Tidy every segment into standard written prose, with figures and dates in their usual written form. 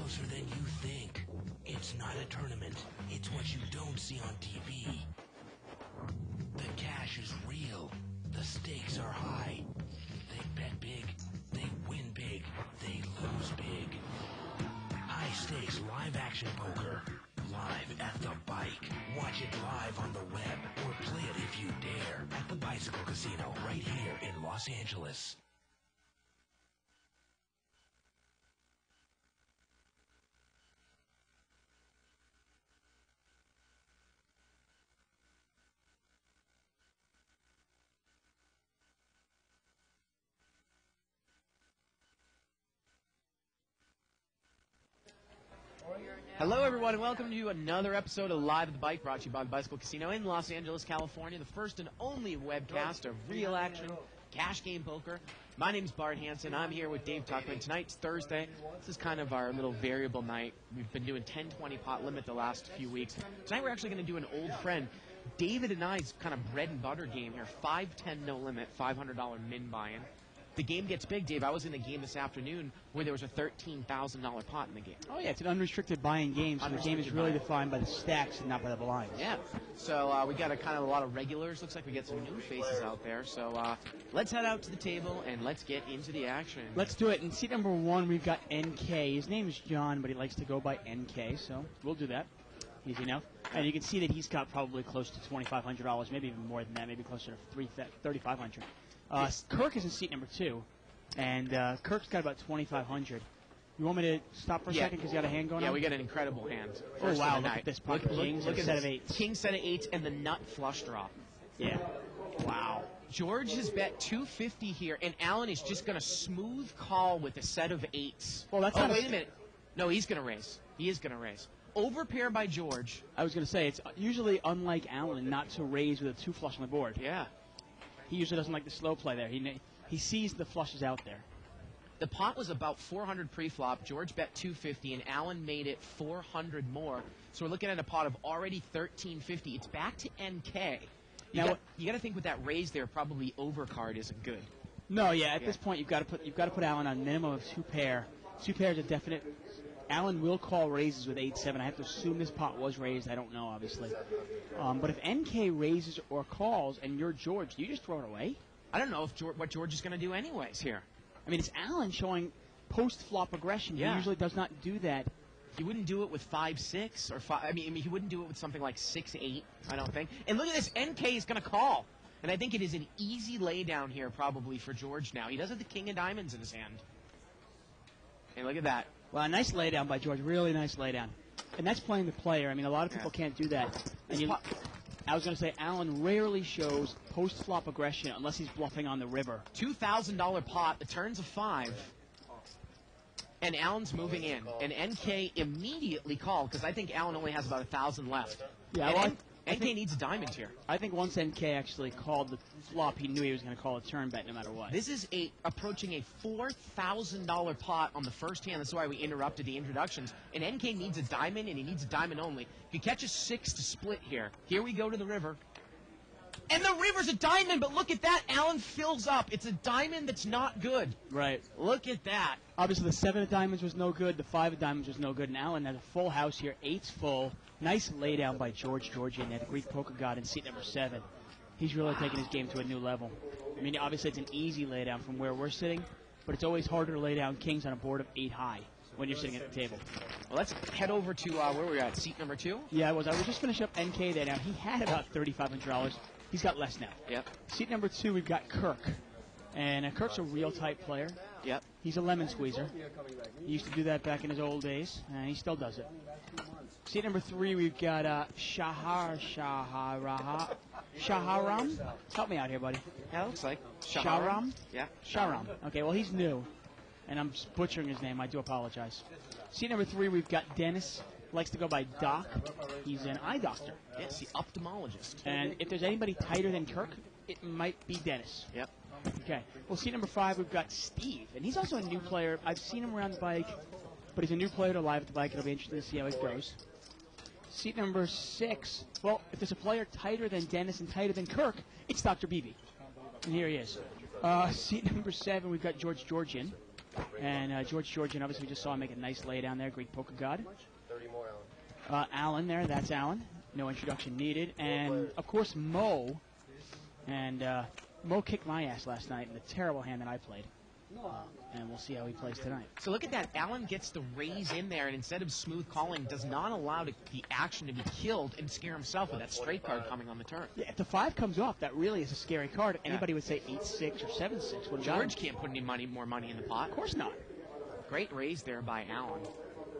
closer than you think. It's not a tournament. It's what you don't see on TV. The cash is real. The stakes are high. They bet big. They win big. They lose big. High stakes live action poker. Live at the bike. Watch it live on the web or play it if you dare at the Bicycle Casino right here in Los Angeles. Hello, everyone, and welcome to another episode of Live at the Bike, brought to you by the Bicycle Casino in Los Angeles, California, the first and only webcast of real action cash game poker. My name's Bart Hansen. I'm here with Dave Tuckman. Tonight's Thursday. This is kind of our little variable night. We've been doing 10-20 pot limit the last few weeks. Tonight we're actually going to do an old friend, David and I's kind of bread and butter game here. 5-10 no limit, $500 min buy-in. The game gets big, Dave. I was in a game this afternoon where there was a $13,000 pot in the game. Oh, yeah, it's an unrestricted buy-in game, so the game is really defined by the stacks and not by the blinds. Yeah, so we got a lot of regulars. Looks like we get some new faces out there. So let's head out to the table and let's get into the action. Let's do it. In seat number 1, we've got NK. His name is John, but he likes to go by NK, so we'll do that. Easy enough. And you can see that he's got probably close to $2,500, maybe even more than that, maybe closer to $3,500. Kirk is in seat number 2, and Kirk's got about $2,500. You want me to stop for a second because you got a hand going on? Yeah, we got an incredible hand. Oh, wow, look at this pocket kings and a set of eights. King set of eights and the nut flush draw. Yeah. Wow. George has bet $250 here, and Alan is just going to smooth call with a set of eights. Well, that's wait a minute. No, he's going to raise. He is going to raise. Overpair by George. I was going to say, it's usually unlike Alan not to raise with a 2 flush on the board. Yeah. He usually doesn't like the slow play there. He sees the flushes out there. The pot was about 400 pre-flop. George bet 250, and Alan made it 400 more. So we're looking at a pot of already 1350. It's back to NK. You got to think with that raise there, probably overcard isn't good. No, at this point you've got to put Alan on minimum of 2 pair. 2 pair is a definite. Alan will call raises with 8-7. I have to assume this pot was raised. I don't know, obviously. But if NK raises or calls and you're George, do you just throw it away? I don't know what George is going to do anyways here. I mean, it's Alan showing post-flop aggression. Yeah. He usually does not do that. He wouldn't do it with 5-6 or 5. I mean, he wouldn't do it with something like 6-8. I don't think. And look at this. NK is going to call, and I think it is an easy laydown here probably for George now. He does have the king of diamonds in his hand. And look at that. Well, a nice laydown by George. Really nice laydown. And that's playing the player. I mean, a lot of people can't do that. And I was going to say, Alan rarely shows post-flop aggression unless he's bluffing on the river. $2,000 pot. The turn's a 5. And Alan's moving in. And NK immediately called because I think Alan only has about 1,000 left. Yeah, NK needs a diamond here. I think once NK actually called the flop, he knew he was going to call a turn bet no matter what. This is approaching a $4,000 pot on the first hand. That's why we interrupted the introductions. And NK needs a diamond, and he needs a diamond only. If you catch a 6 to split here, here we go to the river. And the river's a diamond, but look at that. Alan fills up. It's a diamond that's not good. Right. Look at that. Obviously, the 7 of diamonds was no good. The 5 of diamonds was no good. And Alan has a full house here. 8's full. Nice laydown by George Georgian at the Greek Poker God in seat number 7. He's really taking his game to a new level. I mean, obviously, it's an easy laydown from where we're sitting, but it's always harder to lay down kings on a board of 8 high when you're sitting at the table. Well, let's head over to where we're at, seat number 2. Yeah, I was just finishing up NK there. Now, he had about $3,500. He's got less now. Yep. Seat number 2, we've got Kirk. And Kirk's a real type player. Yep. He's a lemon squeezer. He used to do that back in his old days, and he still does it. Seat number 3, we've got Shaharam. Help me out here, buddy. Yeah, it looks like. Shaharam? Yeah. Shaharam. Okay, well, he's new, and I'm butchering his name. I do apologize. Seat number 3, we've got Dennis. Likes to go by Doc. He's an eye doctor. Yes, the ophthalmologist. And if there's anybody tighter than Kirk, it might be Dennis. Yep. Okay. Well, seat number 5, we've got Steve. And he's also a new player. I've seen him around the bike, but he's a new player to Live at the Bike. It'll be interesting to see how it goes. Seat number 6, well, if there's a player tighter than Dennis and tighter than Kirk, it's Dr. Beebe. And here he is. Seat number 7, we've got George Georgian. And George Georgian, obviously, we just saw him make a nice lay down there. Greek poker god. 30 more, Alan. Alan there. That's Alan. No introduction needed. And, of course, Mo. And Mo kicked my ass last night in the terrible hand that I played. And we'll see how he plays tonight. So look at that. Allen gets the raise in there, and instead of smooth calling, does not allow the action to be killed and scare himself with that straight card coming on the turn. Yeah, if the 5 comes off, that really is a scary card. Anybody would say 8-6 or 7-6. George can't put any more money in the pot. Of course not. Great raise there by Allen.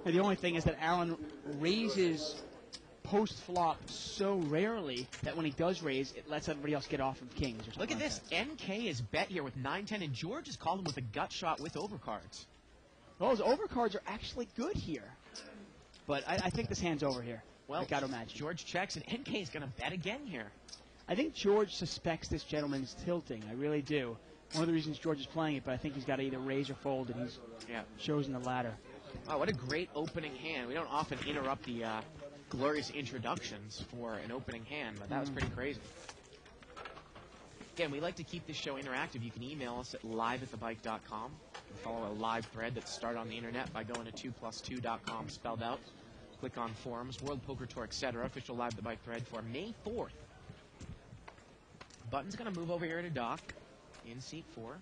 And the only thing is that Allen raises post-flop so rarely that when he does raise, it lets everybody else get off of kings. Or Look at like this. that. NK is bet here with 9-10, and George has called him with a gut shot with overcards. Well, those overcards are actually good here. But I think this hand's over here. Well, I got to imagine. George checks, and NK is going to bet again here. I think George suspects this gentleman's tilting. I really do. One of the reasons George is playing it, but I think he's got to either raise or fold, and he's chosen the latter. Oh, what a great opening hand. We don't often interrupt the glorious introductions for an opening hand, but that was pretty crazy. Again, we like to keep this show interactive. You can email us at live@thebike.com. You can follow a live thread that's started on the internet by going to 2plus2.com, spelled out. Click on forums, World Poker Tour, etc. Official Live the Bike thread for May 4th. Button's going to move over here to Doc in seat 4.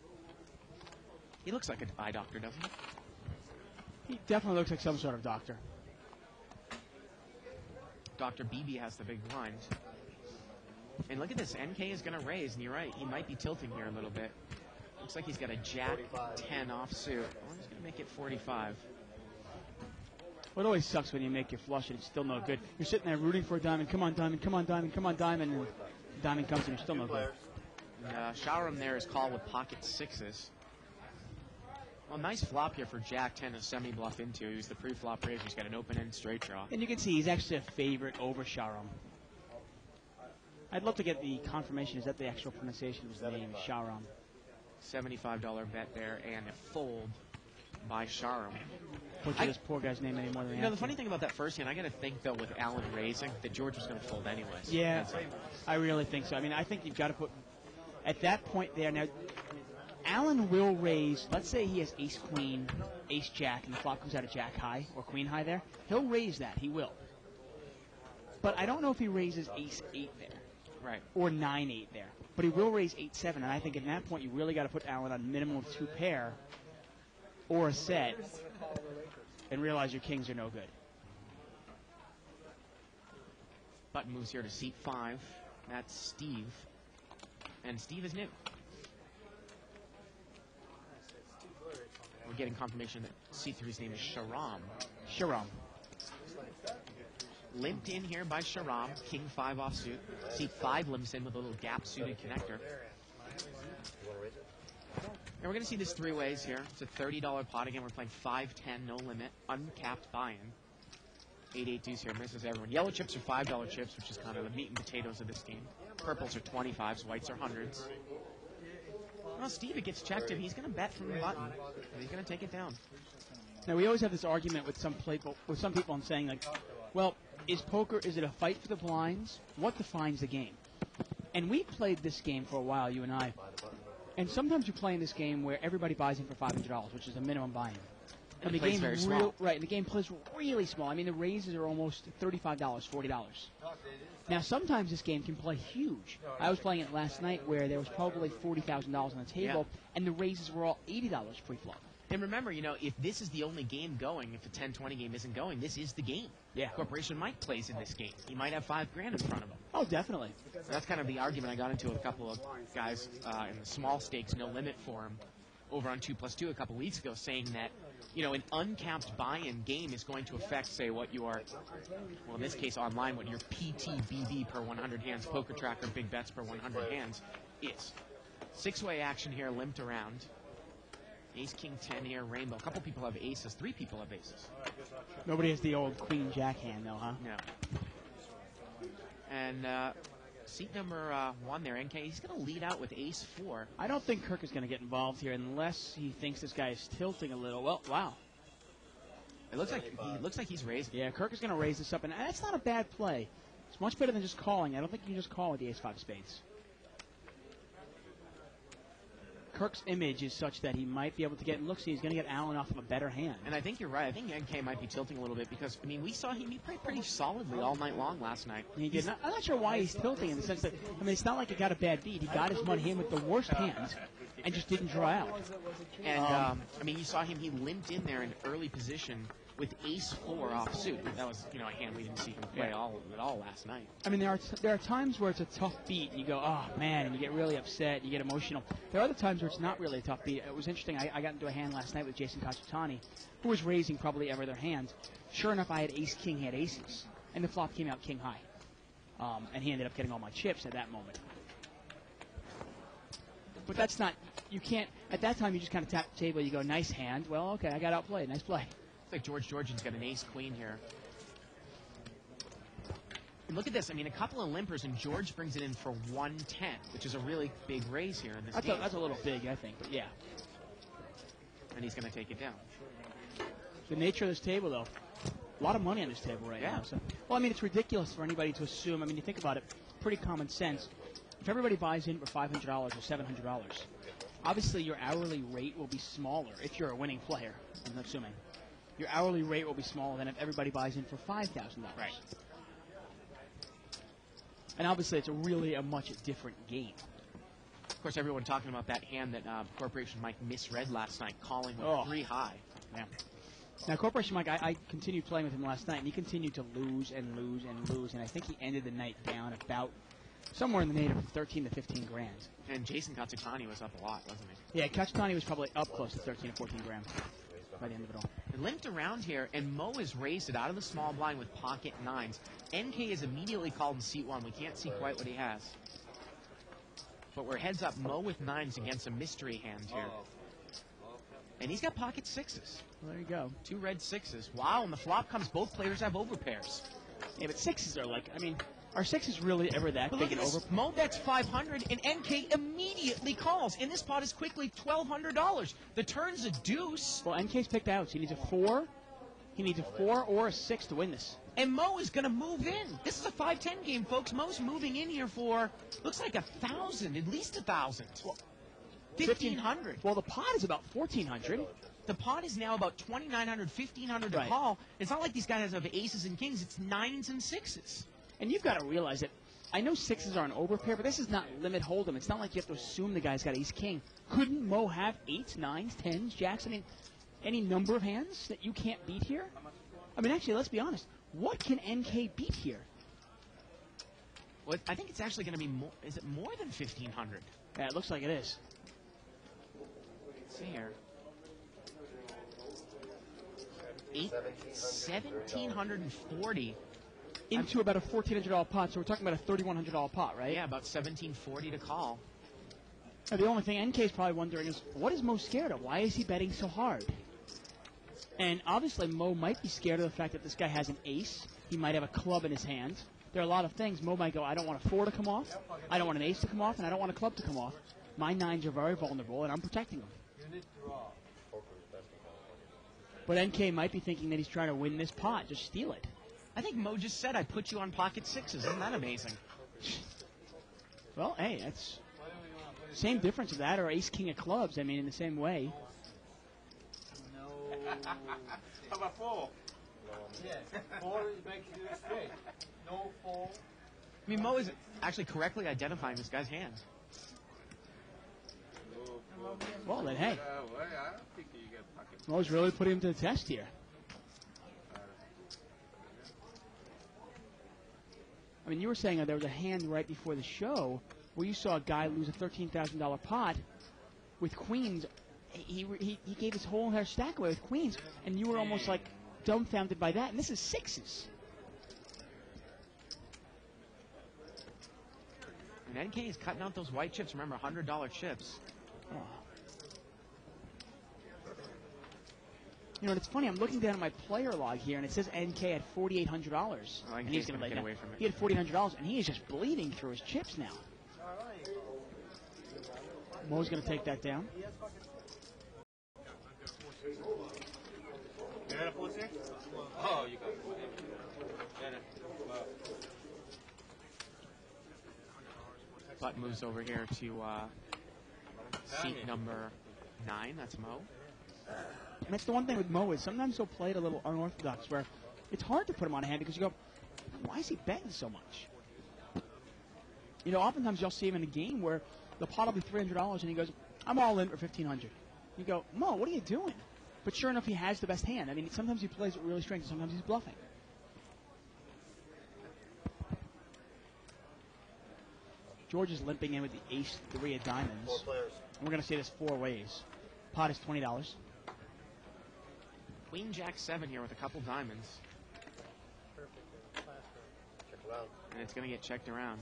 He looks like a eye doctor, doesn't he? He definitely looks like some sort of doctor. Dr. BB has the big blind. And look at this. NK is going to raise, and you're right. He might be tilting here a little bit. Looks like he's got a Jack 10 offsuit. Well, he's going to make it 45. Well, it always sucks when you make your flush and it's still no good. You're sitting there rooting for a diamond. Come on, diamond. Come on, diamond. Come on, diamond. And the diamond comes and you're still no good. Shauram there is called with pocket sixes. Well, nice flop here for Jack 10 to semi-bluff into. He was the pre-flop raise. He's got an open-end straight draw. And you can see he's actually a favorite over Shauram. I'd love to get the confirmation. Is that the actual pronunciation of his name, Shauram? $75 bet there and a fold by Shauram. Butcher this poor guy's name any more than You know, the funny thing about that first hand, I got to think, though, with Allen raising, that George was going to fold anyways. Yeah, I really think so. I mean, I think you've got to put, at that point there, now, Allen will raise, let's say he has ace-queen, ace-jack, and the flop comes out of jack-high or queen-high there. He'll raise that. He will. But I don't know if he raises ace-8 there. Right. Or 9-8 there. But he will raise 8-7, and I think at that point you really got to put Allen on minimum of 2 pair or a set and realize your kings are no good. Button moves here to seat 5. That's Steve. And Steve is new. We're getting confirmation that seat 3's name is Shauram. Shauram. Limped in here by Shauram, king 5 offsuit. Seat 5 limps in with a little gap-suited connector. And we're going to see this 3 ways here. It's a $30 pot. Again, we're playing 5-10, no limit, uncapped buy-in. 8-8 deuce here, misses everyone. Yellow chips are $5 chips, which is kind of the meat and potatoes of this game. Purples are 25s, whites are 100s. Well, Steve, it gets checked if he's going to bet from the button. He's going to take it down. Now, we always have this argument with some people on saying, like, well, is poker, is it a fight for the blinds? What defines the game? And we played this game for a while, you and I. And sometimes you play in this game where everybody buys in for $500, which is a minimum buy-in. And the game's very small. Right, and the game plays really small. I mean, the raises are almost $35, $40. Now, sometimes this game can play huge. I was playing it last night where there was probably $40,000 on the table, and the raises were all $80 pre-flop. And remember, you know, if this is the only game going, if the 10-20 game isn't going, this is the game. Yeah. Corporation Mike plays in this game. He might have $5 grand in front of him. Oh, definitely. That's kind of the argument I got into with a couple of guys in the small stakes, no limit forum over on 2+2 a couple weeks ago, saying that, you know, an uncapped buy-in game is going to affect, say, what you are, well, in this case online, what your PTBB per 100 hands, poker tracker, big bets per 100 hands is. 6-way action here, limped around. Ace, King, 10 here, rainbow. A couple people have aces. 3 people have aces. Nobody has the old Queen Jack hand, though, huh? No. And seat number 1 there, NK, he's going to lead out with ace 4. I don't think Kirk is going to get involved here unless he thinks this guy is tilting a little. Well, wow. It looks like he's raising. Yeah, Kirk is going to raise this up, and that's not a bad play. It's much better than just calling. I don't think you can just call with the ace 5 spades. Kirk's image is such that he might be able to get, and look, see, he's going to get Allen off of a better hand. And I think you're right. I think NK might be tilting a little bit because, I mean, we saw him, he played pretty solidly all night long last night. He did. I'm not sure why he's tilting in the sense that, I mean, it's not like he got a bad beat. He got his money in with the worst hand and just didn't draw out. And, I mean, you saw him, he limped in there in early position with ace-4 offsuit. That was, you know, a hand we didn't see him play at all last night. I mean, there are times where it's a tough beat, and you go, oh, man, and you get really upset, you get emotional. There are other times where it's not really a tough beat. It was interesting. I got into a hand last night with Jason Kachitani, who was raising probably every other hand. Sure enough, I had ace-king, he had aces, and the flop came out king-high. And he ended up getting all my chips at that moment. But that's not, you can't, at that time, you just kind of tap the table, you go, nice hand. Well, okay, I got outplayed, nice play. Like George Georgian's got an ace-queen here. And look at this. I mean, a couple of limpers, and George brings it in for 110, which is a really big raise here in this game. That's a little big, I think, but yeah. And he's going to take it down. The nature of this table, though, a lot of money on this table right now. So, well, I mean, it's ridiculous for anybody to assume. I mean, you think about it, pretty common sense. If everybody buys in for $500 or $700, obviously your hourly rate will be smaller if you're a winning player, I'm assuming. Your hourly rate will be smaller than if everybody buys in for $5,000. Right. And obviously, it's a much different game. Of course, everyone talking about that hand that Corporation Mike misread last night, calling with 3 high. Yeah. Now, Corporation Mike, I continued playing with him last night, and he continued to lose and lose and lose, and I think he ended the night down about somewhere in the neighborhood of 13 to 15 grand. And Jason Katsukani was up a lot, wasn't he? Yeah, Katsukani was probably up close to 13 to 14 grand by the end of it all. It limped around here, and Mo has raised it out of the small blind with pocket 9s. NK is immediately called in seat 1. We can't see quite what he has. But we're heads up, Mo with 9s against a mystery hand here. And he's got pocket 6s. Well, there you go. 2 red 6s. Wow, and the flop comes, both players have overpairs. Yeah, but 6s are like, I mean, are 6s really ever that big an over? Mo bets 500, and NK immediately calls. And this pot is quickly $1,200. The turn's a deuce. Well, NK's picked outs. He needs a 4. He needs a 4 or a 6 to win this. And Mo is going to move in. This is a 5-10 game, folks. Mo's moving in here for, looks like 1,000, at least 1,000. Well, 1,500. Well, the pot is about 1,400. The pot is now about 2,900, 1,500 to call. It's not like these guys have aces and kings. It's 9s and 6s. And you've got to realize that I know 6s are an overpair, but this is not limit hold'em. It's not like you have to assume the guy's got ace-king. Couldn't Mo have 8s, 9s, 10s, jacks? I mean, any number of hands that you can't beat here? I mean, actually, let's be honest. What can NK beat here? Well, I think it's actually going to be more. Is it more than 1,500? Yeah, it looks like it is. Let's see here. 1,740. Into about a $1,400 pot, so we're talking about a $3,100 pot, right? Yeah, about 1,740 to call. Now, the only thing NK is probably wondering is, what is Mo scared of? Why is he betting so hard? And obviously, Mo might be scared of the fact that this guy has an ace. He might have a club in his hand. There are a lot of things. Mo might go, I don't want a 4 to come off, I don't want an ace to come off, and I don't want a club to come off. My 9s are very vulnerable, and I'm protecting them. But NK might be thinking that he's trying to win this pot, just steal it. I think Mo just said, I put you on pocket 6s. Isn't that amazing? Well, hey, that's same difference of that or ace-king of clubs. I mean, in the same way. How about 4? Yes, 4 makes you straight. No 4. I mean, Mo is actually correctly identifying this guy's hand. Well, then, hey. I don't think you get pocket. Mo's really putting him to the test here. I mean, you were saying there was a hand right before the show where you saw a guy lose a $13,000 pot with queens. He gave his whole entire stack away with queens, and you were almost like dumbfounded by that. And this is 6s. And NK is cutting out those white chips. Remember, $100 chips. Oh. You know, it's funny. I'm looking down at my player log here, and it says NK at $4,800. Oh, and he's going to get away from it. He had $4,800, and he is just bleeding through his chips now. Mo's going to take that down. Oh, you got it. Butt moves over here to Seat number 9, that's Mo. And that's the one thing with Mo is sometimes he'll play it a little unorthodox where it's hard to put him on a hand because you go, why is he betting so much? You know, oftentimes you'll see him in a game where the pot will be $300 and he goes, I'm all in for $1,500. You go, Mo, what are you doing? But sure enough, he has the best hand. I mean, sometimes he plays it really strange, and sometimes he's bluffing. George is limping in with the ace-3 of diamonds. 4 players. And we're going to say this 4 ways. Pot is $20. Queen Jack 7 here with a couple diamonds. Check around. And it's going to get checked around.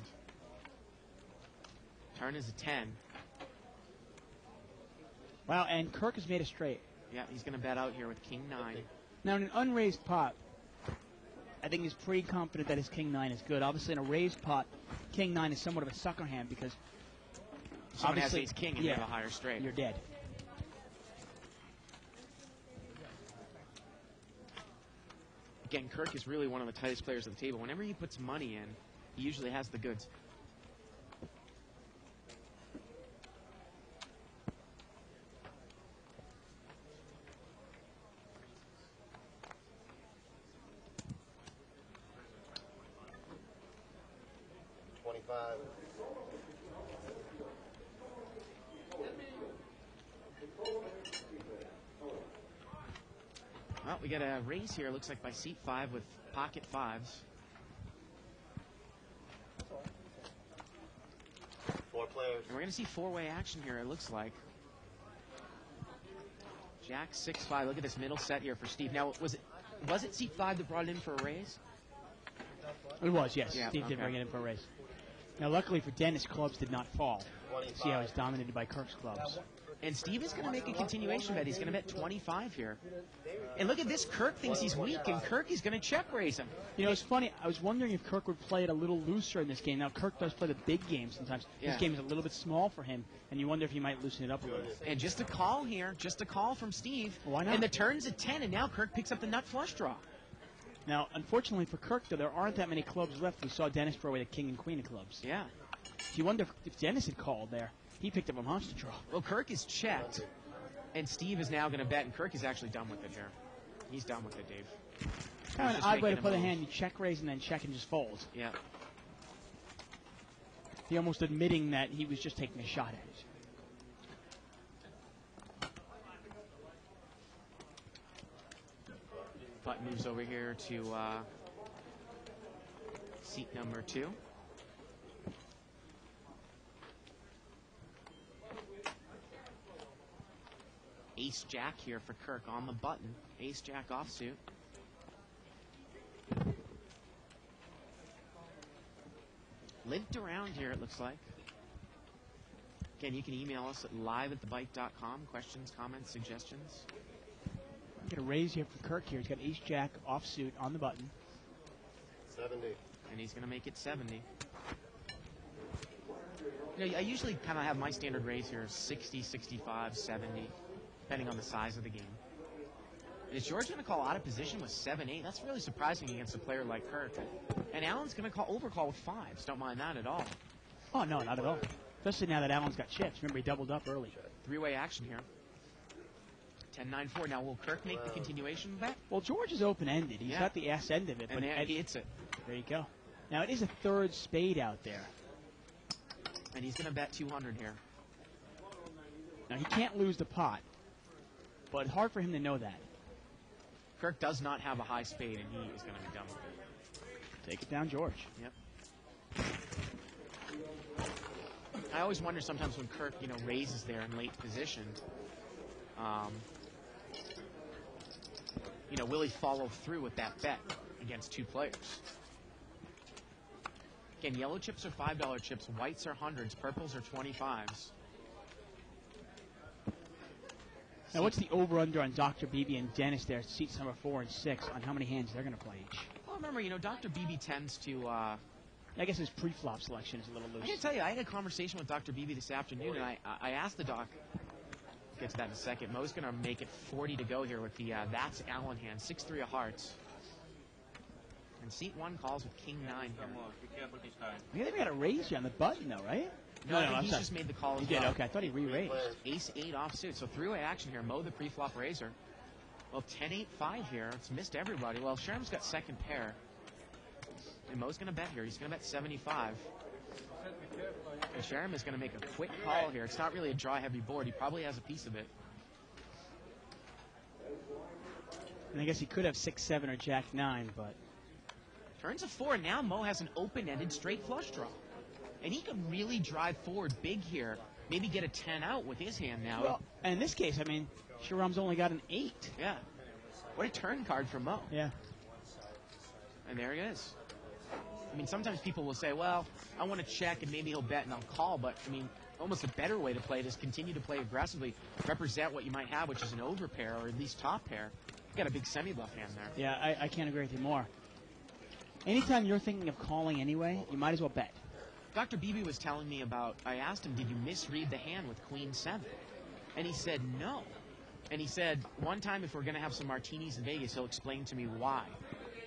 Turn is a 10. Wow, and Kirk has made a straight. Yeah, he's going to bet out here with King 9. Now, in an unraised pot, I think he's pretty confident that his King 9 is good. Obviously, in a raised pot, King 9 is somewhat of a sucker hand because Someone has obviously, ace king and you have a higher straight. You're dead. Again, Kirk is really one of the tightest players at the table. Whenever he puts money in, he usually has the goods. Well, we got a raise here, looks like by seat 5 with pocket 5s. 4 players. And we're going to see 4-way action here, it looks like. Jack 6-5. Look at this middle set here for Steve. Now, was it seat 5 that brought it in for a raise? It was, yes. Yeah, Steve did bring it in for a raise. Now, luckily for Dennis, clubs did not fall. 25. See how he's dominated by Kirk's clubs. And Steve is going to make a continuation bet. He's going to bet 25 here. And look at this. Kirk thinks he's weak, and Kirk is going to check raise him. You know, it's funny. I was wondering if Kirk would play it a little looser in this game. Now, Kirk does play the big game sometimes. Yeah. This game is a little bit small for him, and you wonder if he might loosen it up a little. And just a call here. Just a call from Steve. Why not? And the turn's at 10, and now Kirk picks up the nut flush draw. Now, unfortunately for Kirk, though, there aren't that many clubs left. We saw Dennis throw away the king and queen of clubs. Yeah. You wonder if Dennis had called there. He picked up a monster draw. Well, Kirk is checked, and Steve is now going to bet, and Kirk is actually done with it here. He's done with it, Dave. Kind of just an odd way to making a play the move. hand. You check raise and then check and just fold. Yeah. He almost admitting that he was just taking a shot at it. Putt moves over here to seat number 2. Ace-Jack here for Kirk on the button. Ace-Jack offsuit. Limped around here, it looks like. Again, you can email us at live@thebike.com. Questions, comments, suggestions. Get a raise here for Kirk here. He's got ace-jack offsuit on the button. 70. And he's going to make it 70. You know, I usually kind of have my standard raise here 60, 65, 70, depending on the size of the game. And is George going to call out of position with 7-8? That's really surprising against a player like Kirk. And Allen's going to call overcall with 5s. Don't mind that at all. Oh, no, not at all. Especially now that Allen's got chips. Remember, he doubled up early. 3-way action here. 10-9-4. Now, will Kirk make the continuation bet? Well, George is open-ended. He's Yeah. got the ass end of it. And But there he hits it. there you go. Now, it is a third spade out there. And he's going to bet 200 here. Now, he can't lose the pot. But it's hard for him to know that. Kirk does not have a high spade, and he is going to be done with it. Take it down, George. Yep. I always wonder sometimes when Kirk, raises there in late position, will he follow through with that bet against 2 players? Again, yellow chips are $5 chips, whites are 100s, purples are 25s. Now, what's the over-under on Dr. Beebe and Dennis there, seats number 4 and 6, on how many hands they're going to play each? Well, remember, Dr. Beebe tends to... I guess his pre-flop selection is a little I loose. got to tell you, I had a conversation with Dr. Beebe this afternoon, and I asked the doc, get to that in a second, Mo's going to make it 40 to go here with the That's Allen hand, 6-3 of hearts. And seat 1 calls with King 9 here. Come on, be careful this time. Maybe they got a raise here on the button, though, right? No, I think I'm he's sorry. just made the call He as did, well. okay. I thought he re-raised. Ace 8 offsuit. So three-way action here. Mo the pre-flop raiser. Well, 10-8-5 here. It's missed everybody. Well, Sharam's got second pair. And Mo's going to bet here. He's going to bet 75. And Sharam is going to make a quick call here. It's not really a draw-heavy board. He probably has a piece of it. And I guess he could have 6-7 or Jack 9, but Turns a 4. Now Mo has an open-ended straight flush draw. And he could really drive forward big here. Maybe get a 10 out with his hand now. well, and in this case, I mean, Sharam's only got an 8. Yeah. What a turn card for Mo. Yeah. And there he is. I mean, sometimes people will say, well, I want to check and maybe he'll bet and I'll call. But, I mean, almost a better way to play it is continue to play aggressively, represent what you might have, which is an overpair or at least top pair. You got a big semi-bluff hand there. Yeah, I can't agree with you more. Anytime you're thinking of calling anyway, you might as well bet. Dr. Beebe was telling me about, I asked him, did you misread the hand with Queen 7? And he said, no. And he said, one time if we're going to have some martinis in Vegas, he'll explain to me why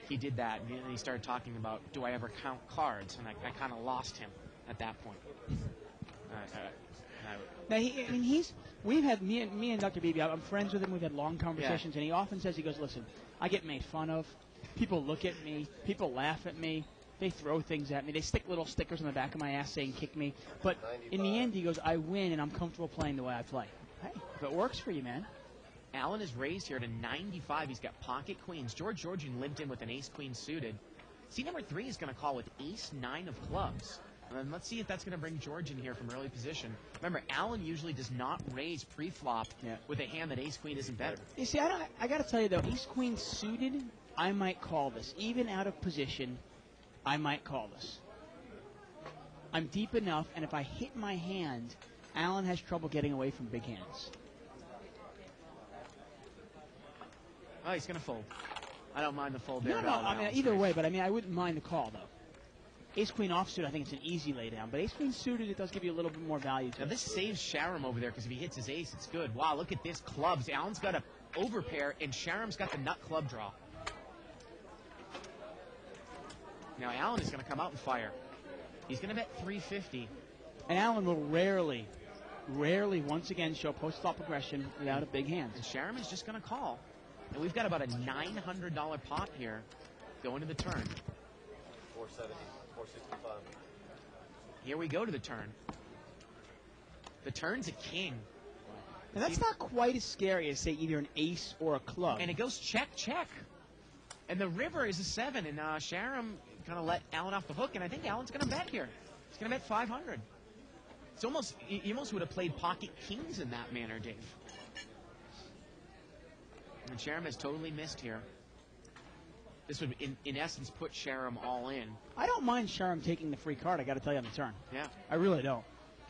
he did that. And he started talking about, do I ever count cards? And I kind of lost him at that point. Now, we've had, me and Dr. Beebe, I'm friends with him, we've had long conversations, and he often says, he goes, listen, I get made fun of, people look at me, people laugh at me, they throw things at me, they stick little stickers on the back of my ass saying kick me, but in the end, he goes, I win, and I'm comfortable playing the way I play. Hey, if it works for you, man. Allen is raised here to 95. He's got pocket queens. George Georgian limped in with an ace-queen suited. Seat number 3 is going to call with ace-9 of clubs. And then let's see if that's going to bring George in here from early position. Remember, Allen usually does not raise pre-flop with a hand that ace-queen isn't better. You see, I got to tell you, though, ace-queen suited, I might call this. Even out of position, I might call this. I'm deep enough, and if I hit my hand, Allen has trouble getting away from big hands. Oh, he's going to fold. I don't mind the fold there. No, I mean, either way, but I mean, I wouldn't mind the call, though. Ace-queen offsuit, I think it's an easy laydown, but ace-queen suited, it does give you a little bit more value to Now, it. this saves Sharam over there because if he hits his ace, it's good. Wow, look at this clubs. Allen's got a overpair, and Sharam's got the nut club draw. Now, Allen is going to come out and fire. He's going to bet 350. And Allen will rarely once again show post-flop progression without a big hand. And Sharam is just going to call. And we've got about a $900 pot here going to the turn. 470, 465. Here we go to the turn. The turn's a king. Now, that's not quite as scary as, say, either an ace or a club. And it goes check, check. And the river is a 7, and Sharam kind of let Allen off the hook, and I think Allen's going to bet here. He's going to bet 500. It's almost, he almost would have played pocket kings in that manner, Dave. And Sharam has totally missed here. This would, in essence, put Sharam all in. I don't mind Sharam taking the free card, I got to tell you, on the turn. Yeah. I really don't.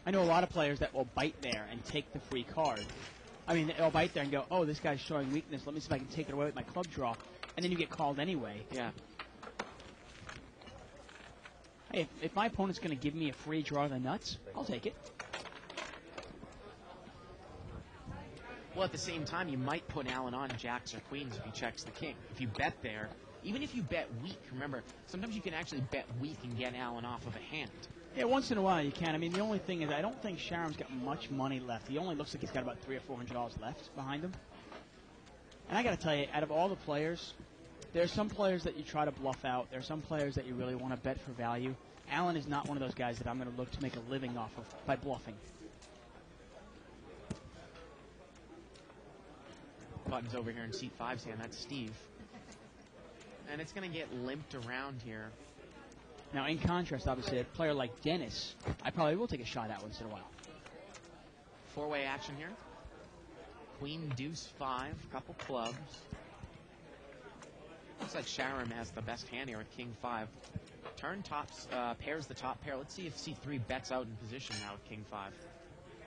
I know a lot of players that will bite there and take the free card. I mean, they'll bite there and go, oh, this guy's showing weakness. Let me see if I can take it away with my club draw. And then you get called anyway. Yeah. Hey, if my opponent's going to give me a free draw of the nuts, I'll take it. Well, at the same time, you might put Allen on jacks or queens if he checks the king. If you bet there, even if you bet weak, remember, sometimes you can actually bet weak and get Allen off of a hand. Yeah, once in a while you can. I mean, the only thing is I don't think Sharam's got much money left. He only looks like he's got about $300 or $400 left behind him. And I got to tell you, out of all the players, there are some players that you try to bluff out. There are some players that you really want to bet for value. Allen is not one of those guys that I'm going to look to make a living off of by bluffing. Button's over here in seat 5's hand. That's Steve. And it's going to get limped around here. Now, in contrast, obviously, a player like Dennis, I probably will take a shot at once in a while. 4-way action here. Queen, deuce, 5, couple clubs. Looks like Sharam has the best hand here with king 5. Turn tops, pairs the top pair. Let's see if C3 bets out in position now with king 5.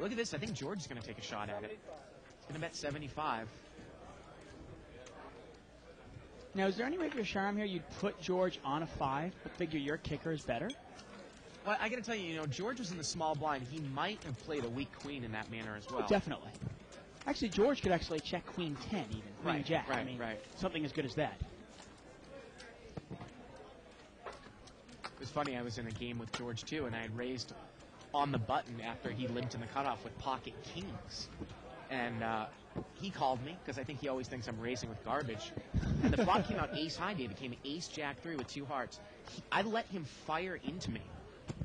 Look at this. I think George is going to take a shot at it. He's going to bet 75. Now, is there any way for Sharam here you'd put George on a 5, but figure your kicker is better? Well, I got to tell you, George was in the small blind. He might have played a weak queen in that manner as well. Oh, definitely. Actually, George could actually check queen 10 even. Queen Right, jack. right, I mean, right. something as good as that. funny. I was in a game with George, too, and I had raised on the button after he limped in the cutoff with pocket kings. And he called me, because I think he always thinks I'm raising with garbage. And the flop came out ace high, Dave. It came ace jack 3 with 2 hearts. I let him fire into me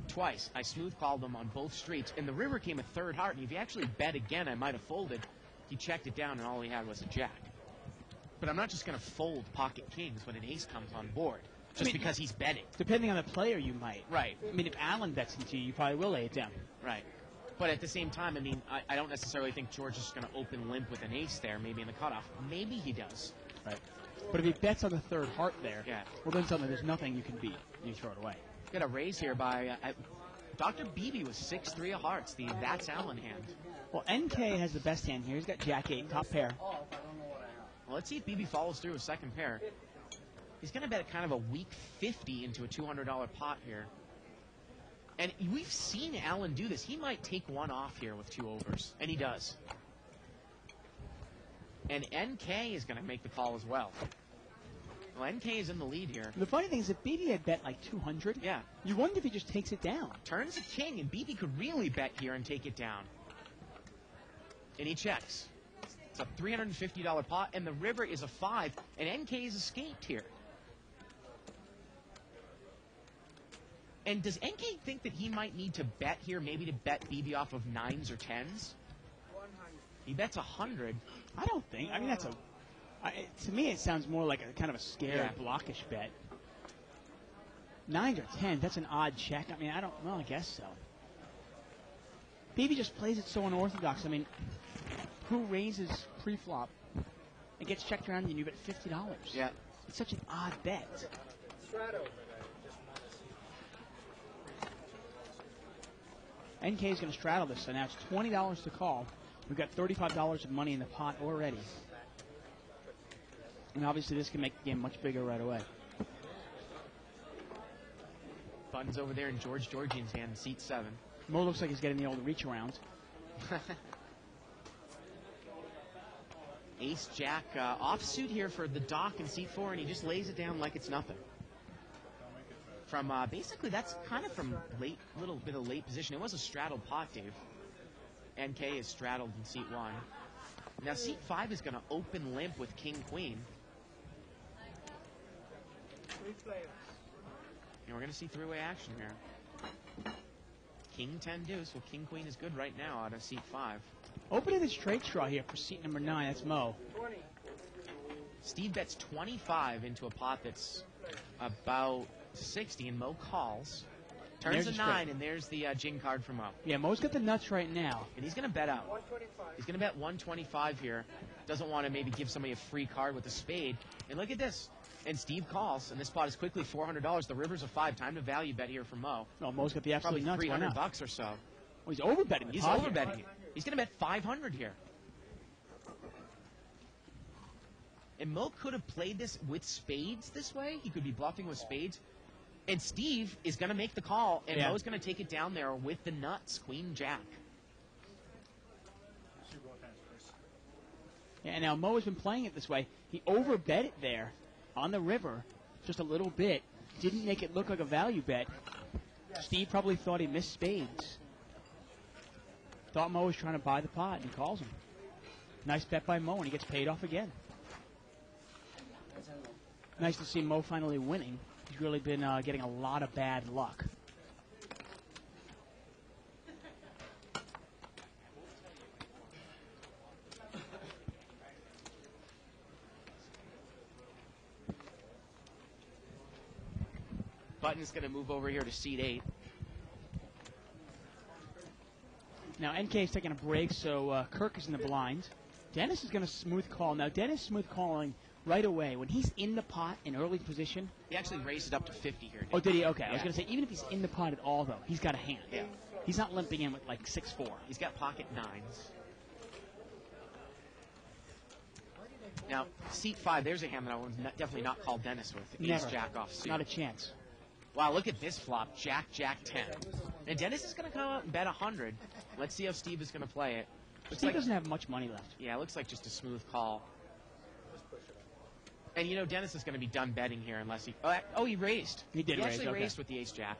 twice. I smooth called him on both streets, and the river came a 3rd heart. And if he actually bet again, I might have folded. He checked it down, and all he had was a jack. But I'm not just going to fold pocket kings when an ace comes on board, just because he's betting. Depending on the player, you might. Right. I mean, if Alan bets into you, you probably will lay it down. Right. But at the same time, I mean, I don't necessarily think George is going to open limp with an ace there, maybe in the cutoff. Maybe he does. Right. But if he bets on the 3rd heart there, Yeah. well, then suddenly there's nothing you can beat. You throw it away. Got a raise here by Dr. Beebe with 6-3 of hearts, the That's Allen hand. Well, NK has the best hand here. He's got Jack 8, top pair. Well, let's see if Beebe follows through with 2nd pair. He's going to bet kind of a weak 50 into a $200 pot here. And we've seen Allen do this. He might take one off here with 2 overs, and he does. And NK is going to make the call as well. Well, NK is in the lead here. The funny thing is, if Beebe had bet like 200, Yeah. you wonder if he just takes it down. Turns a king, and Beebe could really bet here and take it down. And he checks. It's a $350 pot, and the river is a 5, and NK is escaped here. And does NK think that he might need to bet here, maybe to bet Beebe off of 9s or 10s? He bets 100. I don't think. I mean, that's a. To me, it sounds more like a kind of a scared, blockish bet. 9s or 10s, that's an odd check. I mean, I don't know. I guess so. Beebe just plays it so unorthodox. I mean, who raises pre-flop and gets checked around and you bet $50? Yeah. It's such an odd bet. NK is going to straddle this, so now it's $20 to call. We've got $35 of money in the pot already. And obviously this can make the game much bigger right away. Button's over there in George Georgian's hand, seat 7. Mo looks like he's getting the old reach around. Ace Jack offsuit here for the dock in seat 4, and he just lays it down like it's nothing. From basically, that's kind of from little bit of late position. It was a straddled pot, Dave. NK is straddled in seat 1. Now seat 5 is going to open limp with King Queen. And we're going to see 3-way action here. King 10 deuce. Well, King Queen is good right now out of seat 5. Opening the straight draw here for seat number 9. That's Mo. Steve bets 25 into a pot that's about 60, and Mo calls. Turns a 9, and there's the Jing card for Mo. Yeah, Mo's got the nuts right now. And he's going to bet out. He's going to bet 125 here. Doesn't want to maybe give somebody a free card with a spade. And look at this. And Steve calls, and this pot is quickly $400. The river's a 5. Time to value bet here for Mo. No, Mo's got the absolute Probably nuts. $300 or so. Well, he's overbetting the He's pot overbetting here. it. He's going to bet 500 here. And Mo could have played this with spades this way. He could be bluffing with spades. And Steve is going to make the call, and Mo's going to take it down there with the nuts, Queen Jack. Yeah, and now Mo has been playing it this way. He overbet it there on the river just a little bit. Didn't make it look like a value bet. Steve probably thought he missed spades. Thought Mo was trying to buy the pot, and he calls him. Nice bet by Mo, and he gets paid off again. Nice to see Mo finally winning. He's really been getting a lot of bad luck. Button's going to move over here to seat 8. Now, NK is taking a break, so Kirk is in the blind. Dennis is going to smooth call. Now, Dennis smooth calling right away. When he's in the pot in early position. He actually raised it up to 50 here. Oh, did he? Okay. I was Yeah. going to say, even if he's in the pot at all, though, he's got a hand. Yeah. He's not limping in with like 6-4. He's got pocket 9s. Now, seat 5, there's a hand that I would definitely not call Dennis with. Never. Ace Jack off suit. Not a chance. Wow, look at this flop. Jack, Jack 10. And Dennis is going to come out and bet 100. Let's see how Steve is going to play it. Looks Steve like, doesn't have much money left. yeah, it looks like just a smooth call. And you know Dennis is going to be done betting here unless he. Oh, he raised. He did He raise, actually okay. raised with the ace jack.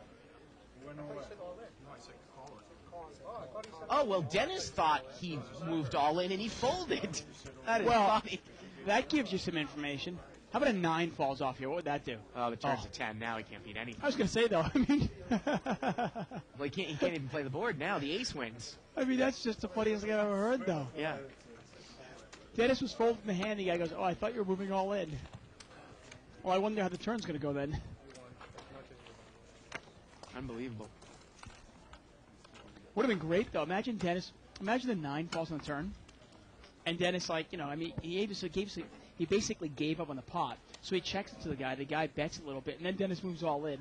Oh well, Dennis thought he moved all in and he folded. That is funny. That gives you some information. How about a 9 falls off here? What would that do? Oh, the turn's a 10. Now he can't beat anything. I was going to say, though, I mean... Well, he can't even play the board now. The ace wins. I mean, that's just the funniest thing I've ever heard, though. Yeah. Dennis was folding the hand. The guy goes, oh, I thought you were moving all in. Well, I wonder how the turn's going to go then. Unbelievable. Would have been great, though. Imagine the 9 falls on the turn. And Dennis, like, you know, I mean, he basically gave up on the pot. So he checks it to the guy. The guy bets a little bit. And then Dennis moves all in.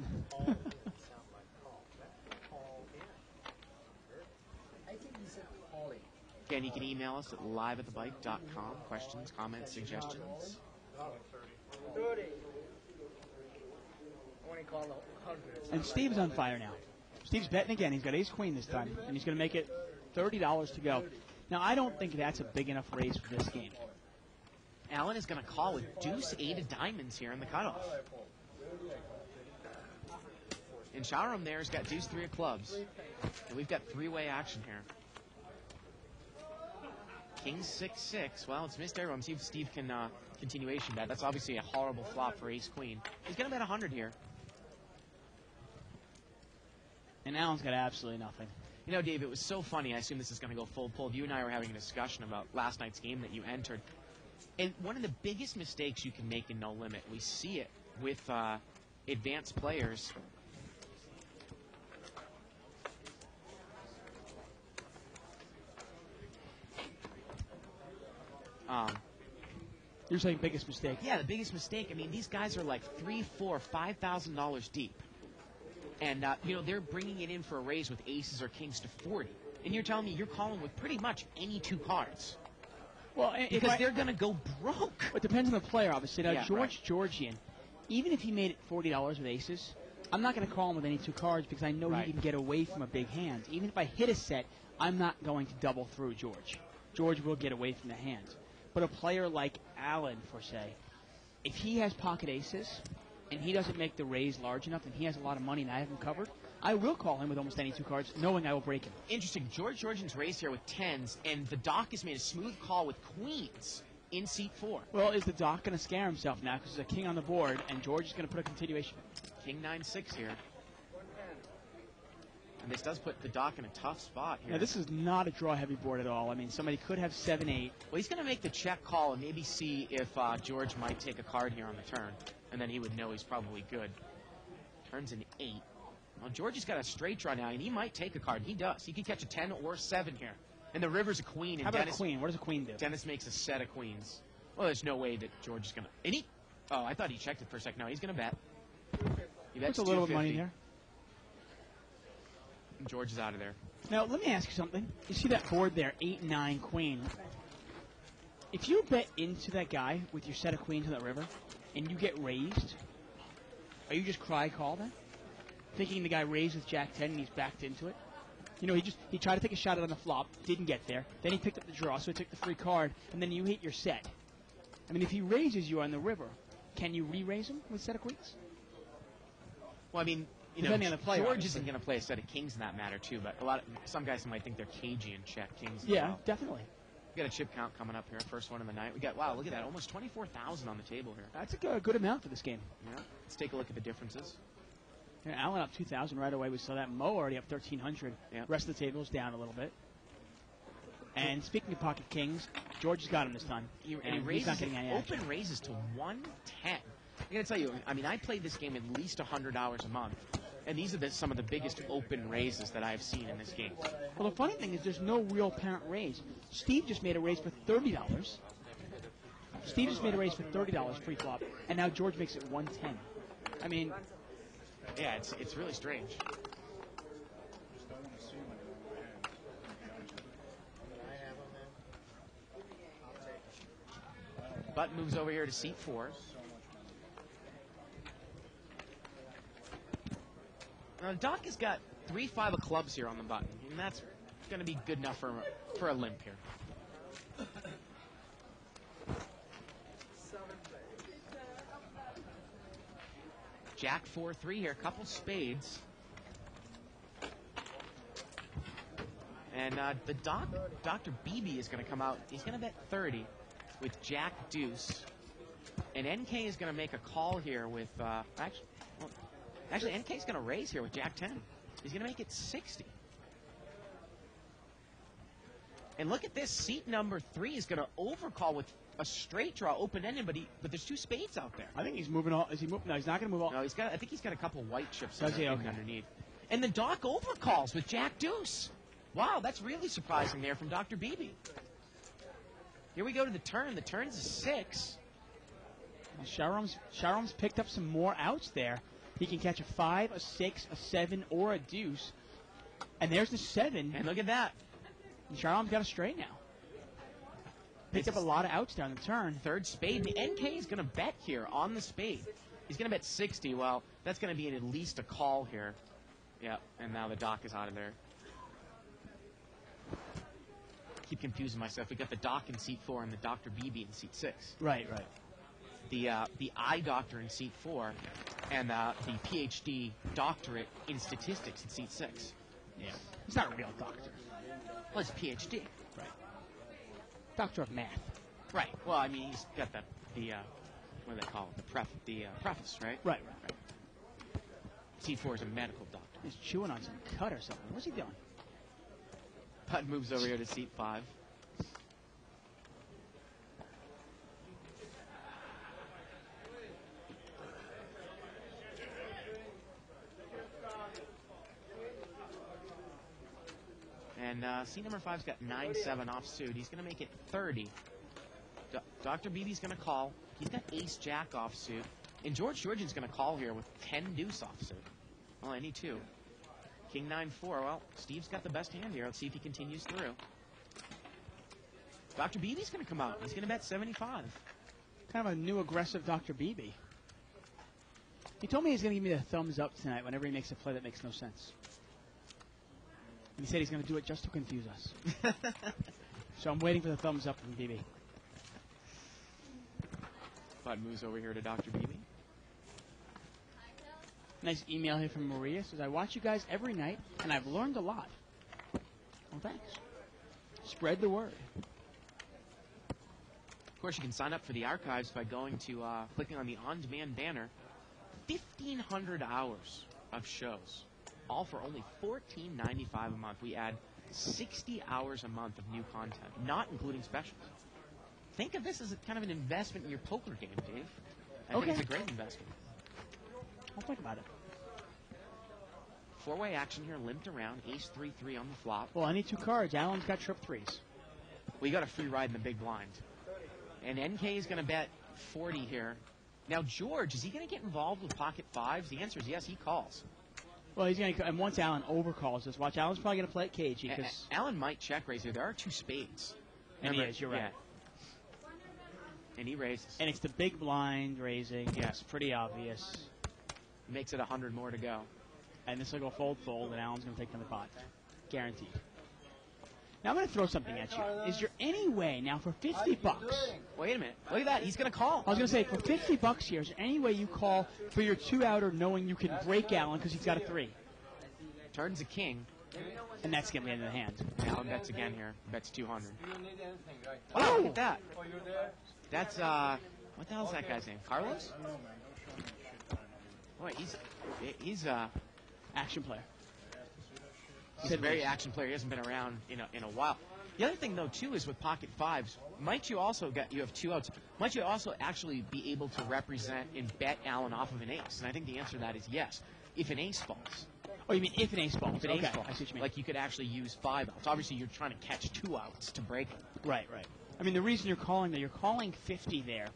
Again, you can email us at liveatthebike.com. Questions, comments, suggestions. 30. And Steve's on fire now. Steve's betting again. He's got ace-queen this time. And he's going to make it $30 to go. Now, I don't think that's a big enough raise for this game. Allen is going to call with deuce 8 of diamonds here in the cutoff. And Shahram there's got deuce 3 of clubs. And we've got three-way action here. King 6-6. Well, it's missed everyone. See if Steve can continuation bet. That's obviously a horrible flop for ace-queen. He's going to bet 100 here. And Allen's got absolutely nothing. You know, Dave, it was so funny. I assume this is going to go full pull. You and I were having a discussion about last night's game that you entered. And one of the biggest mistakes you can make in No Limit, we see it with advanced players. You're saying biggest mistake? Yeah, the biggest mistake. I mean, these guys are like $3,000, $4,000, $5,000 deep. And, you know, they're bringing it in for a raise with aces or kings to 40. And you're telling me you're calling with pretty much any 2 cards. Well, because they're going to go broke. It depends on the player, obviously. Now, Yeah, Georgian, even if he made it $40 with aces, I'm not going to call him with any 2 cards because I know he can get away from a big hand. Even if I hit a set, I'm not going to double through George. George will get away from the hands. But a player like Allen, for say, if he has pocket aces and he doesn't make the raise large enough and he has a lot of money and I have him covered, I will call him with almost any 2 cards, knowing I will break him. Interesting. Georgian's raised here with 10s, and the Doc has made a smooth call with queens in seat 4. Well, is the Doc going to scare himself now because there's a king on the board and George is going to put a continuation? King 9-6 here. And this does put the Doc in a tough spot here. Now, this is not a draw-heavy board at all. I mean, somebody could have 7-8. Well, he's going to make the check call and maybe see if George might take a card here on the turn. And then he would know he's probably good. Turns an 8. Well, George has got a straight draw now, and he might take a card. He does. He could catch a 10 or 7 here. And the river's a queen. And How about Dennis, a queen? What does a queen do? Dennis makes a set of queens. Well, there's no way that George is going to... And he... Oh, I thought he checked it for a second. No, he's going to bet. He bets Puts a little bit of money 250. there. And George is out of there. Now, let me ask you something. You see that board there, 8-9 queen. If you bet into that guy with your set of queens on that river, and you get raised, are you just call then? Thinking the guy raised with Jack 10 and he's backed into it? You know, he tried to take a shot at on the flop, didn't get there. Then he picked up the draw, so he took the free card, and then you hit your set. I mean, if he raises you on the river, can you re-raise him with a set of queens? Well, I mean, you Depending know, on the player, George obviously. isn't going to play a set of kings in that matter, too. But some guys might think they're cagey and check kings. As Yeah, well. definitely. We got a chip count coming up here. First one of the night. We got, wow, look at that. Almost 24,000 on the table here. That's a good amount for this game. Yeah. Let's take a look at the differences. Yeah, Allen up 2,000 right away. We saw that. Mo already up 1,300. Yeah. Rest of the table's down a little bit. And speaking of pocket kings, George has got him this time. He he's raises not getting any action. open raises to 110. I got to tell you, I mean, I played this game at least 100 hours a month. And these are some of the biggest open raises that I've seen in this game. Well, the funny thing is there's no real parent raise. Steve just made a raise for $30. Steve just made a raise for $30 pre-flop, and now George makes it 110. I mean, Yeah, it's really strange. Button moves over here to seat 4. Now, Doc has got 3-5 of clubs here on the button, and that's going to be good enough for a limp here. Jack 4-3 here, couple spades. And the Dr. Beebe is going to come out. He's going to bet 30 with Jack Deuce. And NK is going to make a call here with, actually NK is going to raise here with Jack 10. He's going to make it 60. And look at this, seat number 3 is going to overcall with a straight draw, open-ended, but there's 2 spades out there. I think he's moving all. Is he moving? No, he's not going to move all. No, I think he's got a couple white chips Does he? Okay. underneath. And the Doc overcalls with Jack Deuce. Wow, that's really surprising there from Dr. Beebe. Here we go to the turn. The turn's a 6. Well, Sharum's picked up some more outs there. He can catch a 5, a 6, a 7, or a deuce. And there's the 7. And look at that. And Sharum's got a straight now. Picked up a lot of outs down the turn. Third spade. The NK is going to bet here on the spade. He's going to bet 60. Well, that's going to be at least a call here. Yep, and now the Doc is out of there. Keep confusing myself. We got the Doc in seat 4 and the Dr. Beebe in seat 6. Right. The eye doctor in seat 4 and the PhD doctorate in statistics in seat 6. Yeah. He's not a real doctor. Well, it's PhD. Right. Doctor of math. Right. Well, I mean, he's got the what do they call it? The preface, right? Right. Seat 4 is a medical doctor. He's chewing on some cut or something. What's he doing? Putt moves over here to seat 5. And seat number 5's got 9-7 offsuit. He's going to make it 30. Dr. Beebe's going to call. He's got ace-jack offsuit. And George Georgian's going to call here with 10 deuce offsuit. Well, any 2. King 9-4. Well, Steve's got the best hand here. Let's see if he continues through. Dr. Beebe's going to come out. He's going to bet 75. Kind of a new aggressive Dr. Beebe. He told me he's going to give me the thumbs up tonight whenever he makes a play that makes no sense. And he said he's going to do it just to confuse us. So I'm waiting for the thumbs up from Beebe. Bud moves over here to Dr. Beebe. Nice email here from Maria. Says, I watch you guys every night, and I've learned a lot. Well, thanks. Spread the word. Of course, you can sign up for the archives by going to clicking on the on-demand banner. 1,500 hours of shows, all for only $14.95 a month. We add 60 hours a month of new content, not including specials. Think of this as kind of an investment in your poker game, Dave. I think it's a great investment. I'll think about it. 4-way action here, limped around, ace 3-3 on the flop. Well, I need 2 cards. Alan's got trip 3s. We got a free ride in the big blind. And NK is going to bet 40 here. Now, George, is he going to get involved with pocket 5s? The answer is yes, he calls. Well, he's going to, and once Alan overcalls this, watch, Alan's probably going to play it cagey because Alan might check raise here. There are 2 spades. And he is, you're right. And he raises. And it's the big blind raising. Yes, pretty obvious. Makes it 100 more to go. And this will go fold, and Alan's going to take another pot. Guaranteed. Now I'm going to throw something at you. Is there any way now for $50? Wait a minute. Look at that. He's going to call. I was going to say, for $50 here, is there any way you call for your 2-outer knowing you can break Alan because he's got a 3? Turns a king. And that's going to be the end of the hand. Alan bets again here. Bets 200. Oh, look at that. That's, what the hell is that guy's name? Carlos? Boy, he's action player. He's a very action player. He hasn't been around in a while. The other thing, though, too, is with pocket 5s, might you also you have 2 outs, might you also actually be able to represent and bet Alan off of an ace? And I think the answer to that is yes, if an ace falls. Oh, you mean if an ace falls? If an ace falls. I see what you mean. Like you could actually use 5 outs. Obviously, you're trying to catch 2 outs to break it. Right. I mean, the reason you're calling that, you're calling 50 there.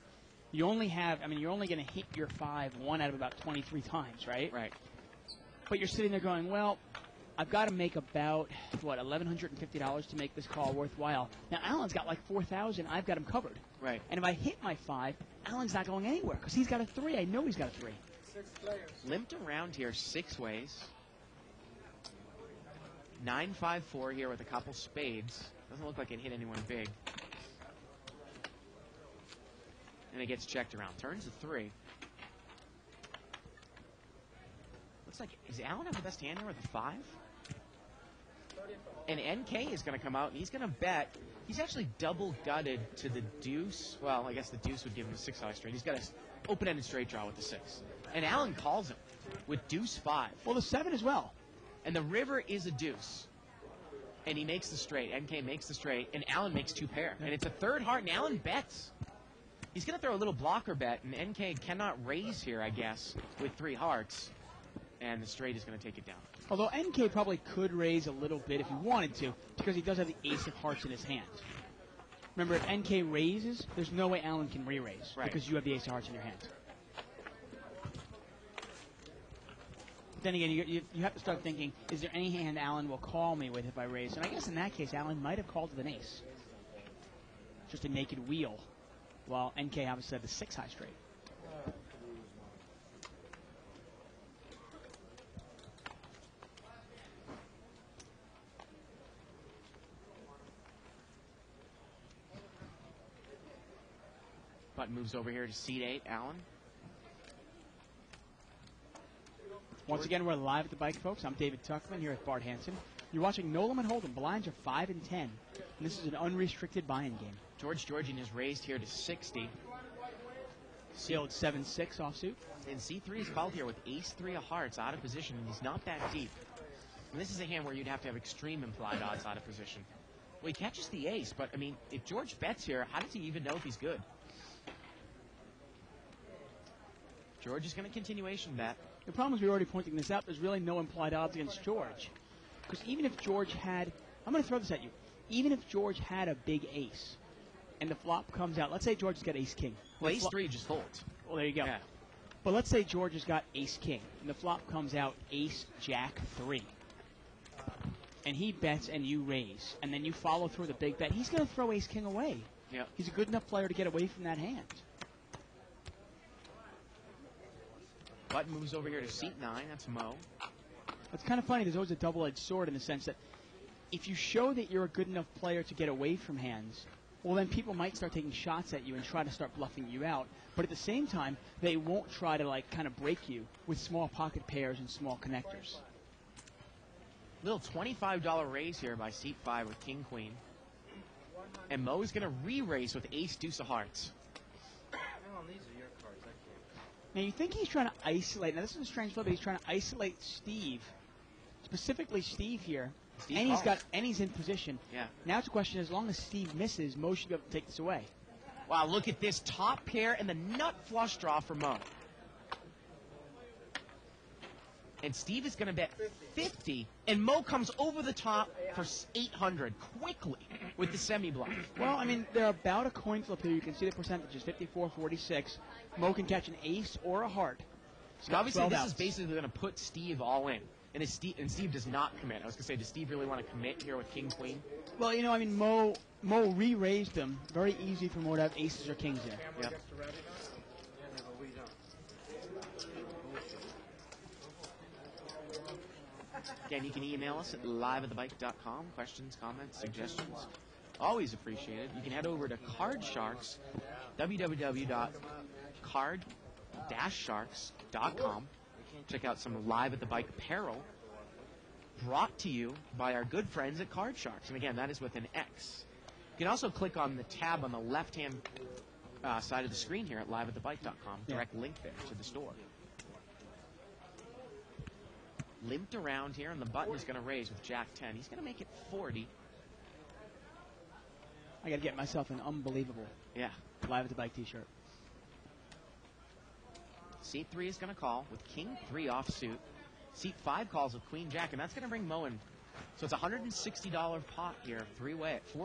You only have, you're only going to hit your 5 1 out of about 23 times, right? Right. But you're sitting there going, well, I've got to make about, $1,150 to make this call worthwhile. Now, Alan's got like 4,000. I've got him covered. Right. And if I hit my 5, Alan's not going anywhere because he's got a 3. I know he's got a 3. 6 players. Limped around here 6 ways. 9-5-4 here with a couple spades. Doesn't look like it hit anyone big. And it gets checked around. Turns a 3. looks like, does Allen have the best hand here with a 5? And NK is going to come out, and he's going to bet. He's actually double gutted to the deuce. Well, I guess the deuce would give him a 6-high straight. He's got an open-ended straight draw with the 6. And Allen calls him with deuce 5. Well, the 7 as well. And the river is a deuce. And he makes the straight. NK makes the straight, and Allen makes 2 pair. And it's a third heart, and Allen bets. He's going to throw a little blocker bet, and NK cannot raise here, I guess, with 3 hearts. And the straight is going to take it down. Although NK probably could raise a little bit if he wanted to, because he does have the ace of hearts in his hand. Remember, if NK raises, there's no way Allen can re-raise, right, because you have the ace of hearts in your hand. Then again, you have to start thinking, is there any hand Allen will call me with if I raise? And I guess in that case, Allen might have called with an ace. Just a naked wheel, while NK obviously had the 6-high straight. Button moves over here to seat 8, Allen. Once again, we're live at the bike, folks. I'm David Tuckman here with Bart Hansen. You're watching No Limit Hold'em. Blinds are 5 and 10. And this is an unrestricted buy-in game. George Georgian is raised here to 60. Sealed 7-6 offsuit. And C3 is called here with ace-3 of hearts out of position, and he's not that deep. And this is a hand where you'd have to have extreme implied odds out of position. Well, he catches the ace, but, I mean, if George bets here, how does he even know if he's good? George is going to continuation bet. The problem is, we're already pointing this out, there's really no implied odds against George. Because even if George had, I'm going to throw this at you, even if George had a big ace, and the flop comes out, let's say George has got ace-king. Well, ace-3 just folds. Well, there you go. Yeah. But let's say George has got ace-king, and the flop comes out ace-jack-3. And he bets and you raise, and then you follow through the big bet. He's going to throw ace-king away. Yeah. He's a good enough player to get away from that hand. Button moves over here to seat 9. That's Mo. It's kind of funny. There's always a double-edged sword in the sense that if you show that you're a good enough player to get away from hands, well, then people might start taking shots at you and try to start bluffing you out. But at the same time, they won't try to, like, kind of break you with small pocket pairs and small connectors. Little $25 raise here by seat 5 with king, queen. And Mo is going to re-raise with ace, deuce of hearts. Now, you think he's trying to isolate. Now, this is a strange flip, but he's trying to isolate Steve, specifically Steve here. Steve and calls. he's in position. Yeah. Now it's a question, as long as Steve misses, Mo should be able to take this away. Wow, look at this top pair and the nut flush draw for Mo. And Steve is going to bet 50, and Mo comes over the top for 800 quickly with the semi-bluff. Well, I mean, they're about a coin flip here. You can see the percentages, 54-46. Mo can catch an ace or a heart. So obviously, 12 this outs. is basically going to put Steve all in. And Steve does not commit. I was going to say, does Steve really want to commit here with king, queen? Well, you know, I mean, Mo re-raised them. Very easy for Mo to have aces or kings there. Yeah. Again, you can email us at liveatthebike.com. Questions, comments, suggestions. Always appreciated. You can head over to Card Sharks, www.card-sharks.com. Check out some Live at the Bike apparel brought to you by our good friends at Card Sharks. And again, that is with an X. You can also click on the tab on the left-hand side of the screen here at liveatthebike.com. Direct link there to the store. Limped around here, and the button is going to raise with Jack 10. He's going to make it 40. I got to get myself an unbelievable Live at the Bike t-shirt. Seat 3 is going to call with King 3 offsuit. Seat 5 calls with Queen Jack, and that's going to bring Mo in. So it's a $160 pot here, 4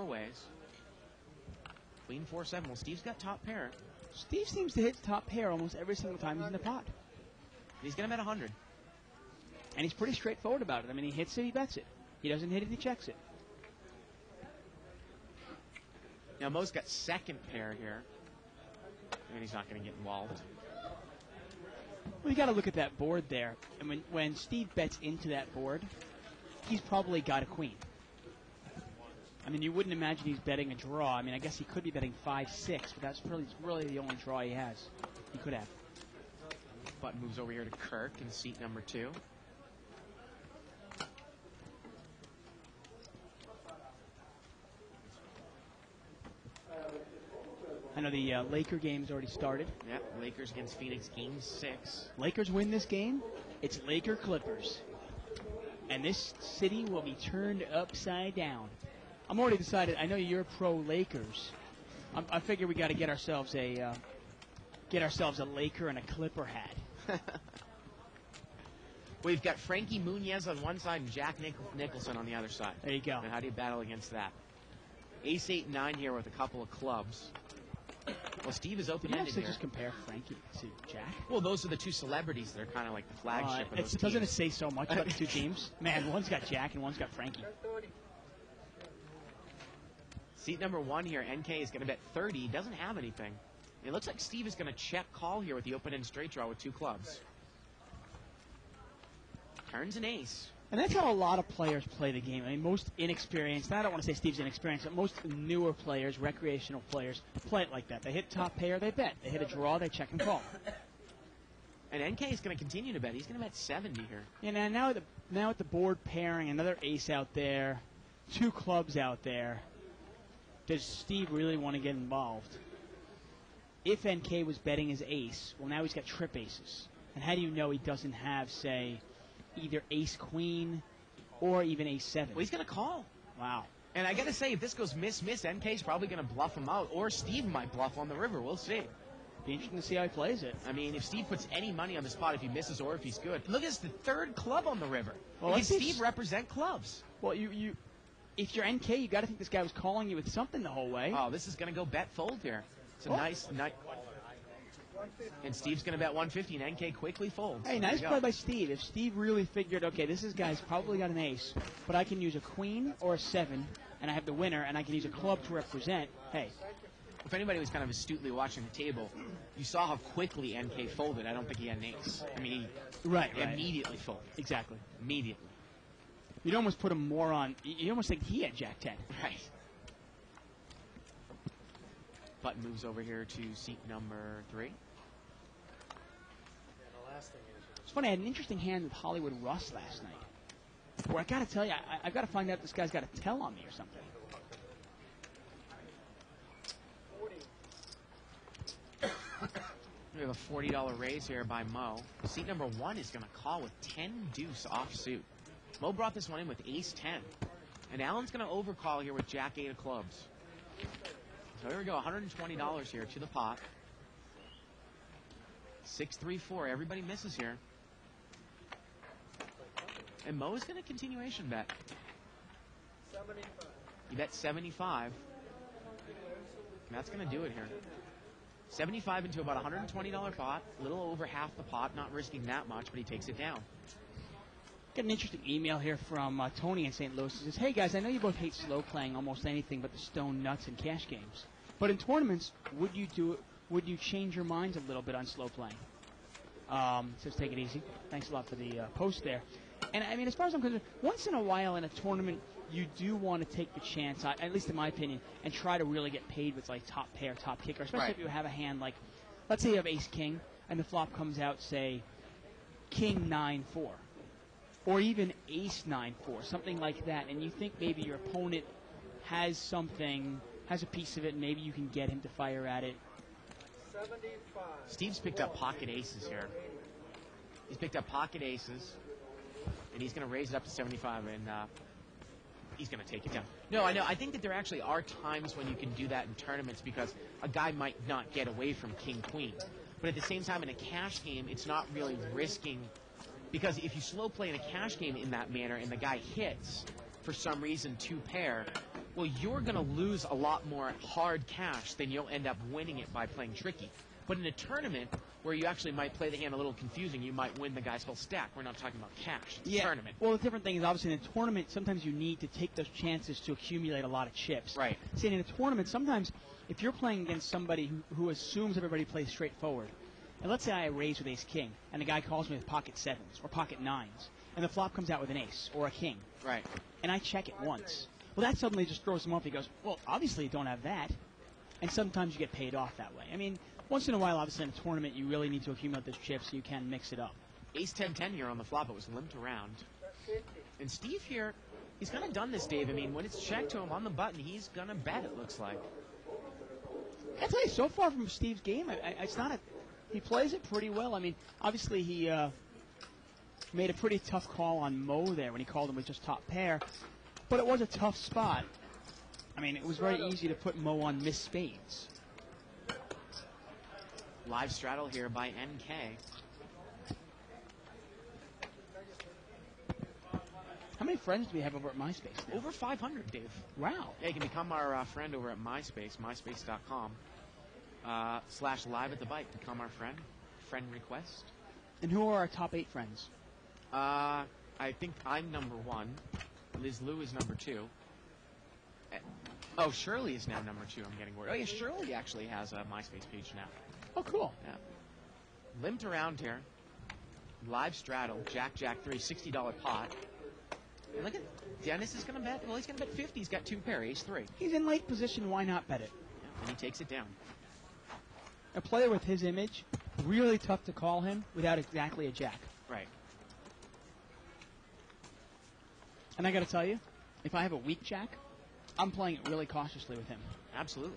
ways. Queen 4-7. Well, Steve's got top pair. Steve seems to hit top pair almost every single time he's in the pot. He's going to bet 100. And he's pretty straightforward about it. I mean, he hits it, he bets it. He doesn't hit it, he checks it. Now, Mo's got second pair here. And he's not going to get involved. Well, you got to look at that board there. And when Steve bets into that board, he's probably got a queen. I mean, you wouldn't imagine he's betting a draw. I mean, I guess he could be betting 5-6, but that's really the only draw he has. He could have. Button moves over here to Kirk in seat number 2. I know the Laker game's already started. Yep, Lakers against Phoenix, Game 6. Lakers win this game, it's Laker Clippers. And this city will be turned upside down. I'm already decided. I know you're pro Lakers. I figure we got to get ourselves a Laker and a Clipper hat. We've got Frankie Muniz on one side and Jack Nicholson on the other side. There you go. And how do you battle against that? Ace 8 9 here with a couple of clubs. Well, Steve is Did you open-ended actually here. just compare Frankie to Jack? Well, those are the two celebrities. They're kind of like the flagship of those Doesn't it teams. say so much about the two teams? Man, one's got Jack and one's got Frankie. Seat number 1 here, NK is going to bet 30. He doesn't have anything. It looks like Steve is going to check call here with the open-end straight draw with 2 clubs. Turns an ace. And that's how a lot of players play the game. I mean, most inexperienced, I don't want to say Steve's inexperienced, but most newer players, recreational players, play it like that. They hit top pair, they bet. They hit a draw, they check and call. And NK is going to continue to bet. He's going to bet 70 here. And now at the board pairing, another ace out there, 2 clubs out there. Does Steve really want to get involved? If NK was betting his ace, well, now he's got trip aces. And how do you know he doesn't have, say, either ace-queen or even ace-7? Well, he's going to call. Wow. And I got to say, if this goes miss-miss, NK's probably going to bluff him out. Or Steve might bluff on the river. We'll see. Be interesting to see how he plays it. I mean, if Steve puts any money on the spot, if he misses or if he's good. Look, it's the 3rd club on the river. Well, Does let's see. Steve represent clubs? Well, if you're NK, you got to think this guy was calling you with something the whole way. Oh, this is going to go bet-fold here. It's a nice. And Steve's going to bet 150, and NK quickly folds. Hey, There nice you go. play by Steve. If Steve really figured, okay, this guy's probably got an ace, but I can use a queen or a 7, and I have the winner, and I can use a club to represent, hey. If anybody was kind of astutely watching the table, you saw how quickly NK folded. I don't think he had an ace. I mean, he Right. immediately folded. Exactly. Immediately. You'd almost put him more on, you almost think he had Jack 10. Right. Button moves over here to seat number 3. It's funny, I had an interesting hand with Hollywood Russ last night. Where I got to tell you, I've got to find out if this guy's got a tell on me or something. We have a $40 raise here by Mo. Seat number 1 is going to call with 10 deuce offsuit. Mo brought this one in with ace 10. And Allen's going to overcall here with Jack 8 of clubs. So here we go, $120 here to the pot. 6-3-4. Everybody misses here. And Mo's going to continuation bet. You bet 75. And that's going to do it here. 75 into about $120 pot. A little over half the pot. Not risking that much, but he takes it down. Got an interesting email here from Tony in St. Louis. He says, hey guys, I know you both hate slow playing almost anything but the stone nuts and cash games. But in tournaments, would you change your minds a little bit on slow playing? Says take it easy. Thanks a lot for the post there. And I mean, as far as I'm concerned, once in a while in a tournament, you do want to take the chance, at least in my opinion, and try to really get paid with like top pair, top kicker, especially Right. if you have a hand like, let's say you have ace king, and the flop comes out, say, king 9-4. Or even ace 9-4, something like that, and you think maybe your opponent has something, has a piece of it, and maybe you can get him to fire at it. Steve's picked up pocket aces here. He's picked up pocket aces, and he's going to raise it up to 75, and he's going to take it down. No, I know. I think that there actually are times when you can do that in tournaments because a guy might not get away from king-queen. But at the same time, in a cash game, it's not really risking, because if you slow play in a cash game in that manner and the guy hits, for some reason, 2 pair, well, you're going to lose a lot more hard cash than you'll end up winning it by playing tricky. But in a tournament where you actually might play the hand a little confusing, you might win the guy's whole stack. We're not talking about cash. It's a tournament. Well, the different thing is obviously in a tournament, sometimes you need to take those chances to accumulate a lot of chips. Right. See, in a tournament, sometimes if you're playing against somebody who assumes everybody plays straightforward, and let's say I raise with ace king, and the guy calls me with pocket 7s or pocket 9s, and the flop comes out with an ace or a king, Right. and I check it once. Well, that suddenly just throws him off. He goes, well, obviously you don't have that. And sometimes you get paid off that way. I mean, once in a while, obviously in a tournament, you really need to accumulate those chips so you can mix it up. Ace 10-10 here on the flop. It was limped around. And Steve here, he's kind of done this, Dave. I mean, when it's checked to him on the button, he's going to bet, it looks like. I tell you, so far from Steve's game, it's not a. He plays it pretty well. I mean, obviously he made a pretty tough call on Mo there when he called him with just top pair, but it was a tough spot. I mean, it was very easy to put Mo on miss spades. Live straddle here by NK. How many friends do we have over at MySpace now? Over 500, Dave. Wow. Yeah, you can become our friend over at MySpace, myspace.com. /live at the bike. Become our friend. Friend request. And who are our top 8 friends? I think I'm number 1. Liz Lou is number 2. Oh, Shirley is now number 2. I'm getting worried. Oh, yeah, Shirley actually has a MySpace page now. Oh, cool. Yeah. Limped around here. Live straddle. Jack, 3, $60 pot. And look at Dennis is going to bet. Well, he's going to bet 50. He's got 2 pair, ace 3. He's in late position. Why not bet it? Yeah, and he takes it down. A player with his image, really tough to call him without exactly a jack. Right. And I got to tell you, if I have a weak jack, I'm playing it really cautiously with him. Absolutely.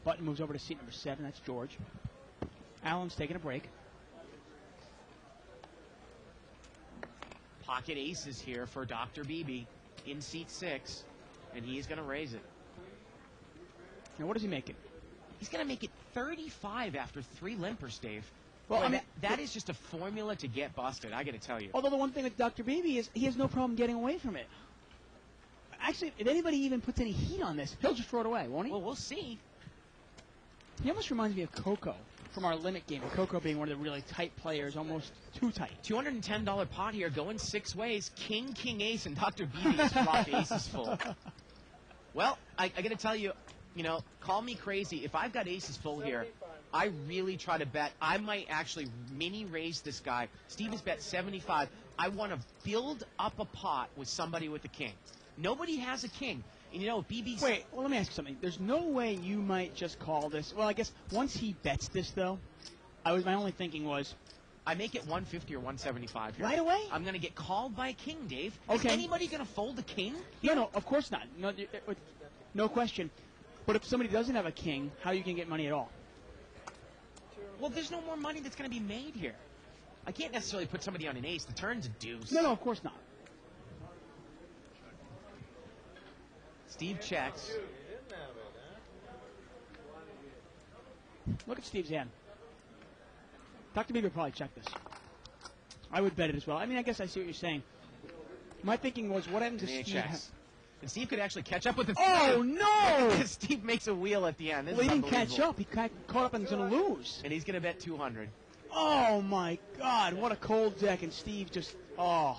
Button moves over to seat number 7. That's George. Alan's taking a break. Pocket aces here for Dr. Beebe in seat 6, and he's going to raise it. Now, what is he making? He's going to make it 35 after 3 limpers, Dave. Well, Boy, I mean, that is just a formula to get busted, I got to tell you. Although the one thing with Dr. Beebe is he has no problem getting away from it. Actually, if anybody even puts any heat on this, he'll just throw it away, won't he? Well, we'll see. He almost reminds me of Coco from our limit game. Coco being one of the really tight players, almost too tight. $210 pot here, going 6 ways. King, ace, and Dr. Beebe has flopped aces full. Well, I got to tell you, call me crazy. If I've got aces full here, I really try to bet. I might actually mini raise this guy. Steve has bet 75. I want to build up a pot with somebody with a king. Nobody has a king. And BB's... Wait, well, let me ask you something. There's no way you might just call this. Well, I guess once he bets this, though, my only thinking was... I make it 150 or 175 here. Right away? I'm going to get called by a king, Dave. Okay. Is anybody going to fold a king? No, of course not. No question. But if somebody doesn't have a king, how are you going to get money at all? Well, there's no more money that's going to be made here. I can't necessarily put somebody on an ace. The turn's a deuce. No, of course not. Steve checks. Look at Steve's hand. Dr. Beebe would probably check this. I would bet it as well. I mean, I guess I see what you're saying. My thinking was, what happens if Steve... checks. And Steve could actually catch up with it. Oh, no! Steve makes a wheel at the end. This Well, is he didn't catch unbelievable. up. He caught up and was going to lose. And he's going to bet 200. Oh, my God. What a cold deck. And Steve just... Oh.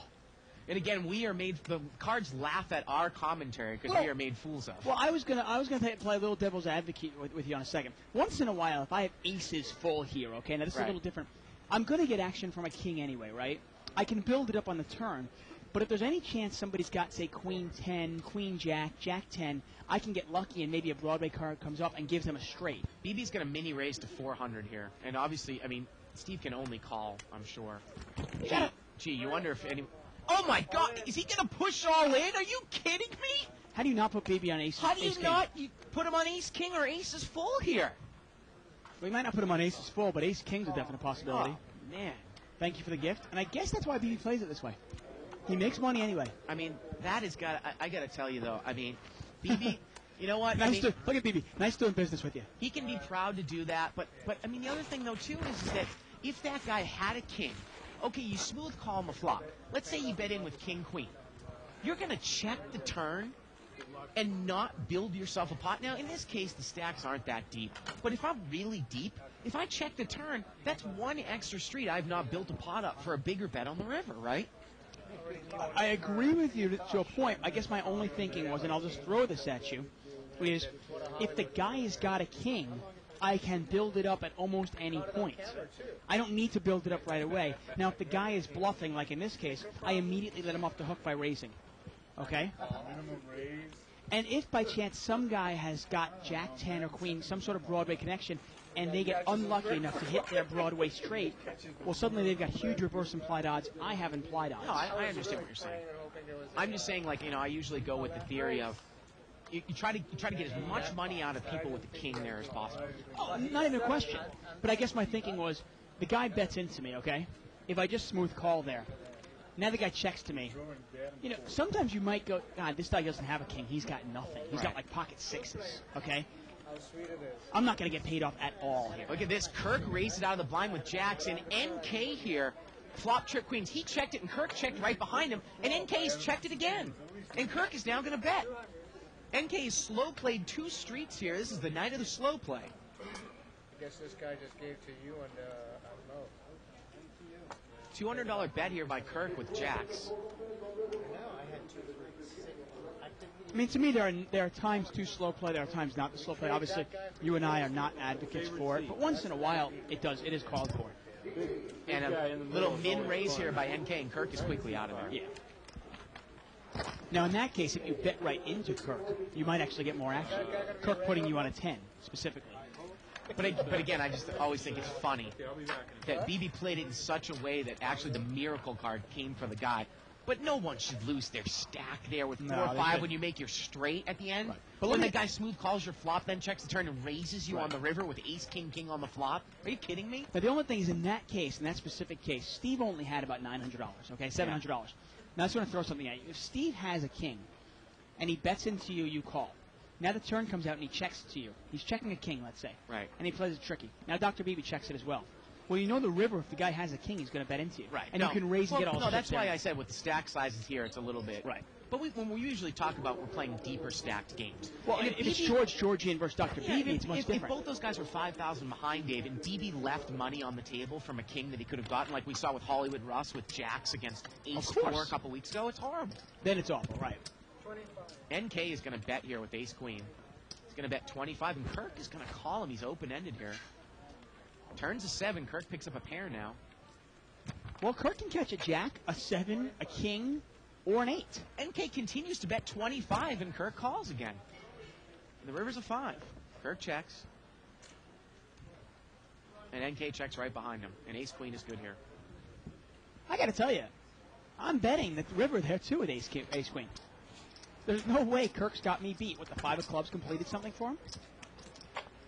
And again, the cards laugh at our commentary because we are made fools of. Well, I was gonna play a little devil's advocate with you on a second. Once in a while, if I have aces full here, okay, now this is a little different. I'm gonna get action from a king anyway, right? I can build it up on the turn, but if there's any chance somebody's got, say, Queen 10, Queen Jack, Jack 10, I can get lucky and maybe a Broadway card comes up and gives them a straight. BB's gonna mini raise to 400 here, and obviously, I mean, Steve can only call, I'm sure. Gee, you wonder if any. Oh my God! Is he going to push all in? Are you kidding me? How do you not put BB on ace? How do you ace not put him on ace king or aces full here? We might not put him on aces full, but ace king's a definite possibility. Oh, man. Thank you for the gift. And I guess that's why BB plays it this way. He makes money anyway. I mean, that has got. I got to tell you though. I mean, BB. You know what? Look at BB. Nice doing business with you. He can be proud to do that, but I mean, the other thing though too is that if that guy had a king. Okay, you smooth call him a flop. Let's say you bet in with king, queen. You're going to check the turn and not build yourself a pot. Now, in this case, the stacks aren't that deep. But if I'm really deep, if I check the turn, that's one extra street I've not built a pot up for a bigger bet on the river, right? I agree with you to a point. I guess my only thinking was, and I'll just throw this at you, is if the guy has got a king, I can build it up at almost any point. I don't need to build it up right away. Now, if the guy is bluffing, like in this case, I immediately let him off the hook by raising. Okay? And if by chance some guy has got Jack 10 or Queen, some sort of Broadway connection, and they get unlucky enough to hit their Broadway straight, well, suddenly they've got huge reverse implied odds. I have implied odds. No, I understand what you're saying. I'm just saying, like, I usually go with the theory of you try to get as much money out of people with the king there as possible. Oh, not even a question. But I guess my thinking was, the guy bets into me, okay? If I just smooth call there, now the guy checks to me. Sometimes you might go, God, this guy doesn't have a king. He's got nothing. He's got like pocket sixes, okay? I'm not going to get paid off at all here. Look at this. Kirk raised it out of the blind with jacks, and NK here flop trick queens. He checked it, and Kirk checked right behind him, and NK's checked it again. And Kirk is now going to bet. NK slow played 2 streets here. This is the night of the slow play. I guess this guy just gave to you and I don't know. $200 bet here by Kirk with jacks. I mean, to me, there are times to slow play, there are times not to slow play. Obviously, you and I are not advocates for it, but once in a while, it is called for. And a little min raise here by NK, and Kirk is quickly out of there. Yeah. Now, in that case, if you bet right into Kirk, you might actually get more action. Kirk putting you on a 10, specifically. But again, I just always think it's funny that BB played it in such a way that actually the miracle card came for the guy. But no one should lose their stack there with 4 or 5 when you make your straight at the end. Right. But when the guy smooth calls your flop, then checks the turn and raises you on the river with ace, king, king on the flop. Are you kidding me? Now, the only thing is, in that case, in that specific case, Steve only had about $900, okay, $700. Yeah. Now, I just want to throw something at you. If Steve has a king and he bets into you, you call. Now the turn comes out and he checks it to you. He's checking a king, let's say. Right. And he plays it tricky. Now Dr. BB checks it as well. Well, you know the river, if the guy has a king, he's going to bet into you. Right. And you can raise and get all the that's why I said with the stack sizes here, it's a little bit. Right. But when we usually talk about we're playing deeper stacked games. Well, if it's Georgian versus Dr. BB, it's much different. If both those guys were 5,000 behind Dave and DB left money on the table from a king that he could have gotten, like we saw with Hollywood Russ with jacks against ace-4 a couple weeks ago, it's horrible. Then it's awful, right. NK is going to bet here with ace-queen. He's going to bet 25, and Kirk is going to call him. He's open-ended here. Turns a 7. Kirk picks up a pair now. Well, Kirk can catch a jack, a 7, a king, or an 8. NK continues to bet 25, and Kirk calls again. And the river's a 5. Kirk checks. And NK checks right behind him. And ace-queen is good here. I got to tell you, I'm betting that the river there, too, with ace-queen. There's no way Kirk's got me beat with the 5 of clubs completed something for him.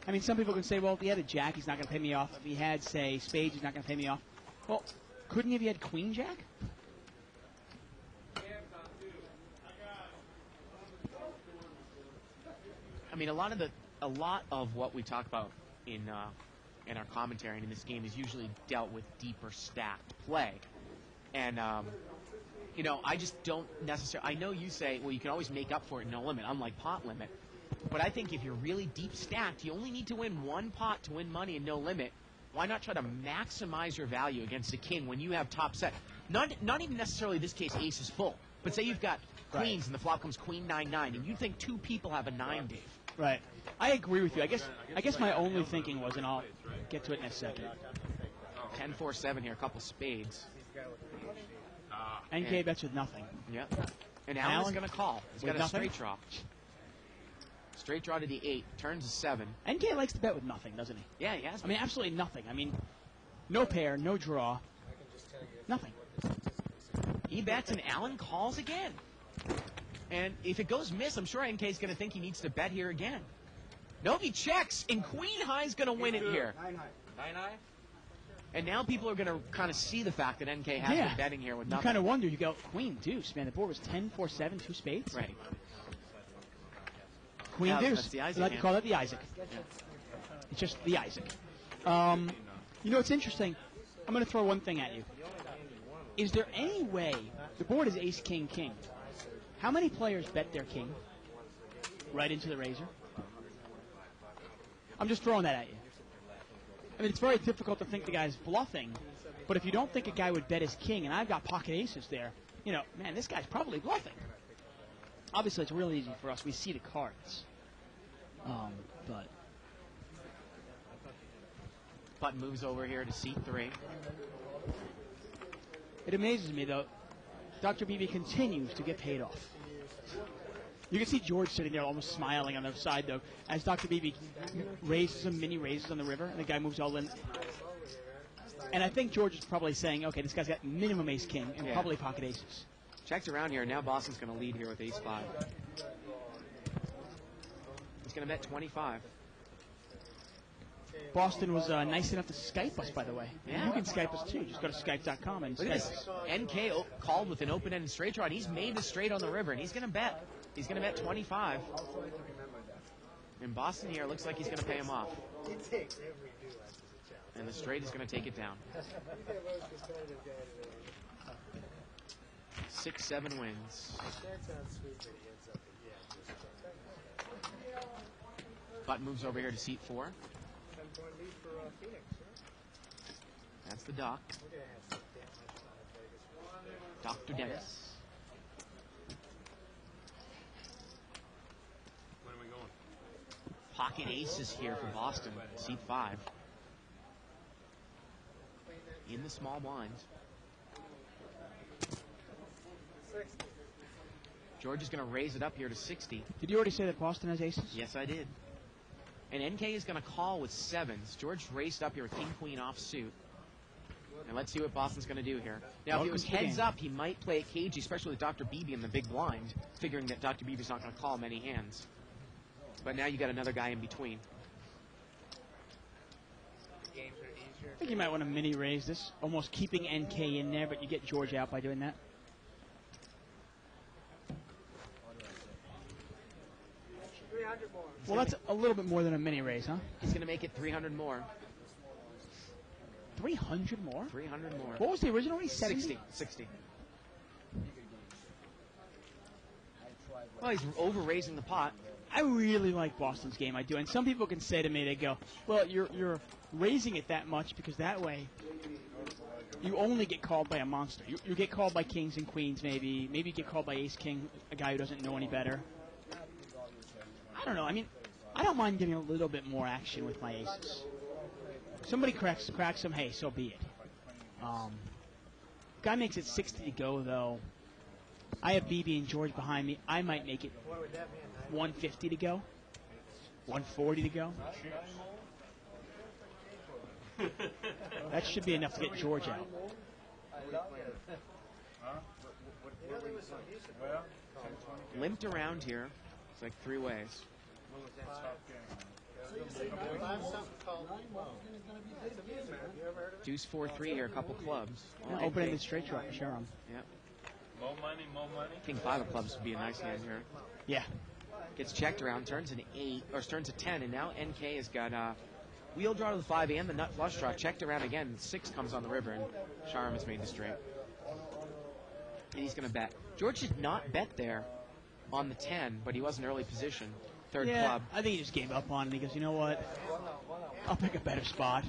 I mean, some people can say, well, if he had a jack, he's not going to pay me off. If he had, say, spades, he's not going to pay me off. Well, couldn't he if he had queen jack? I mean, a lot of what we talk about in our commentary and in this game is usually dealt with deeper stacked play. And, I just don't necessarily... I know you say, well, you can always make up for it in no limit, unlike pot limit. But I think if you're really deep stacked, you only need to win 1 pot to win money in no limit. Why not try to maximize your value against a king when you have top set? Not even necessarily this case ace is full, but say you've got queens and the flop comes queen 9-9, and you think 2 people have a 9, Dave. Right. I agree with you. I guess my only thinking was, and I'll get to it in a second. 10-4-7 here, a couple spades. NK bets with nothing. Yep. And Alan's going to call. He's got a nothing? straight draw. Straight draw to the 8, turns a 7. NK likes to bet with nothing, doesn't he? Yeah, he has. I mean, absolutely nothing. I mean, no pair, no draw, nothing. He bets and Alan calls again. And if it goes miss, I'm sure NK is going to think he needs to bet here again. No, he checks, and Queen High is going to win it here. 9-high? And now people are going to kind of see the fact that NK has been betting here with nothing. You kind of wonder. You go, Queen deuce, man. The board was 10-4-7, 2 spades. Right. Queen deuce. That's the Isaac I like to call that the Isaac. Yeah. It's just the Isaac. It's interesting. I'm going to throw one thing at you. Is there any way, the board is ace, king, king. How many players bet their king right into the razor? I'm just throwing that at you. I mean, it's very difficult to think the guy's bluffing, but if you don't think a guy would bet his king, and I've got pocket aces there, man, this guy's probably bluffing. Obviously, it's really easy for us. We see the cards. But Button moves over here to seat 3. It amazes me, though. Dr. BB continues to get paid off. You can see George sitting there almost smiling on the side, though, as Dr. Beebe raises some mini raises on the river, and the guy moves all in. And I think George is probably saying, okay, this guy's got minimum ace-king and probably pocket aces. Checked around here. Now Boston's going to lead here with ace-5. He's going to bet 25. Boston was nice enough to Skype us, by the way. Yeah. You can Skype us, too. Just go to Skype.com and Look at Skype this. us. NK called with an open-ended straight draw, and he's made the straight on the river, and he's going to bet. He's going to bet 25. And Boston here looks like he's going to pay him off. And the straight is going to take it down. 6-7 wins. Button moves over here to seat 4. That's the doc. Dr. Dennis. When are we going? Pocket aces here for Boston, seat 5. In the small blind. George is going to raise it up here to 60. Did you already say that Boston has aces? Yes, I did. And NK is going to call with 7s. George raised up here with king-queen offsuit. And let's see what Boston's going to do here. Now, if it was heads up, he might play it cagey, especially with Dr. Beebe in the big blind, figuring that Dr. Beebe's not going to call many hands. But now you got another guy in between. I think you might want to mini raise this, almost keeping NK in there, but you get George out by doing that. Well, that's a little bit more than a mini raise, huh? He's going to make it 300 more. 300 more? 300 more. What was the original raise? 70? 60. Well, he's over-raising the pot. I really like Boston's game, I do. And some people can say to me, they go, well, you're raising it that much because that way you only get called by a monster. You get called by kings and queens, maybe. Maybe you get called by ace-king, a guy who doesn't know any better. I don't know. I mean, I don't mind getting a little bit more action with my aces. Somebody cracks them, hey, so be it. Guy makes it 60 to go, though. I have BB and George behind me. I might make it 150 to go. 140 to go. That should be enough to get George out. Limped around here. It's like 3 ways. Deuce 4-3 here, a couple clubs. Yeah, opening the straight draw for Sharon. Yep. More money. King 5 of clubs would be a nice hand here. Yeah. Gets checked around, turns an 8, or turns a 10, and now NK has got wheel draw to the 5 and the nut flush draw. Checked around again, 6 comes on the river, and Sharam has made the straight. And he's going to bet. George did not bet there on the 10, but he was in early position. Third club. I think he just gave up on it. He goes, you know what? I'll pick a better spot.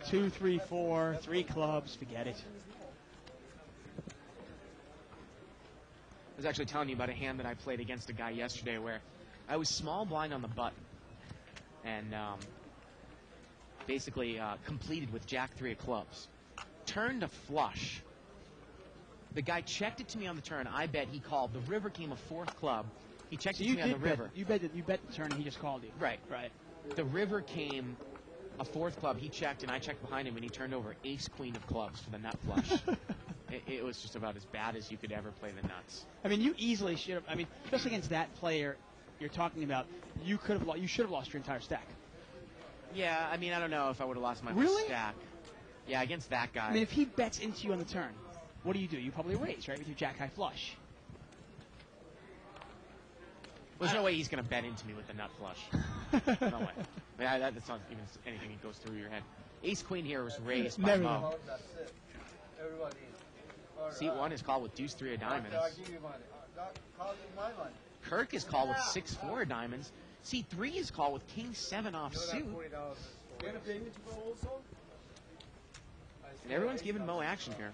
2, 3, 4, 3 clubs. Forget it. I was actually telling you about a hand that I played against a guy yesterday where I was small blind on the button and basically completed with Jack 3 of clubs. Turned a flush. The guy checked it to me on the turn. I bet he called. The river came a 4th club. He checked it to me on the river. You bet the turn and he just called you. Right. Right. The river came a 4th club. He checked, and I checked behind him, and he turned over ace-queen of clubs for the nut flush. It was just about as bad as you could ever play the nuts. I mean, you easily should have. I mean, just against that player you're talking about, you should have lost your entire stack. Yeah, I mean, I don't know if I would have lost my Really? whole stack. Yeah, against that guy. I mean, if he bets into you on the turn, what do? You probably raise, right, with your jack high flush. There's no way he's going to bet into me with the nut flush. No way. Yeah, that's not even anything that goes through your head. Ace-queen here was raised by Never Mo. Seat 1 is called with deuce 3 of diamonds. Kirk is called with 6-4 of diamonds. Seat 3 is called with king 7 off suit. And everyone's giving Mo action here.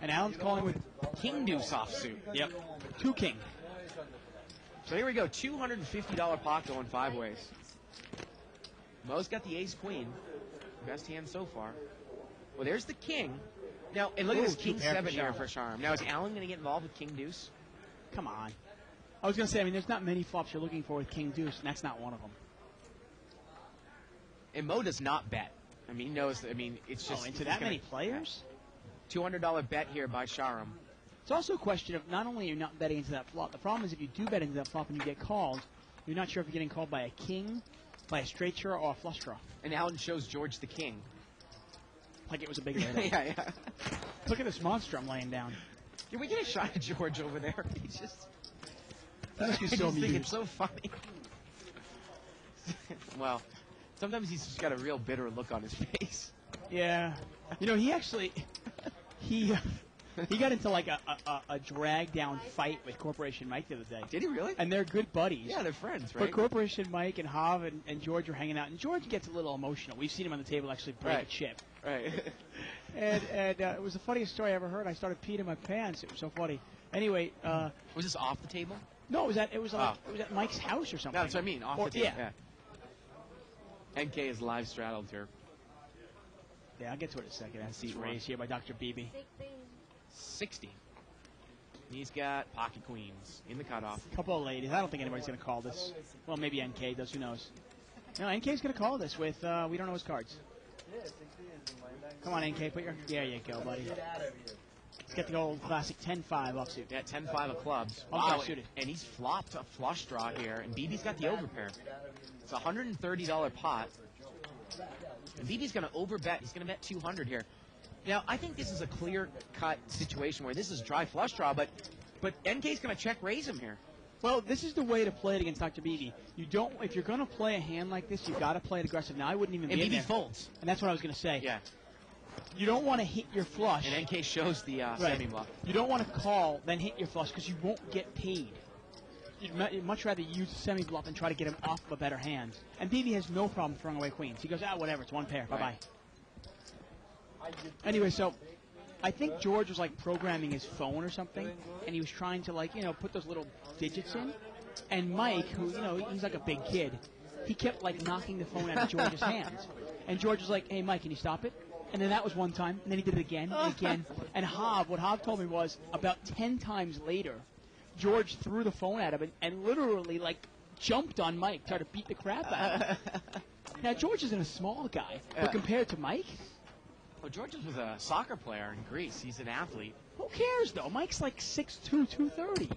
And Alan's calling with King deuce off suit. Yep. 2 king. So here we go, $250 pot going 5 ways. Mo's got the ace-queen. Best hand so far. Well, there's the king. Now, and look at this king 7 here for Charm. Now, is Alan going to get involved with king deuce? Come on. I was going to say, I mean, there's not many flops you're looking for with King Deuce, and that's not one of them. And Mo does not bet. I mean, he knows. I mean, it's just Into he's that gonna- many players? $200 bet here by Sharam. It's also a question of not only are you not betting into that flop, the problem is if you do bet into that flop and you get called, you're not sure if you're getting called by a king, by a straight draw, or a flush draw. And Alan shows George the king. Like it was a big hit. yeah. Look at this monster I'm laying down. Can we get a shot of George over there? He's just. That must be I so just think amused. it's so funny. Well, sometimes he's just got a real bitter look on his face. Yeah. You know, he actually he got into like a drag down fight with Corporation Mike the other day. Did he really? And they're good buddies. Yeah, they're friends, right? But Corporation Mike and Hav and George are hanging out, and George gets a little emotional. We've seen him on the table actually break Right. a chip. Right. And it was the funniest story I ever heard. I started peeing in my pants. It was so funny. Anyway, Was this off the table? no, it was at Mike's house or something. No, that's what I mean. Off Or- the table. yeah. NK is live straddled here. Yeah, I'll get to it in a second. That's Seat the raised here by Dr. Beebe. 60. He's got pocket queens in the cutoff. Couple of ladies. I don't think anybody's going to call this. Well, maybe NK does. Who knows? No, NK's going to call this with, we don't know his cards. Come on, NK. Put your, there you go, buddy. Let's get the old classic 10-5 offsuit. Yeah, 10-5 of clubs. Wow, suited. And he's flopped a flush draw here, and BB's got the overpair. It's a $130 pot. And BB's going to overbet. He's going to bet 200 here. Now, I think this is a clear-cut situation where this is dry flush draw, but NK's going to check raise him here. Well, this is the way to play it against Dr. Beebe. You don't, if you're going to play a hand like this, you've got to play it aggressive. Now, I wouldn't even And be in BB there. folds. And that's what I was going to say. Yeah. You don't want to hit your flush. And NK shows the Right. semi-bluff. You don't want to call, then hit your flush, because you won't get paid. You'd much rather use a semi-bluff and try to get him off of a better hand. And BB has no problem throwing away queens. He goes, whatever, it's one pair. Right. Bye-bye. Anyway, so I think George was, like, programming his phone or something, and he was trying to, like, put those little digits in. And Mike, who, he's like a big kid, he kept, like, knocking the phone out of George's hands. And George was like, hey, Mike, can you stop it? And then that was one time, and then he did it again and again. And what Hav told me was about 10 times later, George threw the phone at him and literally, like, jumped on Mike, tried to beat the crap out of him. Now, George isn't a small guy, Yeah. but compared to Mike, Well, George was a soccer player in Greece. He's an athlete. who cares, though? Mike's like 6'2", 230.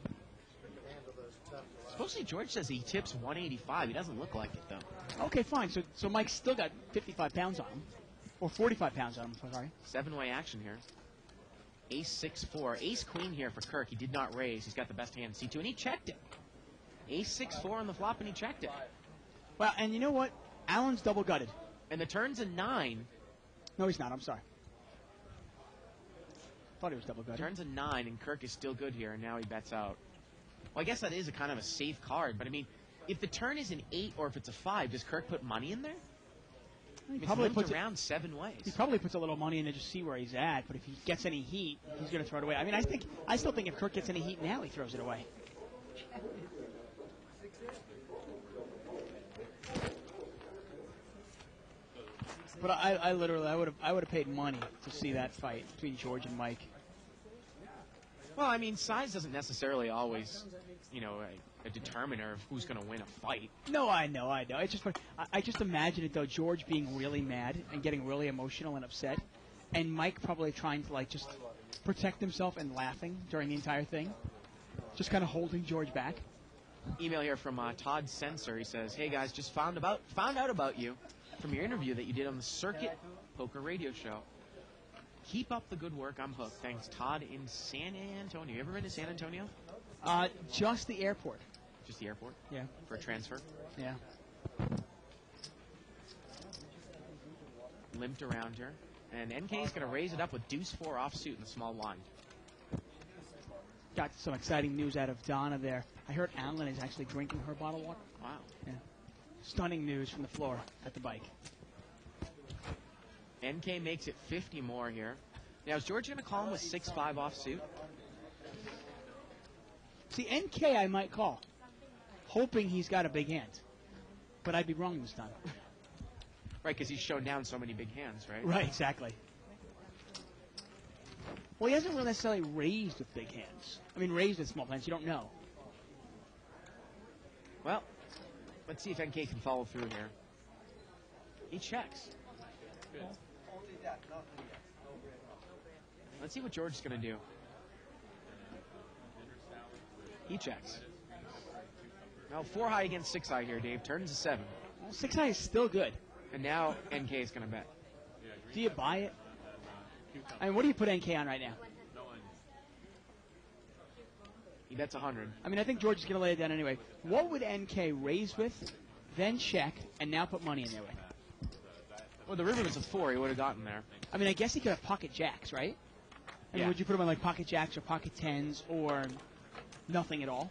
Supposedly George says he tips 185. He doesn't look like it, though. Okay, fine. So Mike's still got 55 pounds on him. Or 45 pounds on him, sorry. 7-way action here. Ace 6-4. Ace queen here for Kirk. He did not raise. He's got the best hand in C2, and he checked it. Ace 6-4 on the flop, and he checked it. Well, and you know what? Allen's double-gutted. And the turn's a 9. No, he's not. I'm sorry. Thought he was double-gutted. Turns a 9, and Kirk is still good here, and now he bets out. Well, I guess that is a kind of a safe card, but I mean, if the turn is an 8 or if it's a 5, does Kirk put money in there? He It's probably limped puts around 7 ways. He probably puts a little money in to just see where he's at, but if he gets any heat, he's going to throw it away. I mean, I still think if Kirk gets any heat now, he throws it away. But I literally, I would have paid money to see that fight between George and Mike. Well, I mean, size doesn't necessarily always, a determiner of who's going to win a fight. No, I know. It's just, I just imagine it though, George being really mad and getting really emotional and upset, and Mike probably trying to like just protect himself and laughing during the entire thing, just kind of holding George back. Email here from Todd Sensor. He says, "Hey guys, just found out about you from your interview that you did on the Circuit Poker Radio Show. Keep up the good work. I'm hooked. Thanks, Todd in San Antonio. You ever been to San Antonio? Just the airport. Just the airport Yeah, for a transfer. yeah. Limped around here, and NK is going to raise it up with Deuce 4 offsuit in the small blind. Got some exciting news out of Donna there. I heard Alan is actually drinking her bottled water. Wow. Yeah. Stunning news from the floor at the bike. NK makes it 50 more here. Now, is George going to call him with 6-5 offsuit? See, NK I might call, hoping he's got a big hand. But I'd be wrong this time. Right, because he's shown down so many big hands, right? Right, exactly. Well, he hasn't really necessarily raised with big hands. I mean, raised with small hands. You don't know. Well, let's see if NK can follow through here. He checks. Let's see what George is going to do. He checks. Now 4 high against 6 high here, Dave. Turns to 7. Well, 6 high is still good. And now NK is going to bet. Do you buy it? I mean, what do you put NK on right now? He bets 100. I mean, I think George is going to lay it down anyway. What would NK raise with, then check, and now put money in there with? Well, the river was a 4. He would have gotten there. I mean, I guess he could have pocket jacks, right? I mean, Yeah. would you put him on like pocket jacks or pocket tens or nothing at all?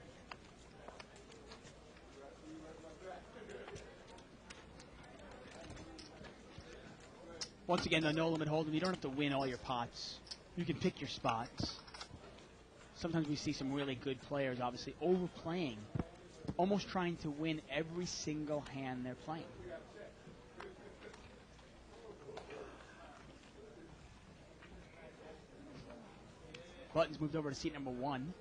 Once again, the no limit hold'em, you don't have to win all your pots. You can pick your spots. Sometimes we see some really good players, obviously, overplaying, almost trying to win every single hand they're playing. Button's moved over to seat number 1.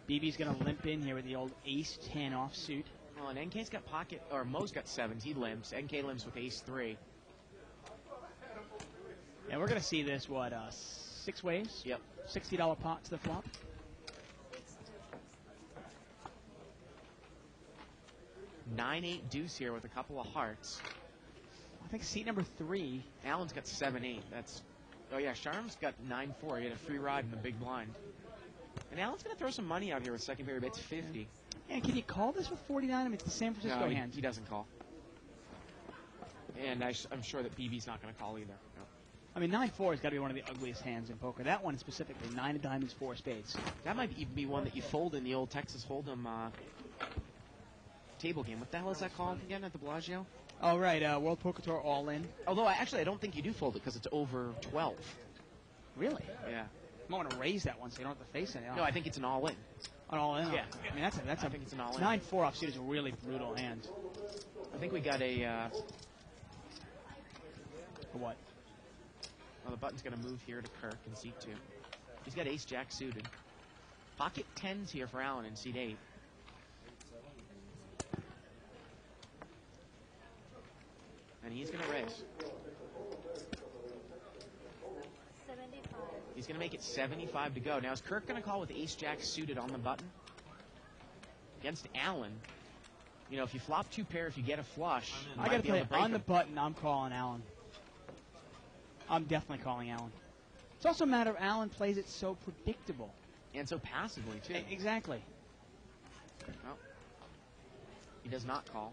BB's going to limp in here with the old ace-10 offsuit. Well, and NK's got pocket, or Mo's got 7s. He limps. NK limps with ace-3. And we're going to see this, 6 ways? Yep. $60 pot to the flop. Nine-8 deuce here with a couple of hearts. I think seat number 3. Allen's got 7-8. That's... Oh, yeah, Sharm's got 9-4. He had a free ride in the big blind. And Allen's going to throw some money out here with second pair. He bets 50. And can you call this with 49? I mean, it's the San Francisco No, hand. he doesn't call. And I'm sure that BB's not going to call either. No. I mean, 9-4 has got to be one of the ugliest hands in poker. That one specifically, 9 of diamonds, 4 spades. That might even be one that you fold in the old Texas Hold'em table game. What the hell is that called again at the Bellagio? All right, World Poker Tour All In. Although, I don't think you do fold it because it's over 12. Really? Yeah. You might want to raise that one so you don't have to face it. No, I think it's an all-in. An All In? Yeah. I mean, that's I think it's an all-in. 9-4 offsuit is a really brutal hand. I think we got a... For what? Well, the button's going to move here to Kirk in seat 2. He's got ace-jack suited. Pocket 10s here for Allen in seat 8. And he's going to raise. 75. He's going to make it 75 to go. Now, is Kirk going to call with ace-jack suited on the button? Against Allen, you know, if you flop 2 pair, if you get a flush, you I might got to be able play to break on the him. button. I'm calling Allen. I'm definitely calling Allen. It's also a matter of Allen plays it so predictable. And so passively, too. Exactly. Well, he does not call.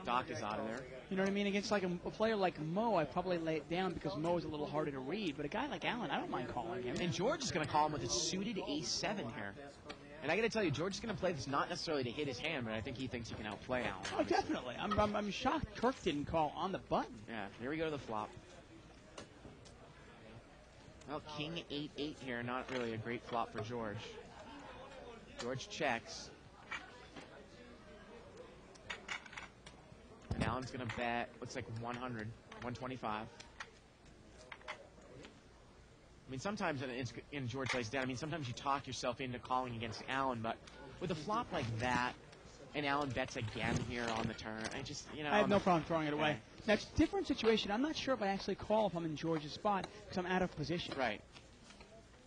Doc is out of there. You know what I mean? Against like a player like Mo, I probably lay it down because Mo is a little harder to read. But a guy like Allen, I don't mind calling him. And George is going to call him with a suited ace-7 here. And I got to tell you, George is going to play this not necessarily to hit his hand, but I think he thinks he can outplay Allen. Oh, definitely. I'm shocked Kirk didn't call on the button. Yeah, here we go to the flop. Well, king 8-8 here, not really a great flop for George. George checks. And Allen's going to bet, looks like 100, 125. I mean, sometimes in George lays down, I mean, sometimes you talk yourself into calling against Allen, but with a flop like that, and Allen bets again here on the turn, I just, you know. I have no problem throwing it away. Now, it's a different situation. I'm not sure if I actually call if I'm in George's spot because I'm out of position. Right.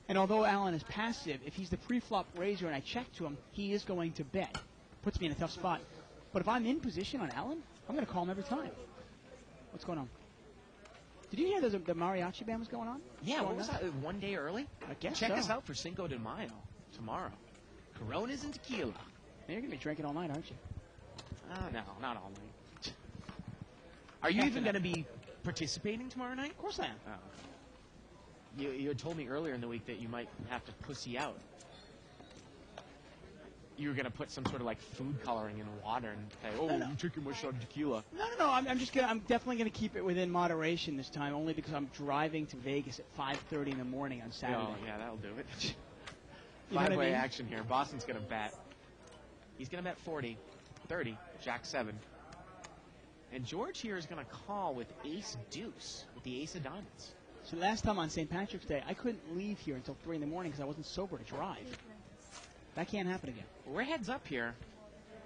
And although Allen is passive, if he's the pre-flop raiser and I check to him, he is going to bet. Puts me in a tough spot. But if I'm in position on Allen, I'm going to call him every time. What's going on? Did you hear the mariachi band was going on? Yeah, Going what was on? that? One day early? I guess Check so. us out for Cinco de Mayo tomorrow. Coronas and tequila. You're going to be drinking all night, aren't you? Oh, no, not all night. Are you Half even an going to be participating tomorrow night? Of course I am. Oh. You had told me earlier in the week that you might have to pussy out. You were going to put some sort of like food coloring in water and say, oh, No, no. I'm drinking my shot of tequila. No. I'm definitely going to keep it within moderation this time, only because I'm driving to Vegas at 5:30 in the morning on Saturday. Oh, yeah, that'll do it. You know what I Five-way mean? action here. Boston's going to bet. He's going to bet 40, 30, Jack 7. And George here is going to call with ace deuce with the ace of diamonds. So last time on St. Patrick's Day, I couldn't leave here until 3 in the morning because I wasn't sober to drive. That can't happen again. We're heads up here.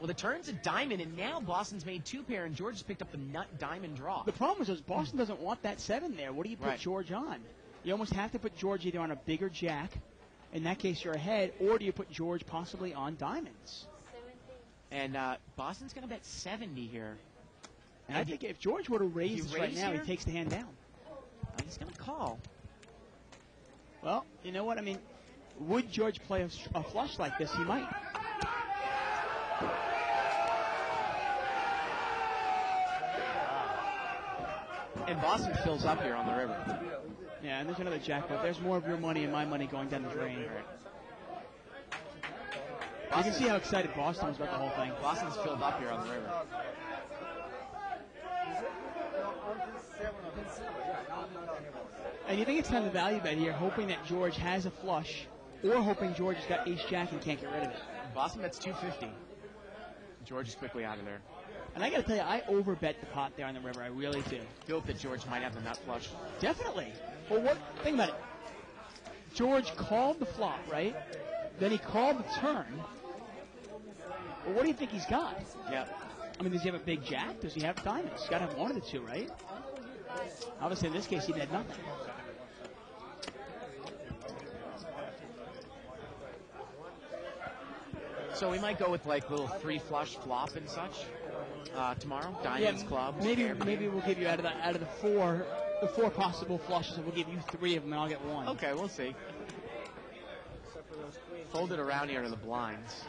Well, the turn's a diamond, and now Boston's made 2 pair, and George has picked up the nut diamond draw. The problem is Boston doesn't want that 7 there. What do you put Right. George on? You almost have to put George either on a bigger jack. In that case, you're ahead. Or do you put George possibly on diamonds? 70. And Boston's going to bet 70 here. And I think if George were to raise this right raise now, here? he takes the hand down. He's going to call. Well, you know what? I mean, would George play a flush like this? He might. And Boston fills up here on the river. Yeah, and there's another jackpot. There's more of your money and my money going down the drain. You can see how excited Boston was about the whole thing. Boston's filled up here on the river. And you think it's time to value bet here, hoping that George has a flush, or hoping George has got ace-jack and can't get rid of it. Boston bets 250. George is quickly out of there. And I got to tell you, I overbet the pot there on the river. I really do. You hope that George might have the nut flush. Definitely. Well, think about it. George called the flop, right? Then he called the turn. Well, what do you think he's got? Yeah. I mean, does he have a big jack? Does he have diamonds? He's got to have one of the two, right? Obviously, in this case, he had nothing. So we might go with like little 3 flush flop and such tomorrow. Diamonds, clubs. Maybe we'll give you out of the four possible flushes, we'll give you 3 of them, and I'll get 1. Okay, we'll see. Fold it around here to the blinds.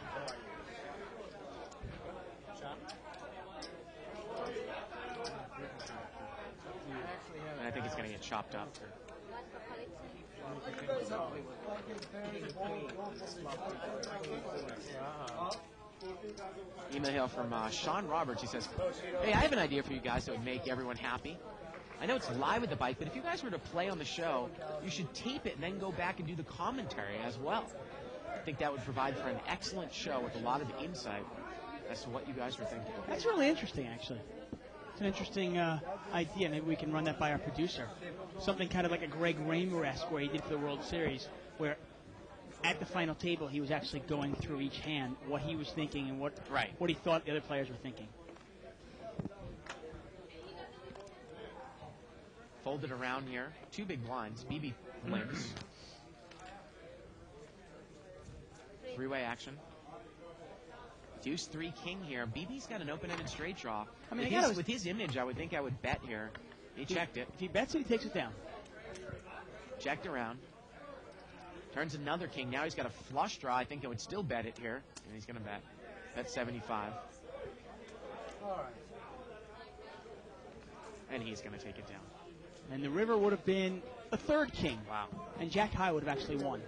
And I think it's going to get chopped up. Email here from Sean Roberts. He says, hey, I have an idea for you guys that would make everyone happy. I know it's live at the bike, but if you guys were to play on the show, you should tape it and then go back and do the commentary as well. I think that would provide for an excellent show with a lot of insight as to what you guys were thinking. That's really interesting, actually. It's an interesting idea. Maybe we can run that by our producer. Something kind of like a Greg Raymer-esque where he did for the World Series, where at the final table he was actually going through each hand what he was thinking and what he thought the other players were thinking. Folded around here. 2 big blinds. BB limps. 3-way action. Deuce 3 king here. BB's got an open-ended straight draw. I mean, with his image, I would think I would bet here. He checked it. If he bets it, he takes it down. Checked around. Turns another king. Now he's got a flush draw. I think I would still bet it here. And he's going to bet. Bet 75. And he's going to take it down. And the river would have been a 3rd king. Wow. And Jack High would have actually won.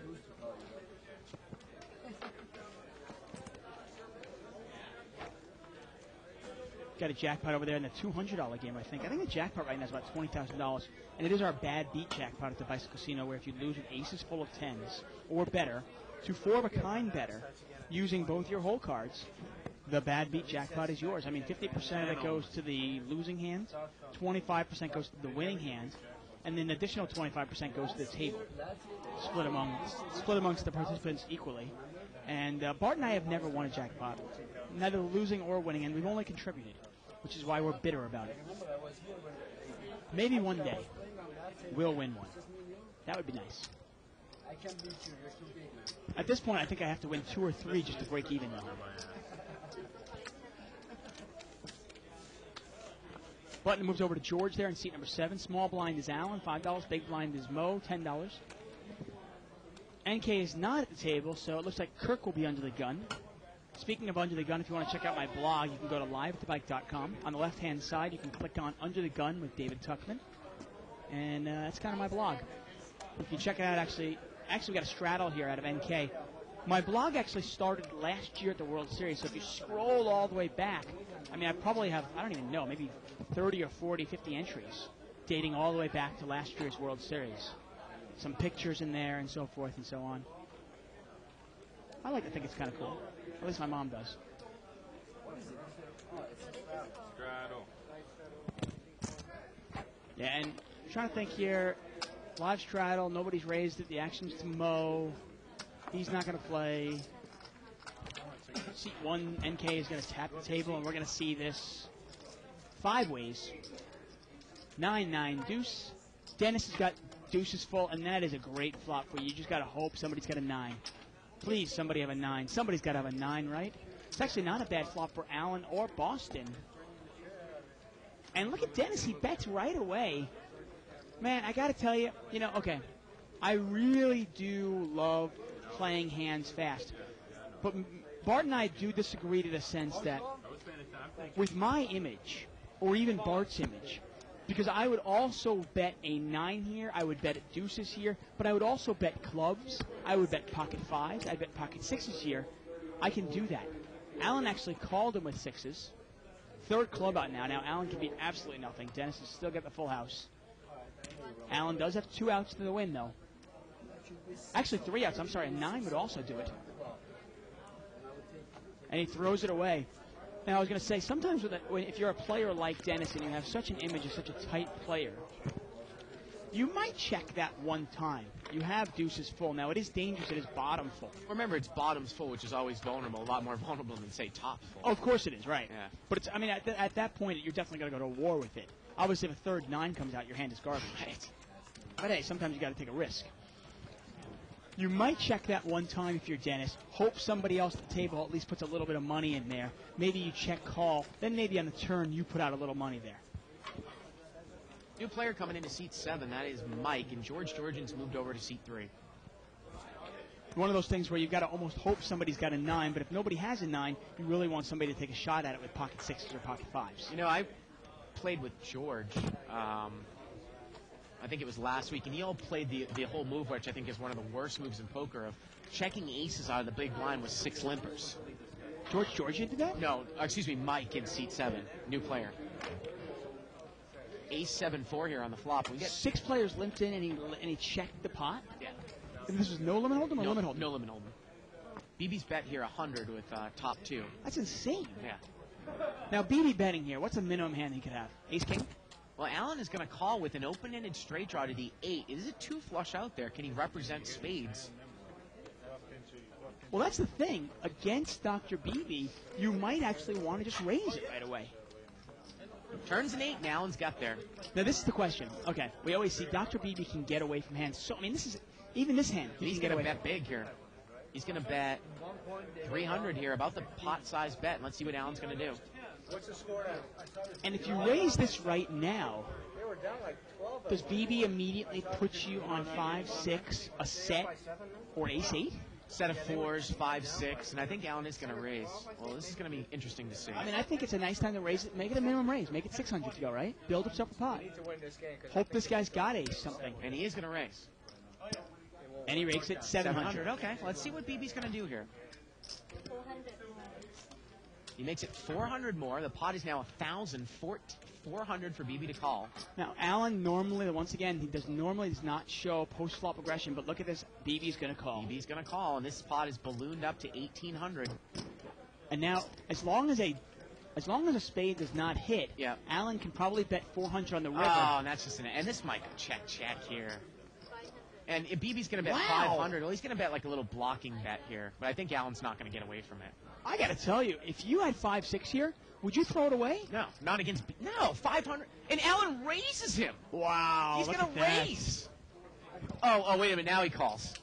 Got a jackpot over there in the $200 game, I think. I think the jackpot right now is about $20,000. And it is our bad beat jackpot at the Bicycle Casino, where if you lose with aces full of 10s or better to 4 of a kind better using both your hole cards, the bad beat jackpot is yours. I mean, 50% of it goes to the losing hand, 25% goes to the winning hand, and then an additional 25% goes to the table, split amongst the participants equally. And Bart and I have never won a jackpot, neither losing or winning, and we've only contributed, which is why we're bitter about it. Maybe one day we'll win one. That would be nice. At this point, I think I have to win 2 or 3 just to break even, though. Button moves over to George there in seat number 7. Small blind is Allen, $5. Big blind is Mo, $10. NK is not at the table, so it looks like Kirk will be under the gun. Speaking of under the gun, if you want to check out my blog, you can go to liveatthebike.com. On the left-hand side, you can click on Under the Gun with David Tuckman. And that's kind of my blog. If you check it out, actually we got a straddle here out of NK. My blog actually started last year at the World Series, so if you scroll all the way back, I mean, I probably have, I don't even know, maybe 30 or 40, 50 entries dating all the way back to last year's World Series. Some pictures in there and so forth and so on. I like to think it's kind of cool. At least my mom does. Straddle. Yeah, and I'm trying to think here. Live straddle. Nobody's raised it. The action's to Mo. He's not going to play. Seat 1, NK is going to tap the table, and we're going to see this 5 ways. 9-9 deuce. Dennis has got deuces full, and that is a great flop for you. You just got to hope somebody's got a 9. Please, somebody have a 9. Somebody's got to have a 9, right? It's actually not a bad flop for Allen or Boston. And look at Dennis. He bets right away. Man, I got to tell you, okay, I really do love playing hands fast. But Bart and I do disagree to the sense that with my image, or even Bart's image, because I would also bet a 9 here, I would bet at deuces here, but I would also bet clubs, I would bet pocket 5s, I'd bet pocket 6s here. I can do that. Allen actually called him with 6s. Third club out now. Now Allen can beat absolutely nothing. Dennis has still got the full house. Allen does have 2 outs to the win, though. Actually, 3 outs. I'm sorry, a 9 would also do it. And he throws it away. Now, I was going to say, sometimes if you're a player like Dennis and you have such an image of such a tight player, you might check that one time. You have deuces full. Now, it is dangerous. It is bottom full. Remember, it's bottoms full, which is always vulnerable, a lot more vulnerable than, say, top full. Oh, of course it is, right. Yeah. But, at that point, you're definitely going to go to war with it. Obviously, if a third 9 comes out, your hand is garbage. Right. But, hey, sometimes you got to take a risk. You might check that one time if you're Dennis. Hope somebody else at the table at least puts a little bit of money in there. Maybe you check call. Then maybe on the turn you put out a little money there. New player coming into seat 7. That is Mike, and George Georgian's moved over to seat 3. One of those things where you've got to almost hope somebody's got a 9, but if nobody has a 9, you really want somebody to take a shot at it with pocket 6s or pocket 5s. I played with George. I think it was last week, and he all played the whole move, which I think is one of the worst moves in poker, of checking aces out of the big blind with 6 limpers. George Georgian did that? No, excuse me, Mike in seat 7, new player. Ace 7-4 here on the flop. We get 6 players limped in, and he checked the pot? Yeah. And this was no limit hold'em or limit hold'em? No limit hold'em. BB's bet here 100 with top 2. That's insane. Yeah. Now, BB betting here, what's a minimum hand he could have? Ace King? Well, Allen is going to call with an open-ended straight draw to the 8. Is it too flush out there? Can he represent spades? Well, that's the thing. Against Dr. BB, you might actually want to just raise it right away. Turns an 8, and Allen's got there. Now, this is the question. Okay, we always see Dr. BB can get away from hands. So, this is, even this hand, He's going to bet big here. He's going to bet 300 here, about the pot-sized bet. Let's see what Allen's going to do. What's the score now? And if you raise this right now, does BB immediately put you on 5-6, a set, or ace 8? Set of 4s, 5, 6, and I think Allen is going to raise. Well, this is going to be interesting to see. I think it's a nice time to raise it. Make it a minimum raise. Make it 600 to go, right? Build himself a pot. Hope this guy's got ace something. And he is going to raise. And he rakes it 700. Okay, let's see what BB's going to do here. 400. He makes it 400 more. The pot is now 1,000, 400 for BB to call. Now, Allen normally, once again, he does not show post-flop aggression, but look at this. BB's going to call. BB's going to call, and this pot is ballooned up to 1,800. And now, as long as a spade does not hit, yeah, Allen can probably bet 400 on the river. Oh, and that's just and this might go check here. And if BB's going to bet 500, well, he's going to bet like a little blocking bet here. But I think Allen's not going to get away from it. I got to tell you, if you had 5-6 here, would you throw it away? No, not against no 500. And Allen raises him. Wow, he's going to raise. Oh, wait a minute. Now he calls.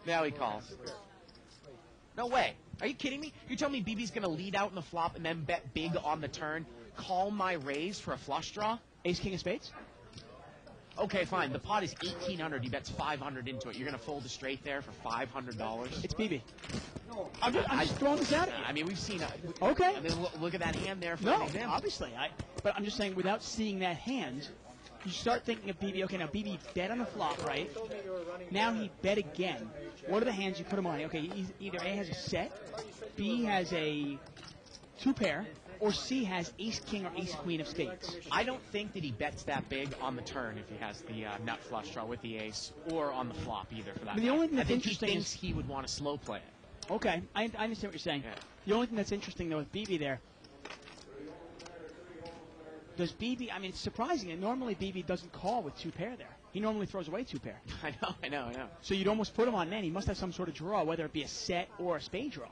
Now he calls. No way. Are you kidding me? You're telling me BB's going to lead out in the flop and then bet big on the turn, call my raise for a flush draw? Ace, king of spades? Okay, fine. The pot is 1,800. He bets 500 into it. You're going to fold a straight there for $500? It's BB. I'm just throwing this out at you. We've seen okay. And then look at that hand there for an example. Obviously. But I'm just saying, without seeing that hand, you start thinking of BB. Okay, now BB bet on the flop, right? Now he bet again. What are the hands you put him on? Okay, either A has a set, B has a 2-pair, or C has ace-king or ace-queen of spades. I don't think that he bets that big on the turn if he has the nut flush draw with the ace, or on the flop either for that. The only thing that's I think interesting he thinks is he would want to slow play it. Okay, I understand what you're saying. Yeah. The only thing that's interesting, though, with BB there, Does BB? I mean, it's surprising. And normally BB doesn't call with 2 pair there. He normally throws away 2 pair. I know. So you'd almost put him on then. He must have some sort of draw, whether it be a set or a spade draw.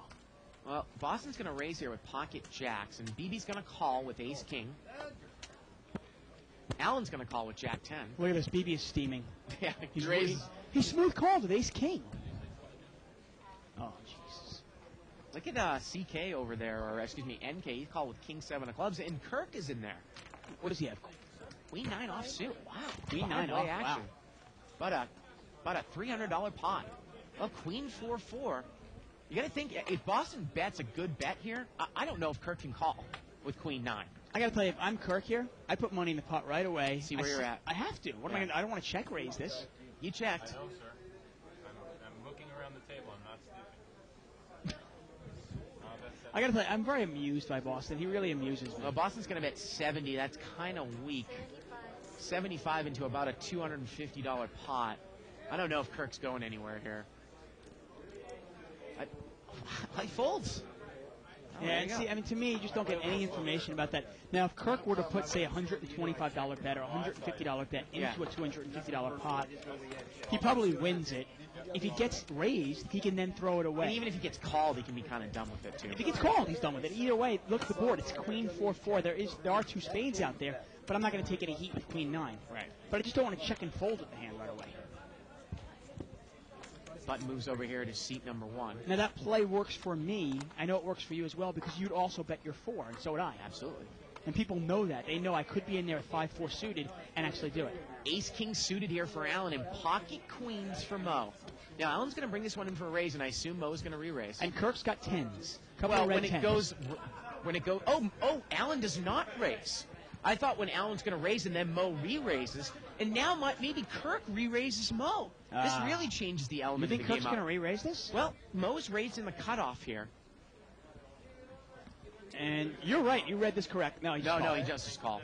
Well, Boston's going to raise here with pocket jacks, and BB's going to call with ace king. Allen's going to call with jack 10. Look at this. BB is steaming. Yeah, He's raised. He smooth called with ace king. Oh, Jesus. Look at CK over there, or excuse me, NK. He's called with king 7 of clubs, and Kirk is in there. What does he have? Queen 9 offsuit. Wow. Queen 9 Broadway off, action. But a $300 pot. Well, Queen 4-4. You got to think, if Boston bets a good bet here, I don't know if Kirk can call with Queen 9. I got to tell you, if I'm Kirk here, I put money in the pot right away. See where you're at. I have to. What am I gonna, I don't want to check raise this. You checked. No, sir. I'm looking around the table. I'm not sleeping. I got to tell you, I'm very amused by Boston. He really amuses me. Well, Boston's going to bet 70. That's kind of weak. 75 into about a $250 pot. I don't know if Kirk's going anywhere here. He folds. Oh, Yeah, and see, I mean, to me, you just don't get any information about that. Now, if Kirk were to put, say, a $125 bet or a $150 bet into a $250 pot, he probably wins it. If he gets raised, he can then throw it away. And even if he gets called, he can be kind of done with it, too. If he gets called, he's done with it. Either way, look at the board. It's Queen 4-4. There are 2 spades out there, but I'm not going to take any heat with Queen 9. Right. But I just don't want to check and fold with the hand right away. Button moves over here to seat number 1. Now, that play works for me. I know it works for you as well because you'd also bet your 4, and so would I. Absolutely. And people know that. They know I could be in there at 5-4 suited and actually do it. Ace-king suited here for Allen and pocket queens for Mo. Now, Allen's going to bring this one in for a raise, and I assume Mo's going to re-raise. And Kirk's got 10s. Couple Well, of red when it 10s. goes, oh, Allen does not raise. I thought when Allen's going to raise and then Mo re-raises, and now maybe Kirk re-raises Mo. This really changes the You element think of the Kirk's game. going to re-raise this? Well, Mo's raised in the cutoff here. And you're right. You read this correct. No, he just No, called. he just called.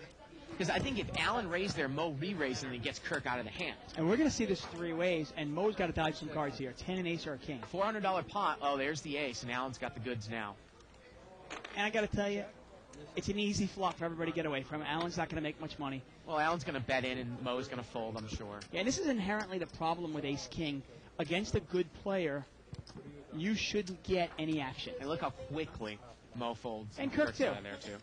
Because I think if Allen raised there, Mo re-raised, and he gets Kirk out of the hand. And we're going to see this 3 ways, and Mo's got to dodge some cards here. 10, an ace, or a king. $400 pot. Oh, there's the ace, and Allen's got the goods now. And I got to tell you, it's an easy flop for everybody to get away from. Allen's not going to make much money. Well, Allen's going to bet in, and Mo's going to fold, I'm sure. Yeah, and this is inherently the problem with ace-king. Against a good player, you shouldn't get any action. And look how quickly Mo folds. And Kirk, Kirk's too. out of there, too.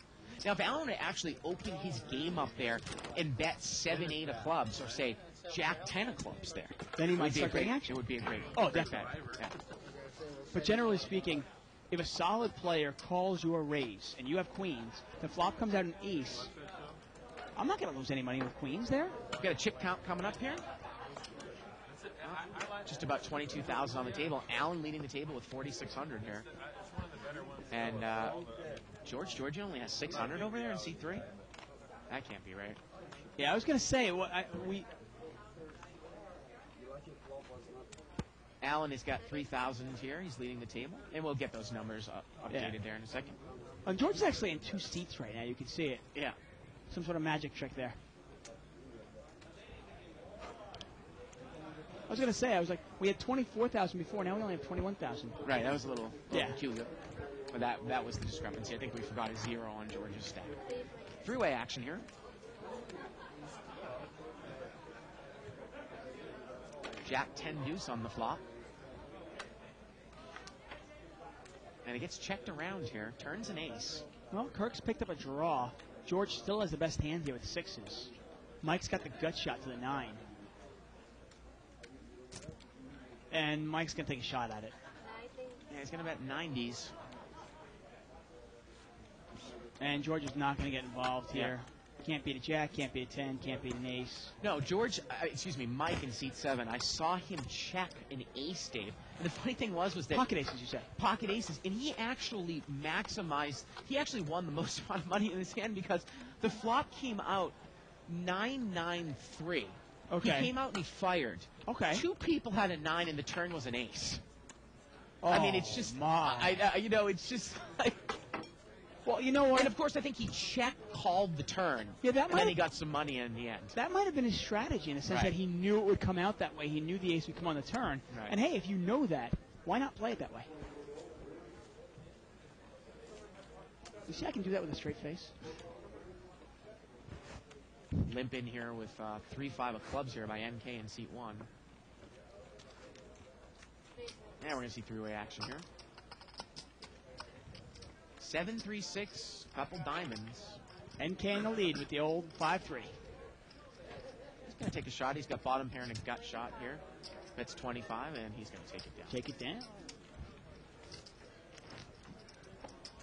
Now, if Allen would actually open his game up there and bet 7-8 of clubs, or say Jack 10 of clubs there, Then he it might would be a start great getting action. It would be a great. Oh, great definitely. bet. Yeah. But generally speaking, if a solid player calls your raise and you have queens, the flop comes out an ace, I'm not going to lose any money with queens there. You got a chip count coming up here. Just about 22,000 on the table. Allen leading the table with 4,600 here. And Georgia only has 600 over there in C3. That can't be right. Yeah, I was going to say, Allen has got 3,000 here. He's leading the table. And we'll get those numbers updated there in a second. George's actually in 2 seats right now. You can see it. Yeah. Some sort of magic trick there. I was going to say, we had 24,000 before, now we only have 21,000. Right, that was a little Yeah. peculiar. But that was the discrepancy. I think we forgot a 0 on Georgia's stack. Three-way action here. Jack 10 deuce on the flop. And it gets checked around here. Turns an ace. Well, Kirk's picked up a draw. George still has the best hand here with 6s. Mike's got the gut shot to the 9. And Mike's going to take a shot at it. Yeah, he's going to bet 90s. And George is not going to get involved here. Can't beat a jack, can't beat a 10, can't beat an ace. No, Mike in seat 7. I saw him check an ace, Dave. And the funny thing was that... Pocket aces, you said. Pocket aces. And he actually won the most amount of money in his hand because the flop came out 9-9-3. Okay. He came out and he fired. Okay. 2 people had a 9 and the turn was an ace. Oh, I mean, it's just... my. it's just like... Well, you know what? And, of course, I think he called the turn. Yeah, that and might then have- he got some money in the end. That might have been his strategy in the sense Right. that he knew it would come out that way. He knew the ace would come on the turn. Right. And hey, if you know that, why not play it that way? You see, I can do that with a straight face. limp in here with 3-5 of clubs here by NK in seat 1. And we're going to see three-way action here. 7-3-6, couple diamonds. NK in the lead with the old 5-3. He's going to take a shot. He's got bottom pair and a gut shot here. That's 25, and he's going to take it down. Take it down.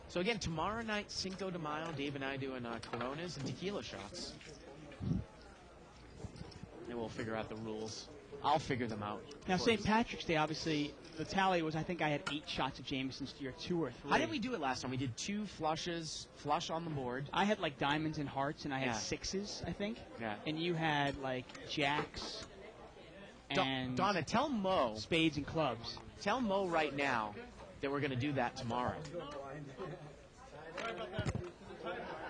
So again, tomorrow night, Cinco de Mayo, Dave and I doing Coronas and tequila shots. And we'll figure out the rules. I'll figure them out. Now, St. Patrick's Day, obviously, the tally was, I think I had 8 shots of Jameson's to your 2 or 3. How did we do it last time? We did 2 flushes, flush on the board. I had like diamonds and hearts, and I had Yeah. 6s, I think. Yeah. And you had like jacks and Donna, tell Mo spades and clubs. Tell Mo right now that we're going to do that tomorrow.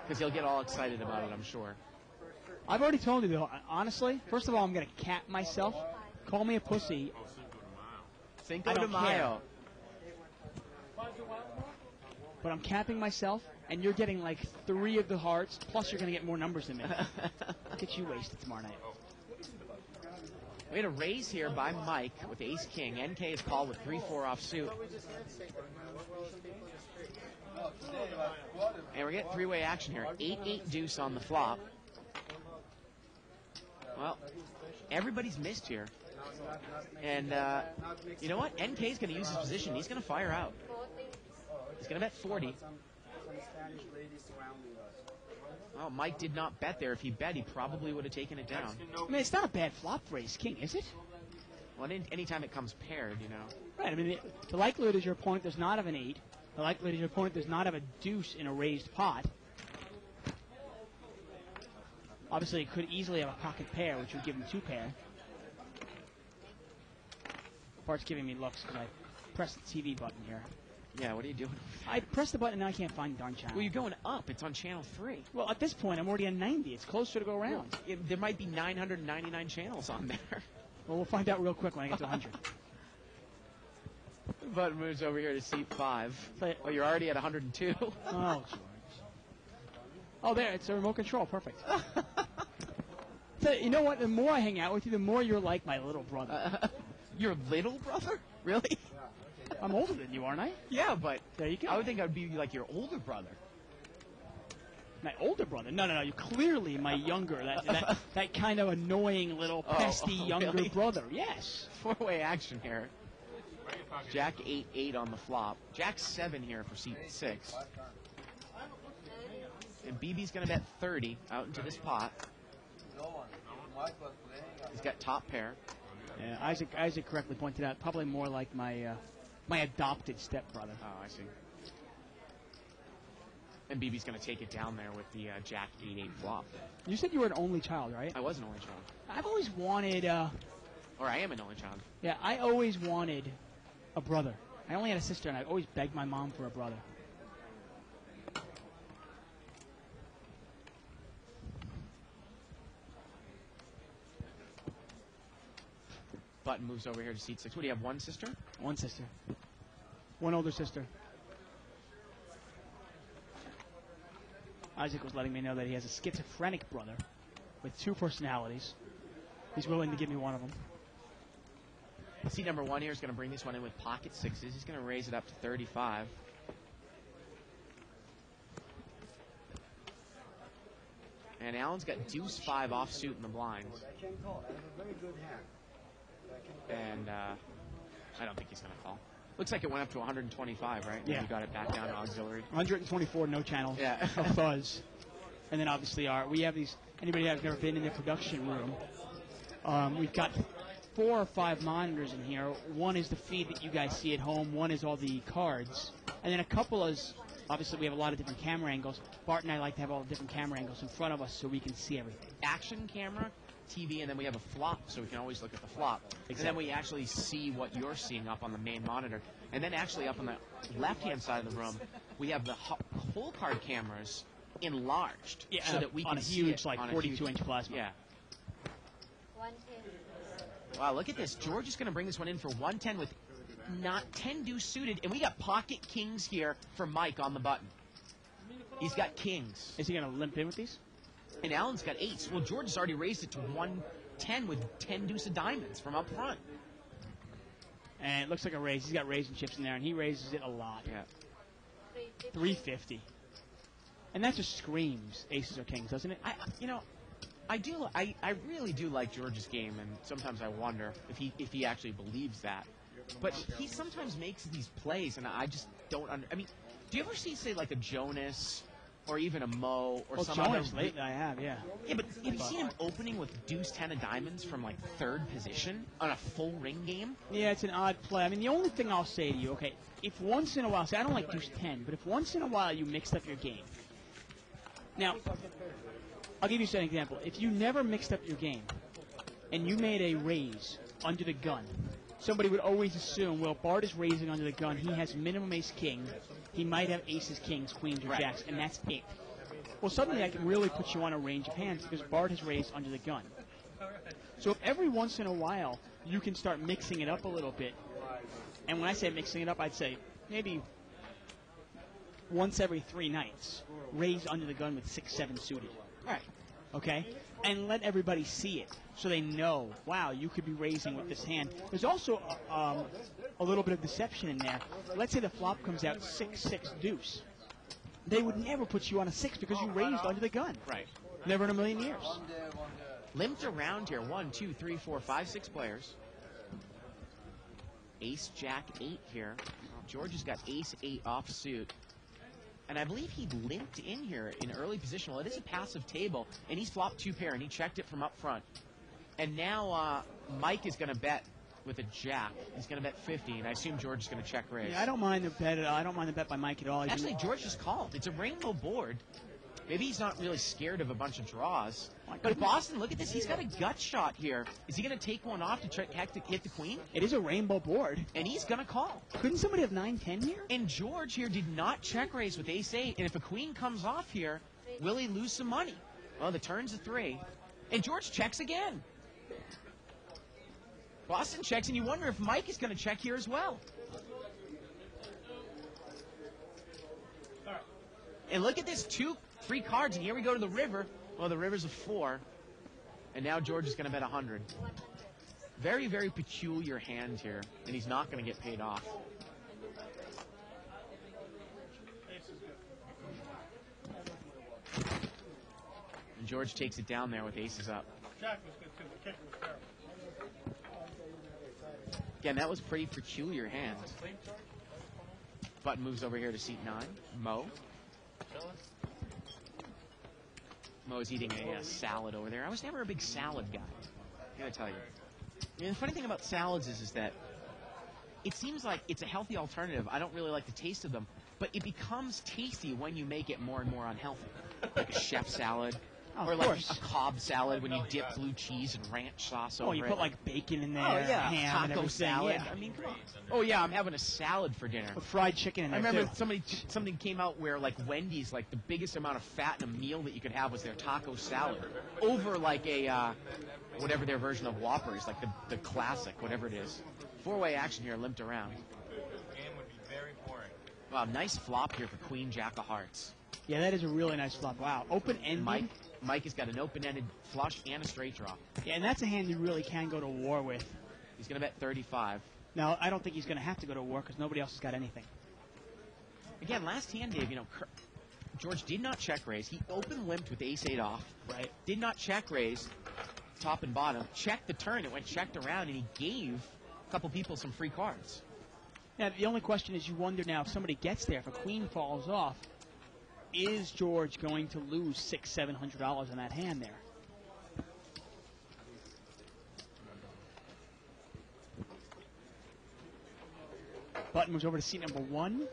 Because he'll get all excited about it, I'm sure. I've already told you, though, honestly, first of all, I'm going to cap myself. Call me a pussy. Cinco I de don't Mayo. But I'm capping myself, and you're getting like 3 of the hearts, plus you're going to get more numbers than me. Get you wasted tomorrow night. We had a raise here by Mike with ace-king. NK is called with 3-4 off suit. And we're getting three-way action here. 8-8 deuce on the flop. Well, everybody's missed here. And you know what? NK's going to use his position. He's going to fire out. He's going to bet 40. Well, Mike did not bet there. If he bet, he probably would have taken it down. I mean, it's not a bad flop for ace-king, is it? Well, anytime it comes paired, you know. Right, I mean, the likelihood is your opponent does not have an 8. The likelihood is your opponent does not have a deuce in a raised pot. Obviously, it could easily have a pocket pair, which would give him 2 pair. Bart's giving me looks because I pressed the TV button here. Yeah, what are you doing? I pressed the button and now I can't find the darn channel. Well, you're going up. It's on channel 3. Well, at this point, I'm already on 90. It's closer to go around. There might be 999 channels on there. Well, we'll find out real quick when I get to 100. Button moves over here to seat 5. But- Oh, you're already at 102. Oh, George. Oh, there, it's a remote control. Perfect. So, you know what? The more I hang out with you, the more you're like my little brother. Your little brother? Really? I'm older than you, aren't I? Yeah, but There you go. I would think I'd be like your older brother. My older brother? No, you're clearly my younger, that kind of annoying little pesty younger really? brother. Yes. 4-way action here. Jack 8-8 on the flop. Jack 7 here for seat 6. And BB's going to bet 30 out into this pot. He's got top pair. Yeah, Isaac correctly pointed out, probably more like my adopted stepbrother. Oh, I see. And BB's going to take it down there with the Jack 8-8 flop. You said you were an only child, right? I was an only child. I've always wanted, Or I am an only child. yeah, I always wanted a brother. I only had a sister, and I always begged my mom for a brother. Button moves over here to seat 6. What do you have, one sister? One sister. One older sister. Isaac was letting me know that he has a schizophrenic brother with 2 personalities. He's willing to give me one of them. Seat number 1 here is going to bring this one in with pocket 6s. He's going to raise it up to 35. And Allen's got deuce 5 offsuit in the blinds. And I don't think he's going to call. Looks like it went up to 125, right? And Yeah. you got it back down to auxiliary. 124, no channel. Yeah. No fuzz. And then obviously we have these, anybody that's never been in the production room, we've got 4 or 5 monitors in here. One is the feed that you guys see at home. One is all the cards. And then a couple is, obviously we have a lot of different camera angles. Bart and I like to have all the different camera angles in front of us so we can see everything. Action camera, TV, and then we have a flop, so we can always look at the flop. And then we actually see what you're seeing up on the main monitor. And then actually up on the left-hand side of the room, we have the whole card cameras enlarged so that we on can a see huge, it like on a 42-inch plasma. Yeah. 110. Wow, look at this. George is going to bring this one in for 110 with not 10 deuce suited, and we got pocket kings here for Mike on the button. He's got kings. Is he going to limp in with these? And Allen's got ace. Well, George has already raised it to 110 with 10 deuce of diamonds from up front. And it looks like a raise. He's got raising chips in there, and he raises it a lot. Yeah. 350. And that just screams aces or kings, doesn't it? I really do like George's game, and sometimes I wonder if he actually believes that. But he sometimes makes these plays, and I just don't I mean, do you ever see, say, like a Jonas or even a Mo or some Jonas other... lately I have, yeah. Yeah, but have you seen him opening with deuce 10 of diamonds from, like, third position on a full ring game? Yeah, it's an odd play. I mean, the only thing I'll say to you, okay, if once in a while, say I don't like deuce 10, but if once in a while you mixed up your game. Now, I'll give you an example. If you never mixed up your game and you made a raise under the gun, somebody would always assume, well, Bart is raising under the gun. He has minimum ace king. He might have aces, kings, queens, or jacks, and that's it. Well, suddenly that can really put you on a range of hands because Bart has raised under the gun. So if every once in a while you can start mixing it up a little bit, and when I say mixing it up, I'd say maybe once every 3 nights, raise under the gun with 6-7 suited. Right. Okay? And let everybody see it so they know, wow, you could be raising with this hand. There's also a little bit of deception in there. Let's say the flop comes out 6-6 deuce. They would never put you on a 6 because you raised under the gun. Right. Never in a million years. Limped around here. 1, 2, 3, 4, 5, 6 players. Ace, Jack, 8 here. George has got ace, 8 offsuit. And I believe he limped in here in early position. Well, it is a passive table, and he's flopped 2 pair, and he checked it from up front. And now Mike is going to bet with a jack. He's going to bet 50, and I assume George is going to check raise. Yeah, I don't mind the bet. I don't mind the bet by Mike at all. Actually, George just called. It's a rainbow board. Maybe he's not really scared of a bunch of draws. But Boston, look at this. He's got a gut shot here. Is he going to take one off to try to hit the queen? It is a rainbow board. And he's going to call. Couldn't somebody have 9-10 here? And George here did not check raise with ace-8. And if a queen comes off here, will he lose some money? Well, the turn's a 3. And George checks again. Boston checks, and you wonder if Mike is going to check here as well. And look at this, 3 cards, and here we go to the river. Well, the river's a 4. And now George is going to bet 100. Very, very peculiar hand here, and he's not going to get paid off. And George takes it down there with aces up. Jack was good too. The kick was terrible. Again, that was pretty peculiar hand. Button moves over here to seat 9. Mo. Mo's eating a salad over there. I was never a big salad guy, I gotta tell you. And the funny thing about salads is that it seems like it's a healthy alternative. I don't really like the taste of them, but it becomes tasty when you make it more and more unhealthy. Like a chef salad. Oh, or of like course. a Cobb salad when you dip blue cheese and ranch sauce over Oh, you it. put like bacon in there, Oh, yeah, ham and taco everything. salad. Yeah. I mean, come on. Oh, yeah, I'm having a salad for dinner. With fried chicken in I there, remember too. something came out where, like, Wendy's, like, the biggest amount of fat in a meal that you could have was their taco salad. Over, like, a, whatever their version of Whopper is, like the classic, whatever it is. 4-way action here, limped around. Game would be very boring. Wow, nice flop here for Queen Jack of Hearts. Yeah, that is a really nice flop. Wow, open-ended. Mike has got an open-ended flush and a straight draw. Yeah, and that's a hand you really can go to war with. He's going to bet 35. Now, I don't think he's going to have to go to war because nobody else has got anything. Again, last hand, Dave, George did not check raise. He open limped with ace-8 off. Right. Did not check raise, top and bottom. Checked the turn. It went checked around, and he gave a couple people some free cards. Now, the only question is you wonder now if somebody gets there, if a queen falls off, is George going to lose $600-700 on that hand there? Button moves over to seat number 1.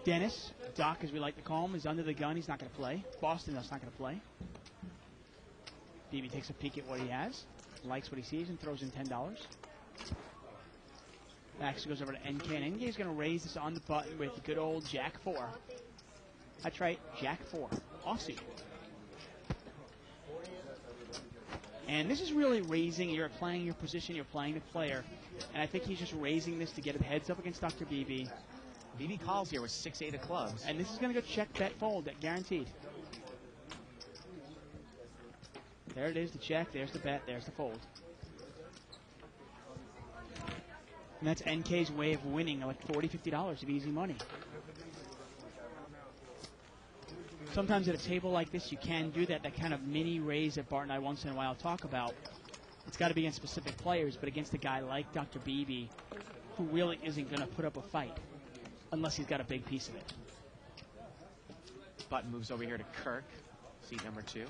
Dennis, Doc as we like to call him, is under the gun. He's not going to play. Boston is not going to play. BB takes a peek at what he has, likes what he sees, and throws in $10. Max goes over to NK, and NK is going to raise this on the button with good old Jack 4. That's right, Jack 4. Aussie. And this is really raising. You're playing your position. You're playing the player. And I think he's just raising this to get a heads up against Dr. BB. BB calls here with 6-8 of clubs. And this is going to go check, bet, fold. That guaranteed. There it is, the check. There's the bet. There's the fold. And that's NK's way of winning, like $40, $50 of easy money. Sometimes at a table like this, you can do that kind of mini raise that Bart and I once in a while talk about. It's got to be against specific players, but against a guy like Dr. Beebe, who really isn't going to put up a fight unless he's got a big piece of it. Button moves over here to Kirk, seat number 2.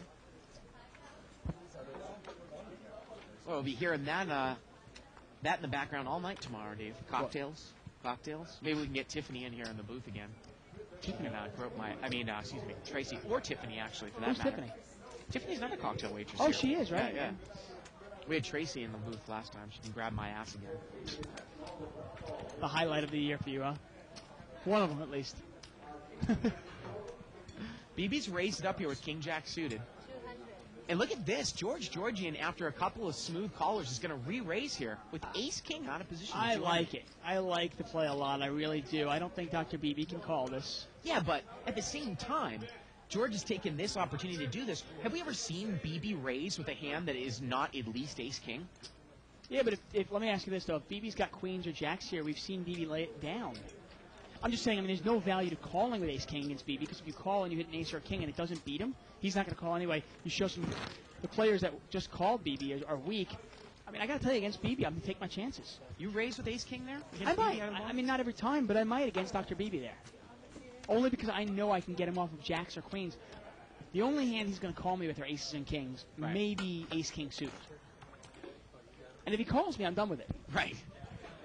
Well, we'll be hearing that in the background all night tomorrow, Dave. Cocktails. Maybe we can get Tiffany in here in the booth again. Tiffany. Tracy. Or Tiffany, actually, for that Who's matter. Tiffany? Tiffany's not a cocktail waitress Oh, here. she is, right? Yeah. We had Tracy in the booth last time. She can grab my ass again. The highlight of the year for you, huh? One of them, at least. BB's raised it up here with King Jack suited. 200. And look at this. George Georgian, after a couple of smooth callers, is going to re-raise here with Ace King out of position. I like it. I like the play a lot. I really do. I don't think Dr. Beebe can call this. Yeah, but at the same time, George has taken this opportunity to do this. Have we ever seen BB raise with a hand that is not at least Ace King? Yeah, but if let me ask you this, though. If BB's got queens or jacks here, we've seen BB lay it down. I'm just saying, there's no value to calling with Ace King against BB, because if you call and you hit an Ace or a King and it doesn't beat him, he's not going to call anyway. You show some... The players that just called BB are weak. I got to tell you, against BB, I'm going to take my chances. You raise with Ace King there? I might. Not every time, but I might against Dr. Beebe there. Only because I know I can get him off of jacks or queens. The only hand he's going to call me with are aces and kings, right. Maybe Ace-King suited. And if he calls me, I'm done with it. Right.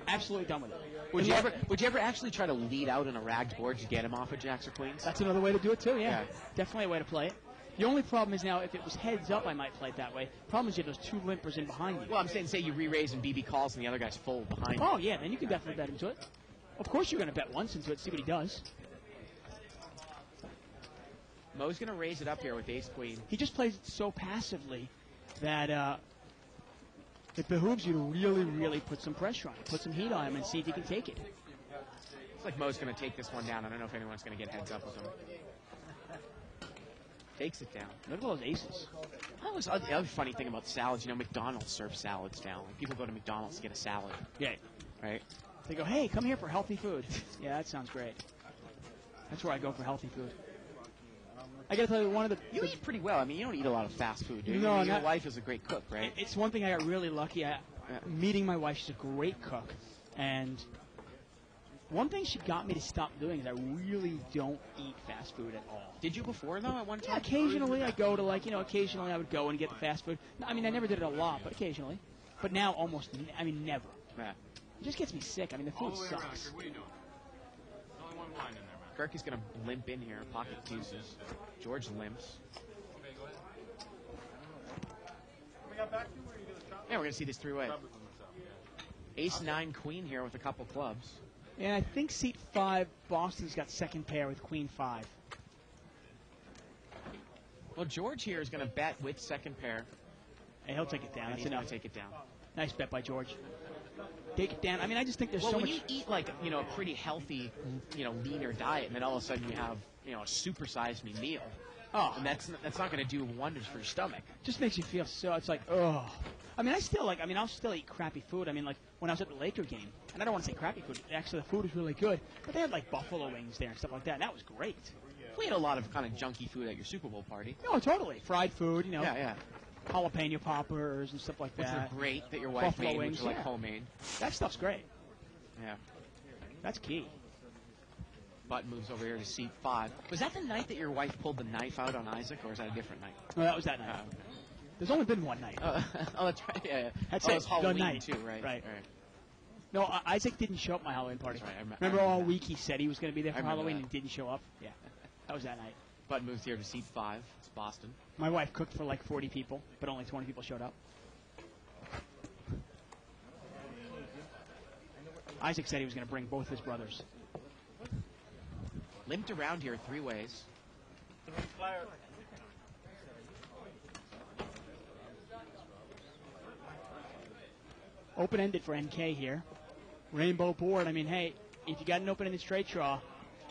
Absolutely done with it. Would you ever actually try to lead out in a ragged board to get him off of jacks or queens? That's another way to do it, too, yeah. Yeah. Definitely a way to play it. The only problem is now, if it was heads up, I might play it that way. Problem is you have those two limpers in behind you. Well, I'm saying, say you re-raise and BB calls and the other guy's full behind you. Oh, yeah, then you can definitely bet into it. Of course you're going to bet once into it, see what he does. Mo's going to raise it up here with Ace-Queen. He just plays it so passively that it behooves you to really, really put some pressure on him, put some heat on him, and see if he can take it. It's like Mo's going to take this one down. I don't know if anyone's going to get heads up with him. Takes it down. Look at all those aces. That was the other funny thing about salads. McDonald's serves salads down. Like, people go to McDonald's to get a salad. Yeah. Right? They go, hey, come here for healthy food. Yeah, that sounds great. That's where I go for healthy food. I got to tell you, one of the... You eat pretty well. You don't eat a lot of fast food, do you? No, Your wife is a great cook, right? It's one thing I got really lucky at. Meeting my wife, she's a great cook. And one thing she got me to stop doing is I really don't eat fast food at all. Did you before, though, at one time? Yeah, occasionally I go to, occasionally I would go and get the fast food. I never did it a lot, but occasionally. But now almost, never. Yeah. It just gets me sick. The food sucks. What are you doing? Only one line in there, man. Kirk is going to limp in here, pocket deuces. George limps. Okay, go ahead. We got back to you, or you gonna chop? Yeah, we're going to see this three-way. Probably from the top, yeah. Ace-9 queen here with a couple clubs. And I think seat 5, Boston's got second pair with queen 5. Well, George here is going to bet with second pair. Hey, he'll take it down. And That's he's going enough. to take it down. Nice bet by George. Take it down. I just think there's Well, so when much... you eat a pretty healthy, leaner diet, and then all of a sudden you have, a supersized me meal, and that's not going to do wonders for your stomach. Just makes you feel so... It's like, oh. I still I'll still eat crappy food. Like when I was at the Laker game, and I don't want to say crappy food. Actually, the food was really good. But they had buffalo wings there and stuff like that. And that was great. We had a lot of kind of junky food at your Super Bowl party. No, totally. Fried food, Yeah. Jalapeno poppers and stuff like Which that. were great that your wife Buffalo made, wings, which are like yeah. homemade. That stuff's great. Yeah. That's key. Button moves over here to seat 5. Was that the night that your wife pulled the knife out on Isaac, or was that a different night? No, that was that night. There's only been one night. Oh, that's right. Yeah. That's it it. was Halloween The night. too, right? Right. No, Isaac didn't show up at my Halloween party. That's right. Remember all week he said he was going to be there I for remember Halloween that. and didn't show up? Yeah. That was that night. Button moves here to seat 5. It's Boston. My wife cooked for 40 people, but only 20 people showed up. Isaac said he was going to bring both his brothers. Limped around here 3 ways. Open-ended for NK here. Rainbow board. Hey, if you got an open-ended straight draw,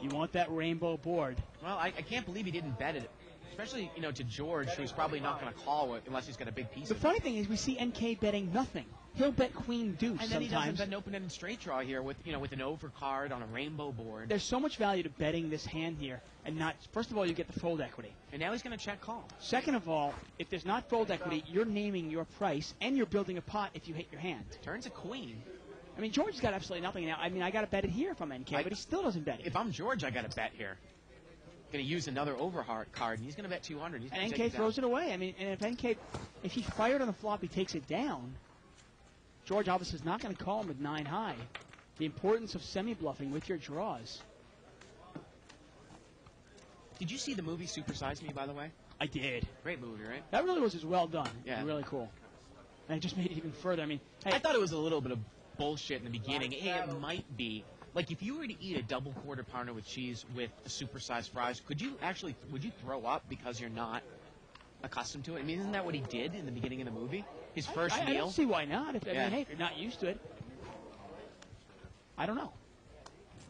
you want that rainbow board. Well, I can't believe he didn't bet it Especially, to George, who's probably not going to call unless he's got a big piece The of funny thing is we see NK betting nothing. He'll bet queen deuce And then he doesn't sometimes. bet an open-ended straight draw here with an overcard on a rainbow board. There's so much value to betting this hand here, and not. First of all, you get the fold equity. And now he's going to check call. Second of all, if there's not fold equity, you're naming your price, and you're building a pot if you hit your hand. Turns a queen. I mean, George's got absolutely nothing now. I mean, I got to bet it here if I'm NK, but he still doesn't bet it. If I'm George, I got to bet here. Going to use another overcard card, and he's going to bet 200. He's gonna And take NK it throws down. it away. I mean, and if he fired on the flop, he takes it down. George obviously is not going to call him with 9 high. The importance of semi-bluffing with your draws. Did you see the movie Super Size Me, by the way? I did. Great movie, right? That really was as well done. Yeah. Really cool. And it just made it even further. I mean, hey, I thought it was a little bit of bullshit in the beginning. Hey, it might be. Like, if you were to eat a double quarter pounder with cheese with supersized fries, would you throw up because you're not accustomed to it? I mean, isn't that what he did in the beginning of the movie? His first I meal? don't see why not. I Yeah. mean, hey, if you're not used to it, I don't know.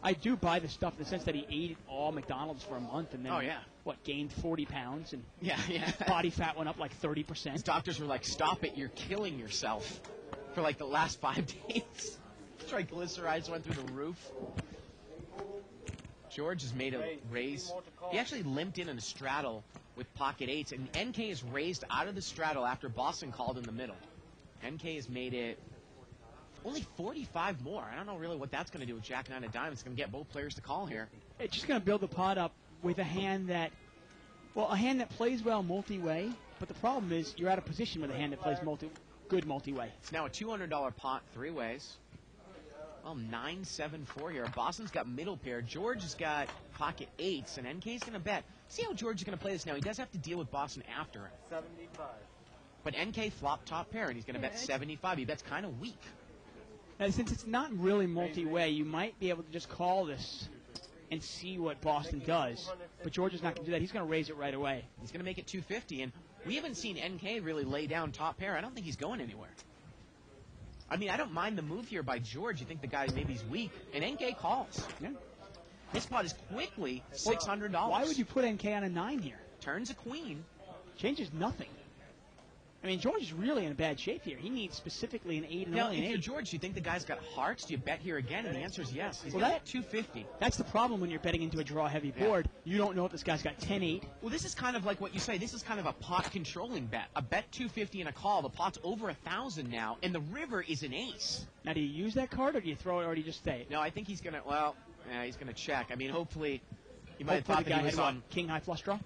I do buy the stuff in the sense that he ate all McDonald's for a month and then, Oh, yeah. gained 40 pounds and Yeah. body fat went up like His 30%. doctors were like, stop it, you're killing yourself for like the last 5 days. Triglycerides went through the roof. George has made a raise. He actually limped in a straddle with pocket eights, and NK is raised out of the straddle after Boston called in the middle. NK has made it only 45 more. I don't know really what that's going to do with Jack 9 of diamonds. It's going to get both players to call here. It's just going to build the pot up with a hand that plays well multi-way, but the problem is you're out of position with a hand that plays good multi-way. It's now a $200 pot, 3 ways. Well, 9-7-4 here. Boston's got middle pair. George has got pocket eights, and NK's going to bet. See how George is going to play this now. He does have to deal with Boston after it. 75. But NK flop top pair, and he's going to bet 75. He bets kind of weak. And since it's not really multi-way, you might be able to just call this and see what Boston does. But George is not going to do that. He's going to raise it right away. He's going to make it 250, and we haven't seen NK really lay down top pair. I don't think he's going anywhere. I mean, I don't mind the move here by George. You think the guy maybe he's weak, and NK calls. Yeah. This pot is quickly $600. Why would you put NK on a 9 here? Turns a queen. Changes nothing. I mean, George is really in bad shape here. He needs specifically an 8 and Now, only if an you're 8. George, do you think the guy's got hearts? Do you bet here again? And the answer is yes. He's Well, got that- 250. That's the problem when you're betting into a draw-heavy Yeah. board. You don't know if this guy's got 10-8. Well, this is kind of like what you say. This is kind of a pot controlling bet. A bet 250 and a call. The pot's over 1,000 now, and the river is an ace. Now, do you use that card, or do you throw it, or do you just stay? No, I think he's gonna. Well, yeah, he's gonna check. I mean, hopefully, he might have Hopefully thought the that guy he was had on. what, king high flush draw?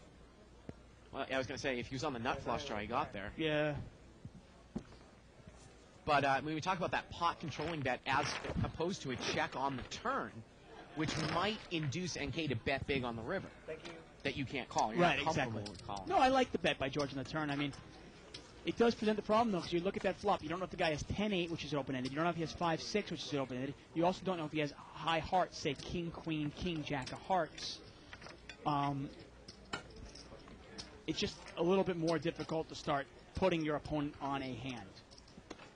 Well, I was gonna say if he was on the nut flush draw, he got there. Yeah. But when we talk about that pot controlling bet as opposed to a check on the turn, which might induce NK to bet big on the river. That you can't call. You're Right, not comfortable exactly. with calling. No, I like the bet by George on the turn. I mean, it does present the problem, though, because you look at that flop. You don't know if the guy has 10-8, which is open-ended. You don't know if he has 5-6, which is open-ended. You also don't know if he has high hearts, say king, queen, king, jack of hearts. It's just a little bit more difficult to start putting your opponent on a hand,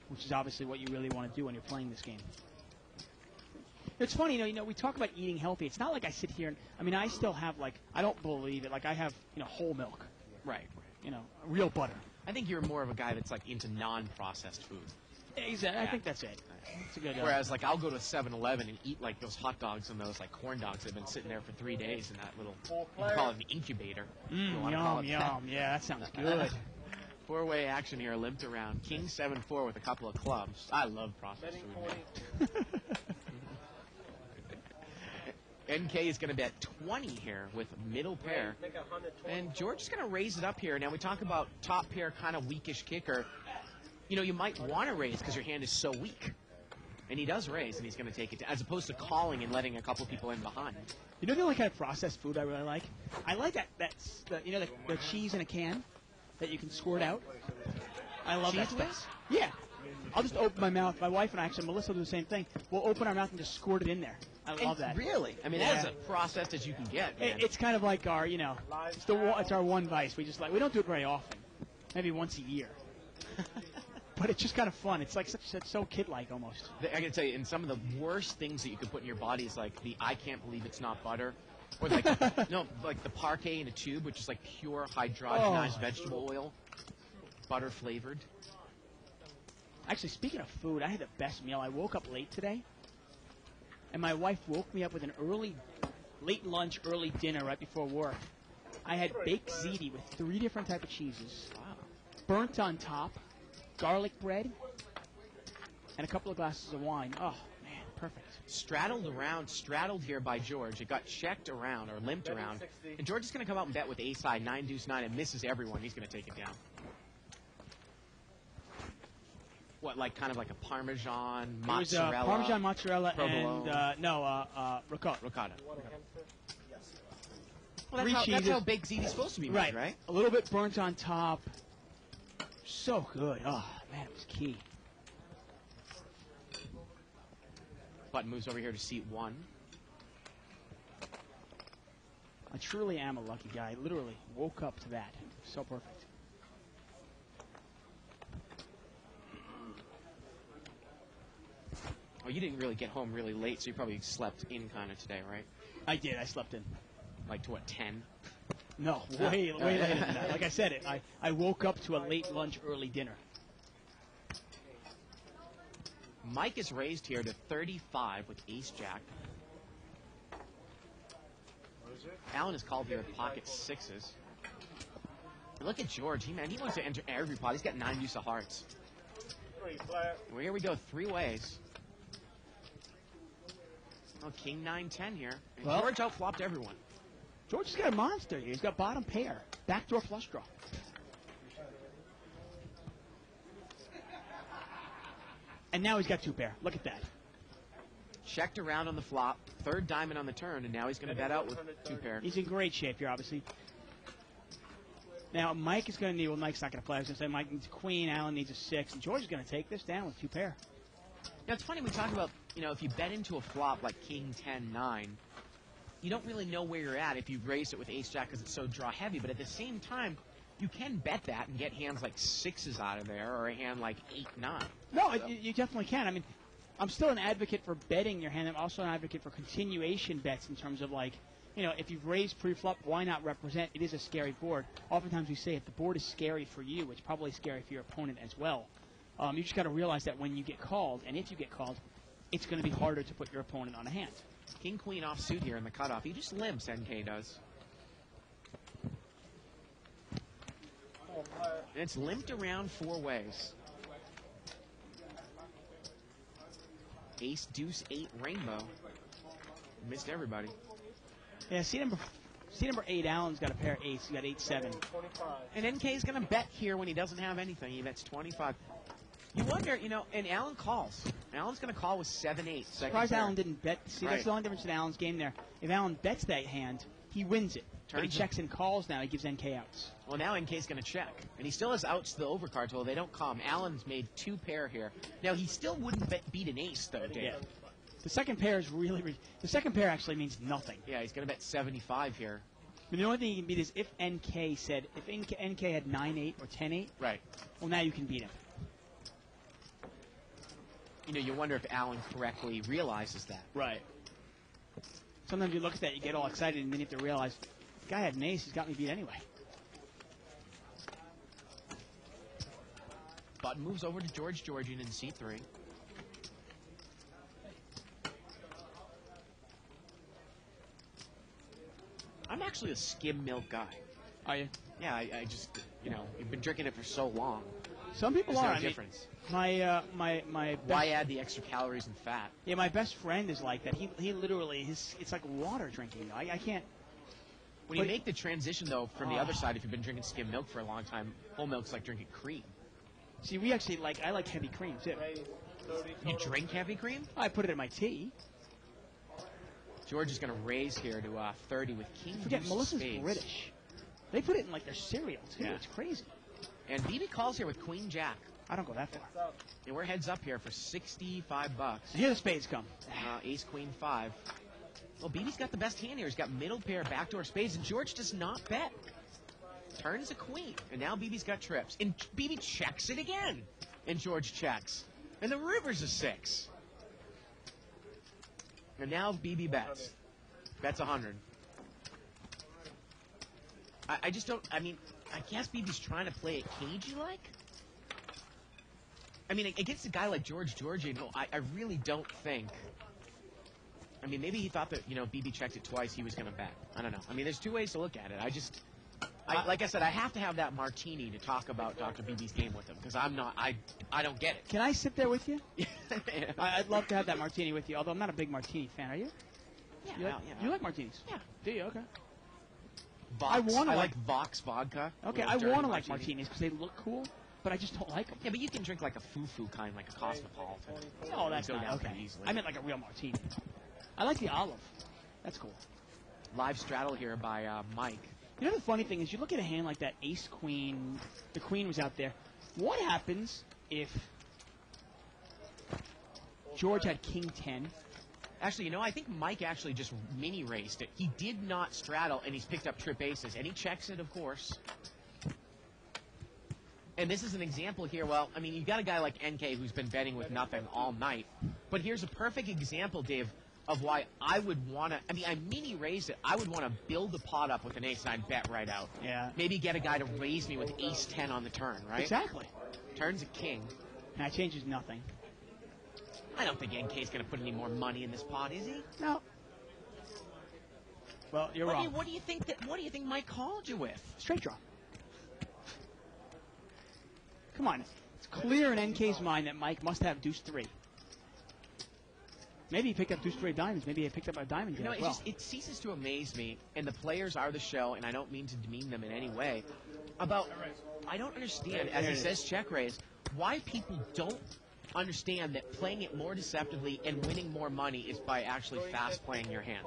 which is obviously what you really want to do when you're playing this game. It's funny, we talk about eating healthy. It's not like I sit here and, I still have, I don't believe it. I have, whole milk, Right. real butter. I think you're more of a guy that's into non-processed food. Exactly. I Yeah. think that's it. It's a good. Whereas I'll go to a 7-Eleven and eat those hot dogs and those corn dogs that have been sitting there for 3 days in that little, you call it an incubator. You wanna call Yum, it that. yum. Yeah, that sounds good. 4-way action here, limped around. King 7-4 with a couple of clubs. I love processed food. man. NK is going to bet 20 here with middle pair. And George is going to raise it up here. Now we talk about top pair, kind of weakish kicker. You might want to raise because your hand is so weak. And he does raise, and he's going to take it, as opposed to calling and letting a couple people in behind. You know the only kind of processed food I really like? I like that's the cheese in a can that you can squirt out. I love that Cheese stuff. whiz? Yeah. I'll just open my mouth. My wife and I, actually, Melissa, will do the same thing. We'll open our mouth and just squirt it in there. I love that. Really? I mean, Yeah. that's as processed as you can get, man. It's kind of like our, it's our one vice. We don't do it very often. Maybe once a year. But it's just kind of fun. It's it's so kid-like almost. I can tell you, and some of the worst things that you could put in your body is the I can't believe it's not butter. Or like, no, like the parquet in a tube, which is like pure hydrogenized vegetable oil, butter flavored. Actually, speaking of food, I had the best meal. I woke up late today, and my wife woke me up with an late lunch, early dinner right before work. I had baked ziti with 3 different types of cheeses, burnt on top, garlic bread, and a couple of glasses of wine. Oh, man, perfect. Straddled here by George. It got checked around or limped around. And George is going to come out and bet with ace high, 9 deuce 9, and misses everyone. He's going to take it down. What, like kind of like a Parmesan, mozzarella? It was Parmesan, mozzarella, provolone. and ricotta. Ricotta. Well, 3 that's cheeses. how baked ziti's supposed to be made, right? A little bit burnt on top. So good. Oh, man, it was key. Button moves over here to seat 1. I truly am a lucky guy. I literally woke up to that. So perfect. Oh, you didn't really get home really late, so you probably slept in kind of today, right? I did. I slept in. Like to what, 10? No, way later than that. Like I said, I woke up to a late lunch, early dinner. Mike is raised here to 35 with ace-jack. Alan is called here with pocket 6s. And look at George. He wants to enter every pot. He's got 9 deuce of hearts. Well, here we go, 3 ways. Oh, king 9-10 here. And Well, George outflopped everyone. George has got a monster here. He's got bottom pair. Backdoor flush draw. And now he's got 2 pair. Look at that. Checked around on the flop, 3rd diamond on the turn, and now he's going to bet out with 2 pair. He's in great shape here, obviously. Now, Mike is going to need, well, Mike's not going to play. I was going to say Mike needs a queen, Alan needs a 6, and George is going to take this down with 2 pair. Now, it's funny, we talk about, if you bet into a flop like king 10-9, you don't really know where you're at if you've raised it with ace-jack because it's so draw-heavy, but at the same time, you can bet that and get hands like 6s out of there or a hand like 8-9. No, you definitely can. I mean, I'm still an advocate for betting your hand. I'm also an advocate for continuation bets in terms of like, if you've raised pre-flop, why not represent? It is a scary board. Oftentimes we say if the board is scary for you, it's probably scary for your opponent as well. You just got to realize that when you get called, and if you get called, it's going to be harder to put your opponent on a hand. King-queen offsuit here in the cutoff. He just limps, NK does. And it's limped around 4 ways. Ace, deuce, 8, rainbow. Missed everybody. Yeah, see number 8, Allen's got a pair of ace. He got 8-7. And NK's going to bet here when he doesn't have anything. He bets 25. You wonder, and Allen calls. Allen's going to call with 7-8. Surprised Allen didn't bet. See, Right. that's the only difference in Allen's game there. If Allen bets that hand, he wins it. But he Turns checks and calls now. He gives NK outs. Well, now NK's going to check. And he still has outs to the overcard, so they don't call him. Allen's made 2 pair here. Now, he still wouldn't beat an ace, though, Dave. Yeah. The second pair is really the second pair actually means nothing. Yeah, he's going to bet 75 here. I mean, the only thing you can beat is if NK said, if NK had 9-8 or 10-8, Right. well, now you can beat him. You wonder if Allen correctly realizes that. Right. Sometimes you look at that, you get all excited, and then you have to realize, the guy had an ace, he's got me beat anyway. Button moves over to George Georgian in C3. I'm actually a skim milk guy. Are you? Yeah, I just, you've been drinking it for so long. Some people There's are. no I mean, difference. my Why best, add the extra calories and fat? yeah, my best friend is like that. He literally, it's like water drinking. I can't. When you But- make the transition, though, from the other side, if you've been drinking skim milk for a long time, whole milk's like drinking cream. See, we actually I like heavy cream too. You drink heavy cream? I put it in my tea. George is going to raise here to 30 with king Forget, deuce Melissa's spades. British. They put it in like their cereal too. Yeah. It's crazy. And BB calls here with queen jack. I don't go that far. And we're heads up here for 65 bucks. Here the spades come. Ace, queen, 5. Well, BB's got the best hand here. He's got middle pair, backdoor spades, and George does not bet. Turns a queen, and now BB's got trips. And BB checks it again. And George checks. And the river's a 6. And now BB bets. Bets 100. I just don't. I mean, I guess BB's trying to play it cagey like. I mean, against a guy like George Georgian, I really don't think. I mean, maybe he thought that, BB checked it twice, he was going to bet. I don't know. I mean, there's two ways to look at it. Like I said, I have to have that martini to talk about Dr. BB's game with him, because I don't get it. Can I sit there with you? I'd love to have that martini with you, although I'm not a big martini fan. Are you? Yeah. You like martinis? Yeah. Do you? Okay. Vox. I like Vox vodka. Okay, I want to like martinis because they look cool, but I just don't like them. Yeah, but you can drink like a foo-foo kind, like a Cosmopolitan. Oh, that's go not down okay. pretty easily. I meant like a real martini. I like the olive. That's cool. Live straddle here by Mike. You know the funny thing is, you look at a hand like that ace-queen, the queen was out there. What happens if George had king-10? Actually, I think Mike actually just mini-raced it. He did not straddle, and he's picked up trip aces. And he checks it, of course. And this is an example here. Well, I mean, you've got a guy like NK who's been betting with nothing all night. But here's a perfect example, Dave, of why I would want to. I mean, I mini-raised it. I would want to build the pot up with an ace-9 bet right out. Yeah. Maybe get a guy to raise me with ace-10 on the turn, right? Exactly. Turns a king. And that changes nothing. I don't think NK's going to put any more money in this pot, is he? No. Well, you're wrong. What do you think Mike called you with? Straight draw. Come on. It's clear in NK's mind that Mike must have deuce 3. Maybe he picked up deuce 3 of diamonds. Maybe he picked up a diamond draw as well. It ceases to amaze me, and the players are the show, and I don't mean to demean them in any way, I don't understand, as he says check raise, why people don't understand that playing it more deceptively and winning more money is by actually fast playing your hand.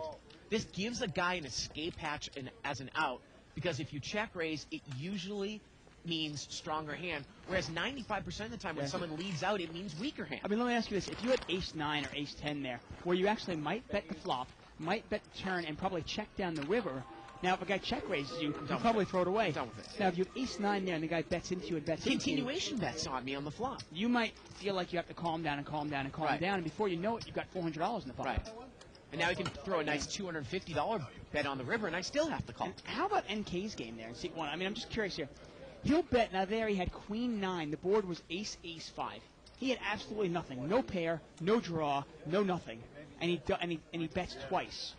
This gives a guy an escape hatch as an out, because if you check raise, it usually means stronger hand, whereas 95% of the time when someone leads out, it means weaker hand. I mean, let me ask you this. If you had ace-9 or ace-10 there, where you actually might bet the flop, might bet the turn, and probably check down the river, now if a guy check raises you, you probably throw it away. Done with it. Now, if you have ace-9 there and the guy bets into you and bets Continuation bets on me on the flop. you might feel like you have to calm down and calm down and calm Right. down, and before you know it, you've got $400 in the pot. Right. And now he can throw a nice $250 bet on the river, and I still have to call. And how about NK's game there? See, one. I mean, I'm just curious here. He'll bet. Now there he had queen 9. The board was ace 5. He had absolutely nothing. No pair, no draw, no nothing, and he bets twice.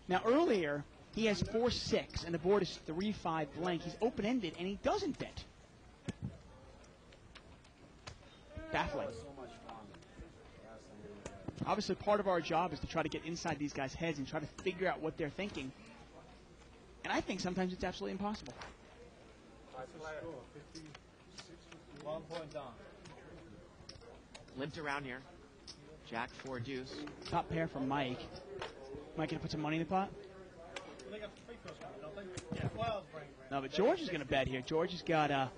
Now earlier he has 4-6, and the board is 3-5 blank. He's open ended, and he doesn't bet. Baffling. Obviously, part of our job is to try to get inside these guys' heads and try to figure out what they're thinking. And I think sometimes it's absolutely impossible. 1 point down. Limped around here. Jack 4 deuce. Top pair from Mike. Mike gonna put some money in the pot? They got 3 first one, don't they? Yeah. Well, No, but George is gonna bet here. George's got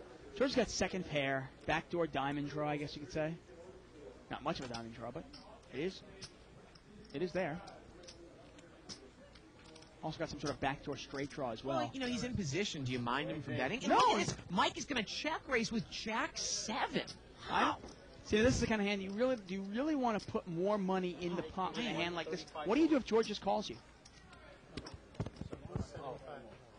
second pair, backdoor diamond draw, I guess you could say. Not much of a diamond draw, but it is there. Also got some sort of backdoor straight draw as well. Well, he's in position. Do you mind him from betting? No. And look at this. Mike is going to check raise with Jack 7. How? See, this is the kind of hand do you really want to put more money in the pot with a hand like this? What do you do if George just calls you?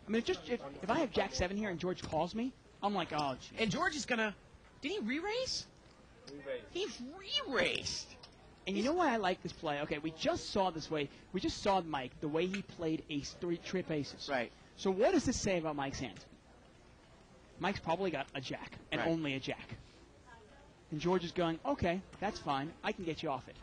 I mean, if I have Jack 7 here and George calls me, I'm like, oh, geez. And George is going to... Did he re-raise? He re-raised. And you know why I like this play? Okay, we just saw this way. We just saw Mike, the way he played trip aces. Right. So what does this say about Mike's hand? Mike's probably got a jack, and Right. only a jack. And George is going, okay, that's fine. I can get you off it.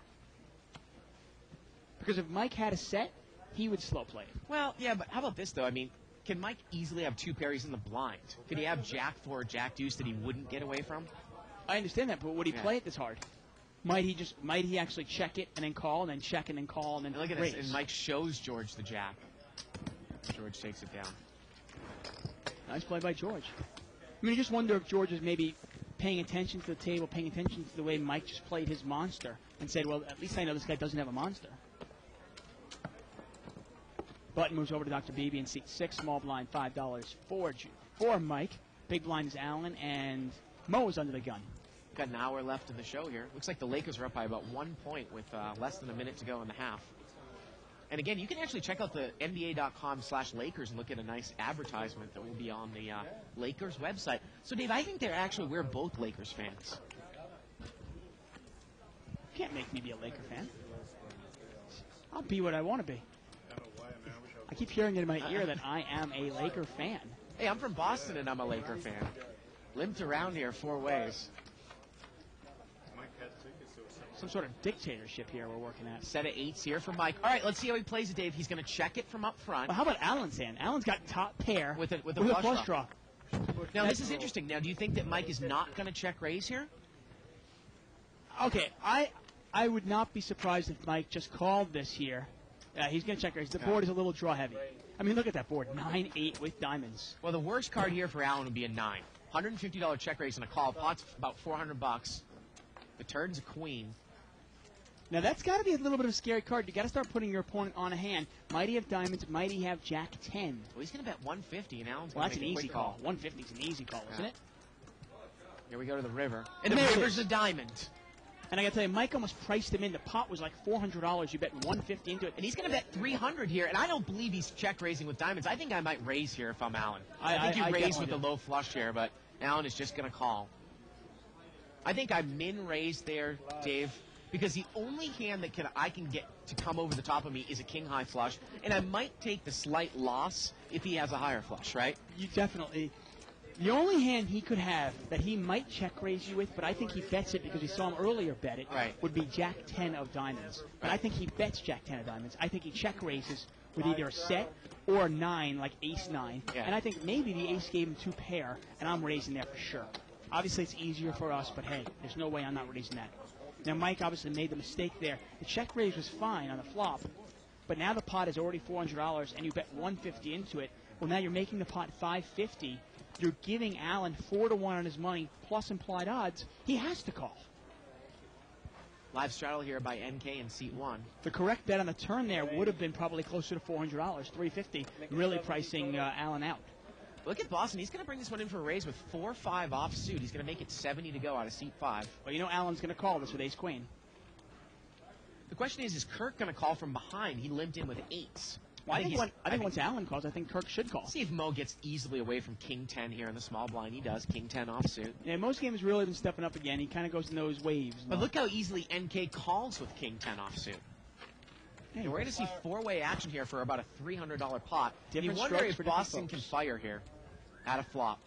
Because if Mike had a set, he would slow play it. Well, yeah, but how about this, though? I mean, can Mike easily have 2 pair? He's in the blind. Could he have Jack 4 or Jack deuce that he wouldn't get away from? I understand that, but would he Yeah. play it this hard? Might he actually check it and then call and then check and then call and then And look at raise? this. And Mike shows George the Jack. George takes it down. Nice play by George. I mean, you just wonder if George is maybe paying attention to the table, paying attention to the way Mike just played his monster, and said, well, at least I know this guy doesn't have a monster. Button moves over to Dr. Beebe in seat 6, small blind, $5 for Mike. Big blind is Allen, and Mo is under the gun. Got an hour left in the show here. Looks like the Lakers are up by about 1 point with less than a minute to go in the half. And again, you can actually check out the NBA.com/Lakers and look at a nice advertisement that will be on the Lakers website. So, Dave, I think we're both Lakers fans. You can't make me be a Laker fan. I'll be what I want to be. I keep hearing it in my ear that I am a Laker fan. Hey, I'm from Boston and I'm a Laker fan. Limped around here 4 ways. Some sort of dictatorship here we're working at. Set of 8s here for Mike. All right, let's see how he plays it, Dave. He's going to check it from up front. Well, how about Alan's hand? Alan's got top pair with a flush draw. Now, this is interesting. Now, do you think that Mike is not going to check raise here? Okay, I would not be surprised if Mike just called this here. He's going to check raise. The board is a little draw heavy. I mean, look at that board. 9-8 with diamonds. Well, the worst card here for Alan would be a 9. $150 check raise and a call. Pot's about $400. The turn's a queen. Now, that's got to be a little bit of a scary card. You got to start putting your opponent on a hand. Might he have diamonds? Might he have Jack 10? Well, he's going to bet 150, and Alan's Well, going to that's make an a easy quick call. 150 is an easy call, isn't it? Here we go to the river. And the There it river's is. a diamond. And I got to tell you, Mike almost priced him in. The pot was like $400. You bet 150 into it. And he's going to bet 300 here, and I don't believe he's check raising with diamonds. I think I might raise here if I'm Alan. I think you I raise with definitely the low flush here, but Alan is just going to call. I think I min raised there, Dave, because the only hand that I can get to come over the top of me is a king high flush, and I might take the slight loss if he has a higher flush, right? You definitely. The only hand he could have that he might check raise you with, but I think he bets it because we saw him earlier bet it, Right. would be Jack 10 of diamonds. But I think he bets Jack 10 of diamonds. I think he check raises with either a set or a 9, like ace 9. Yeah. And I think maybe the ace gave him 2 pair, and I'm raising there for sure. Obviously, it's easier for us, but hey, there's no way I'm not raising that. Now, Mike obviously made the mistake there. The check raise was fine on the flop, but now the pot is already $400, and you bet 150 into it. Well, now you're making the pot 550. You're giving Alan 4-1 on his money plus implied odds. He has to call. Live straddle here by NK in seat 1. The correct bet on the turn there would have been probably closer to $400, $350, really pricing Alan out. Look at Boston. He's going to bring this one in for a raise with 4-5 offsuit. He's going to make it 70 to go out of seat 5. Well, you know Alan's going to call this with ace-queen. The question is Kirk going to call from behind? He limped in with 8s. Well, I think once Alan calls, I think Kirk should call. See if Mo gets easily away from King 10 here in the small blind. He does. King 10 offsuit. Yeah, most games really been stepping up again. He kind of goes in those waves. But look how easily NK calls with King 10 offsuit. Hey, And we're going to see 4-way action here for about a $300 pot. Different you wonder strokes if for different Boston folks. can fire here at a flop.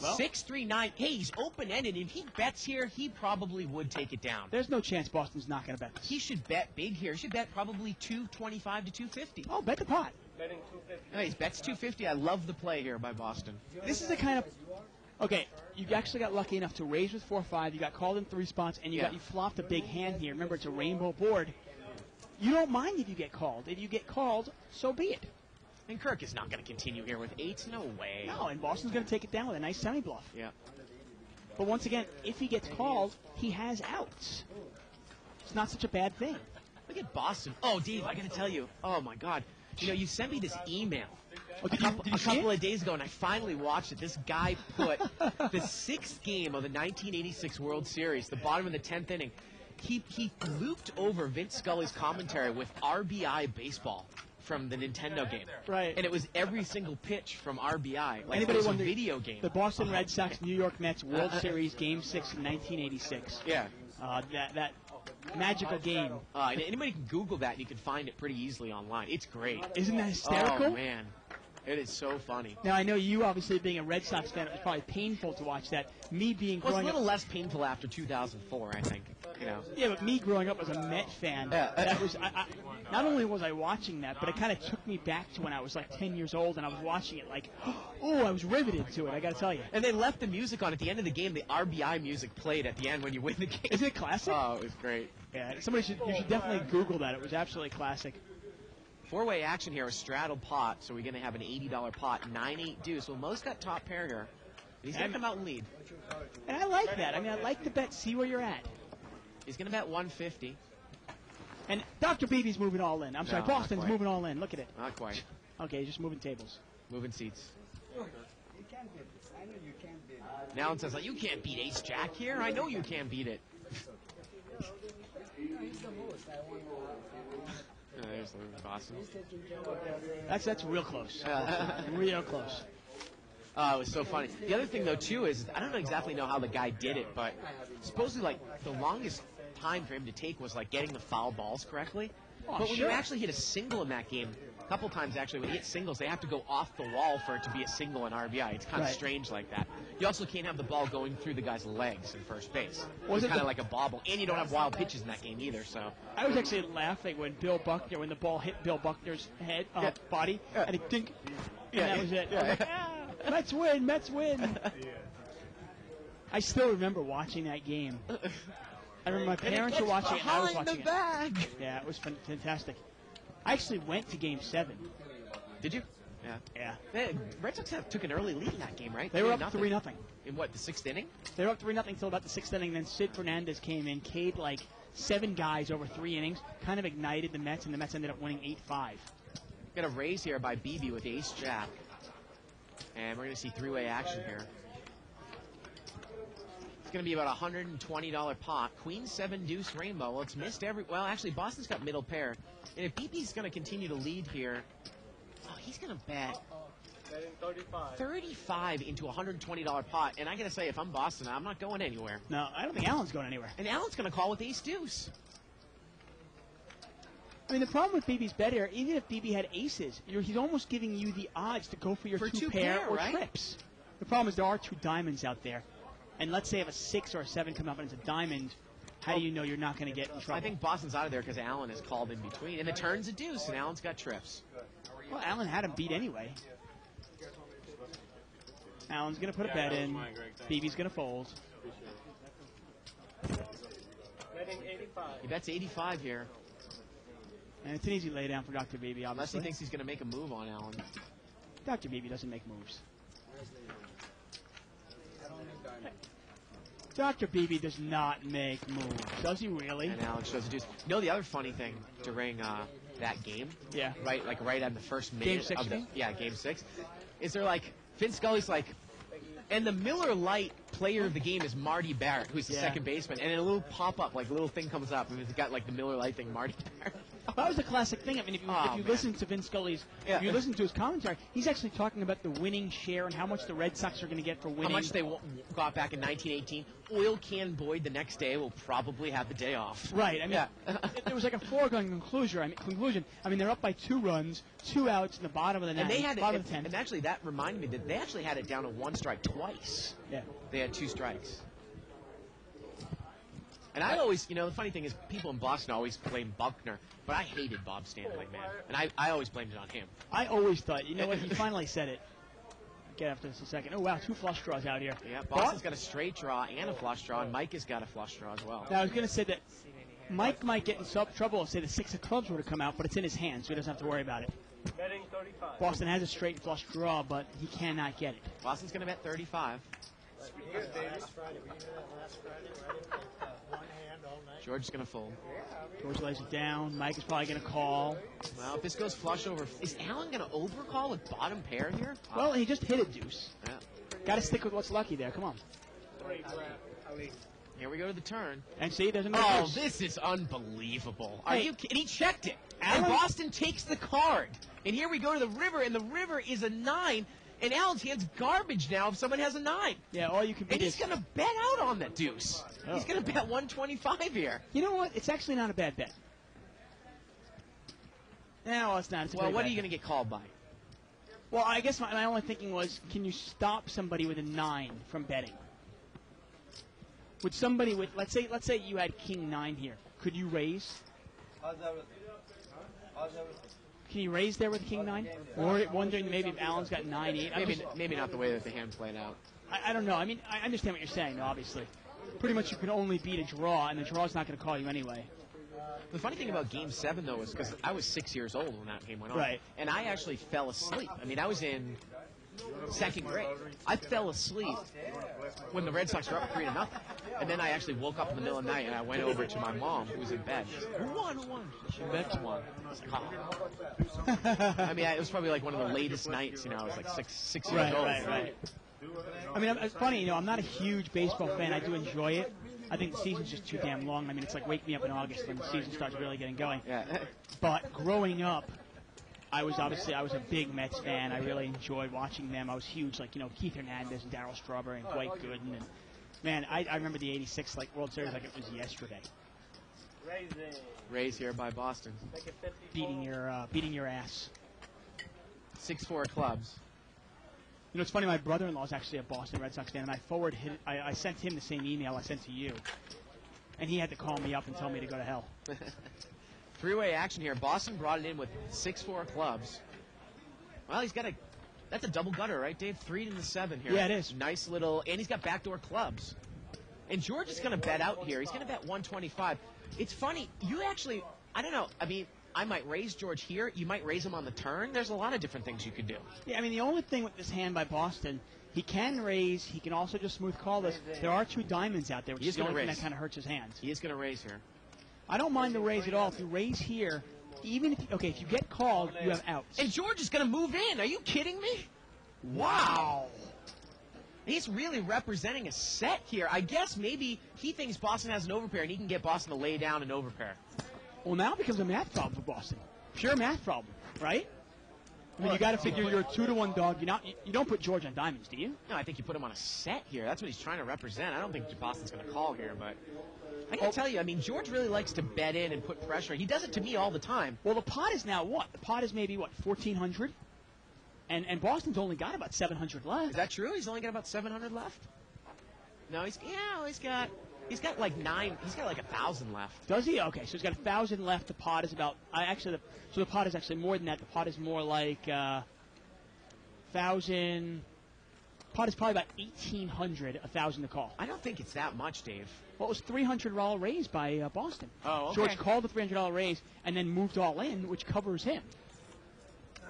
Well- 6-3-9. Hey, he's open-ended. If he bets here, he probably would take it down. There's no chance Boston's not going to bet this. He should bet big here. He should bet probably 225 to 250. Oh, bet the pot. Betting 250. Anyways, bets 250. I love the play here by Boston. This is the kind of... Okay, you actually got lucky enough to raise with 4-5. You got called in 3 spots, and you flopped a big hand here. Remember, it's a rainbow board. You don't mind if you get called. If you get called, so be it. And Kirk is not going to continue here with 8s. No way. No, and Boston's going to take it down with a nice semi-bluff. Yeah. But once again, if he gets called, he has outs. It's not such a bad thing. Look at Boston. Oh, Dave, I got to tell you. Oh, my God. You know, you sent me this email Oh, a see couple it? of days ago, and I finally watched it. This guy put the 6th game of the 1986 World Series, the bottom of the 10th inning. He looped over Vince Scully's commentary with RBI baseball from the Nintendo game. Right. And it was every single pitch from RBI. Like Anybody it was a wonder- video game. The Boston Red Sox, New York Mets World Series Game 6 in 1986. Yeah. That magical game. And anybody can Google that, and you can find it pretty easily online. It's great. Isn't that hysterical? Oh, man. It is so funny. Now, I know you, obviously, being a Red Sox fan, it was probably painful to watch that. Me being Well, it's a growing little up... less painful after 2004, I think. You know. Yeah, but me growing up as a Met fan, that was... not only was I watching that, but it kind of took me back to when I was like 10 years old, and I was watching it like, oh, I was riveted to it, I got to tell you. And they left the music on at the end of the game. The RBI music played at the end when you win the game. Isn't it classic? Oh, it was great. Yeah, you should definitely Google that. It was absolutely classic. 4-way action here, a straddle pot, so we're going to have an $80 pot, 9-8 deuce. Well, Mo's got top pair here. He's going to come out and lead. And I like that. I mean, I like the bet, see where you're at. He's going to bet 150. And Dr. Beebe's moving all in. I'm sorry, No, not Boston's quite. moving all in. Look at it. Not quite. Okay, just moving tables. Moving seats. Now it says, like, you can't beat ace-jack here. I know you can't beat it. There's Louis Boston. That's real close. Real close. It was so funny. The other thing, though, too, is I don't exactly know how the guy did it, but supposedly, like, the longest time for him to take was, like, getting the foul balls correctly. Oh, but when sure. you actually hit a single in that game, a couple times, actually, when you hit singles, they have to go off the wall for it to be a single in RBI. It's kind of Right. strange like that. You also can't have the ball going through the guy's legs in first base. Was It's it kind the- of like a bobble. And you don't have wild pitches in that game either, so... I was actually laughing when the ball hit Bill Buckner's head, Yeah. body, Yeah. and he dink, Yeah, and that was it. yeah. I was like, Mets win, Mets win. I still remember watching that game. I remember my parents were watching it, and I was watching it. Bag. Yeah, it was fantastic. I actually went to Game 7. Did you? Yeah. Yeah. Man, Red Sox took an early lead in that game, right? They were up 3-0. 3-0. In what, the sixth inning? They were up 3-0 until about the sixth inning. Then Sid Fernandez came in, K'd like 7 guys over 3 innings, kind of ignited the Mets, and the Mets ended up winning 8-5. Got a raise here by Beebe with ace jack. And we're going to see three-way action here. It's going to be about a $120 pot. Queen 7 deuce rainbow. Well, it's missed well, actually, Boston's got middle pair. And if Beebe's going to continue to lead here, he's going to bet 35 into a $120 pot. And I got to say, if I'm Boston, I'm not going anywhere. No, I don't think Allen's going anywhere. And Allen's going to call with ace deuce. I mean, the problem with BB's bet here, even if BB had aces, he's almost giving you the odds to go for your For two two pair pair, or right? trips. The problem is there are 2 diamonds out there. And let's say if a 6 or a 7 come up and it's a diamond, how do you know you're not going to get in trouble? I think Boston's out of there because Allen is called in between. And the turn's a deuce, and Allen's got trips. Well, Allen had him beat anyway. Allen's going to put a bet in. BB's going to fold. Betting 85. He bets 85 here. And it's an easy laydown for Dr. Beebe, Unless obviously. he thinks he's going to make a move on Allen. Dr. Beebe doesn't make moves. Dr. Beebe does not make moves. Does he really? And Allen shows a deuce. You know the other funny thing during that game? Yeah. Right at the first minute Game 6, of you the mean? Game 6. Is there like Vin Scully's like, and the Miller Lite player of the game is Marty Barrett, who's the Yeah. second baseman, and a little pop up, like a little thing comes up, and it's got like the Miller Lite thing, Marty Barrett. That was a classic thing. I mean, if you Oh, man. listen to Vin Scully's, Yeah. if you listen to his commentary, he's actually talking about the winning share and how much the Red Sox are going to get for winning. How much they got back in 1918. Oil Can Boyd the next day will probably have the day off. Right. I mean, Yeah. there was like a foregone conclusion. I mean, they're up by 2 runs, 2 outs in the bottom of the And ninth, they had bottom of the 10th. and actually that reminded me that they actually had it down to 1 strike twice. Yeah. They had 2 strikes. And I always, the funny thing is people in Boston always blame Buckner, but I hated Bob Stanley, man. And I always blamed it on him. I always thought, you know what? He finally said it. Get after this a second. Oh wow, 2 flush draws out here. Yeah, Boston's got a straight draw and a flush draw, and Mike has got a flush draw as well. Now I was going to say that Mike might get in trouble if say the 6 of clubs were to come out, but it's in his hand, so he doesn't have to worry about it. Betting 35. Boston has a straight flush draw, but he cannot get it. Boston's going to bet 35. George is going to fold. George lays it down. Mike is probably going to call. Well, if this goes flush over, is Allen going to overcall with bottom pair here? Well, he just hit a deuce. Yeah. Got to stick with what's lucky there. Come on. Here we go to the turn. And see, doesn't make Oh, deuce. this is unbelievable. Are Hey. you kidding? He checked it. Allen- And Boston takes the card. And here we go to the river, and the river is a 9. And Allen's hand's garbage now if someone has a 9. Yeah, all you can And beat he's is. going to bet out on that deuce. Oh. He's going to bet 125 here. You know what? It's actually not a bad bet. No, it's not. It's a Well, very what bad are you bet. going to get called by? Well, I guess my only thinking was, can you stop somebody with a 9 from betting? Would somebody with, let's say you had King 9 here, could you raise? Can you raise there with King 9? Or wondering maybe if Allen's got 9-8. Maybe not the way that the hand played out. I don't know. I mean, I understand what you're saying, though, obviously. Pretty much you can only beat a draw, and the draw's not going to call you anyway. The funny thing about Game 7, though, is because I was 6 years old when that game went on. Right. And I actually fell asleep. I mean, I was in 2nd grade. I fell asleep when the Red Sox were up 3-0. And then I actually woke up in the middle of the night, and I went over to my mom, who was in bed. She said, Who won? She bet won. I was like, oh. I mean, it was probably like one of the latest nights, I was like six years old. Right. I mean, it's funny, I'm not a huge baseball fan. I do enjoy it. I think the season's just too damn long. I mean, it's like wake me up in August when the season starts really getting going. Yeah. But growing up, I was a big Mets fan. I really enjoyed watching them. I was huge, like, Keith Hernandez and Darryl Strawberry and Dwight Gooden. And, man, I remember the 86 World Series like it was yesterday. Rays here by Boston. Beating your ass. 6-4 clubs. It's funny, my brother-in-law is actually a Boston Red Sox fan, and I sent him the same email I sent to you. And he had to call me up and tell me to go to hell. Three-way action here. Boston brought it in with 6-4 clubs. Well, that's a double gutter, right, Dave? 3 to the 7 here. Yeah, it is. Nice little, and he's got backdoor clubs. And George is going to bet out here. He's going to bet 125. It's funny. You actually, I don't know. I mean, I might raise George here. You might raise him on the turn. There's a lot of different things you could do. Yeah, I mean, the only thing with this hand by Boston, he can raise. He can also just smooth call this. There are 2 diamonds out there, which is the only thing that kind of hurts his hands. He is going to raise here. I don't mind the raise at all. If you raise here, even if if you get called, you have outs. And George is going to move in. Are you kidding me? Wow. He's really representing a set here. I guess maybe he thinks Boston has an overpair and he can get Boston to lay down an overpair. Well, now it becomes a math problem for Boston. Pure math problem, right? I mean, you got to figure you're a 2-to-1 dog. You don't put George on diamonds, do you? No, I think you put him on a set here. That's what he's trying to represent. I don't think Boston's going to call here, but I can tell you, I mean, George really likes to bet in and put pressure. He does it to me all the time. Well, the pot is now what? The pot is maybe, 1,400? And Boston's only got about 700 left. Is that true? He's only got about 700 left? No, he's got like 9. He's got like 1,000 left. Does he? Okay, so he's got 1,000 left. The pot is about so the pot is actually more than that. The pot is more like 1,000. Pot is probably about 1,800, 1,000 to call. I don't think it's that much, Dave. Well, it was $300 raise by Boston. Oh, okay. George called the $300 raise and then moved all in, which covers him.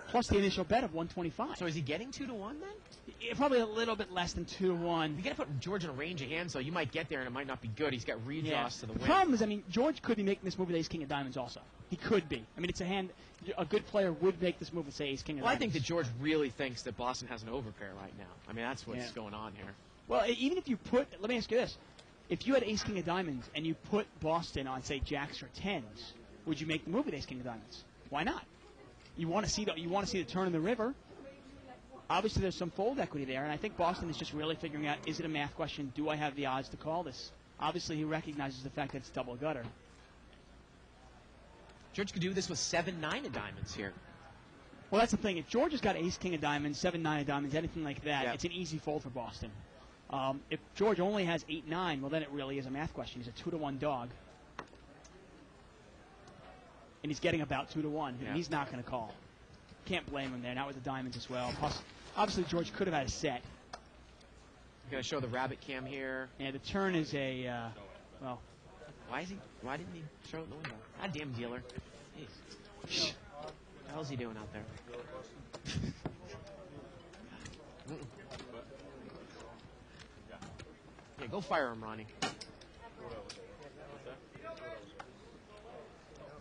Plus the initial bet of 125. So is he getting 2-to-1 then? Yeah, probably a little bit less than 2-to-1. You got to put George in a range of hands, though. You might get there and it might not be good. He's got redraws to the win. The problem is, I mean, George could be making this move with Ace King of Diamonds also. He could be. I mean, it's a hand. A good player would make this move with, say, Ace King of Diamonds. I think that George really thinks that Boston has an overpair right now. I mean, that's what's going on here. Well, even if you put, let me ask you this. If you had Ace King of Diamonds and you put Boston on, say, Jacks or 10s, would you make the move with Ace King of Diamonds? Why not? You want to see the turn in the river. Obviously, there's some fold equity there, and I think Boston is just really figuring out, is it a math question? Do I have the odds to call this? Obviously, he recognizes the fact that it's double gutter. George could do this with 7-9 of diamonds here. Well, that's the thing. If George has got Ace King of Diamonds, 7-9 of diamonds, anything like that, it's an easy fold for Boston. If George only has 8-9, well, then it really is a math question. He's a 2-to-1 dog. And he's getting about 2-to-1, and he's not going to call. Can't blame him there, not with the diamonds as well. Plus, obviously, George could have had a set. I'm going to show the rabbit cam here. Yeah, the turn is a, well. Why didn't he throw it in the window? God damn dealer. Jeez. What the hell is he doing out there? Yeah, go fire him, Ronnie.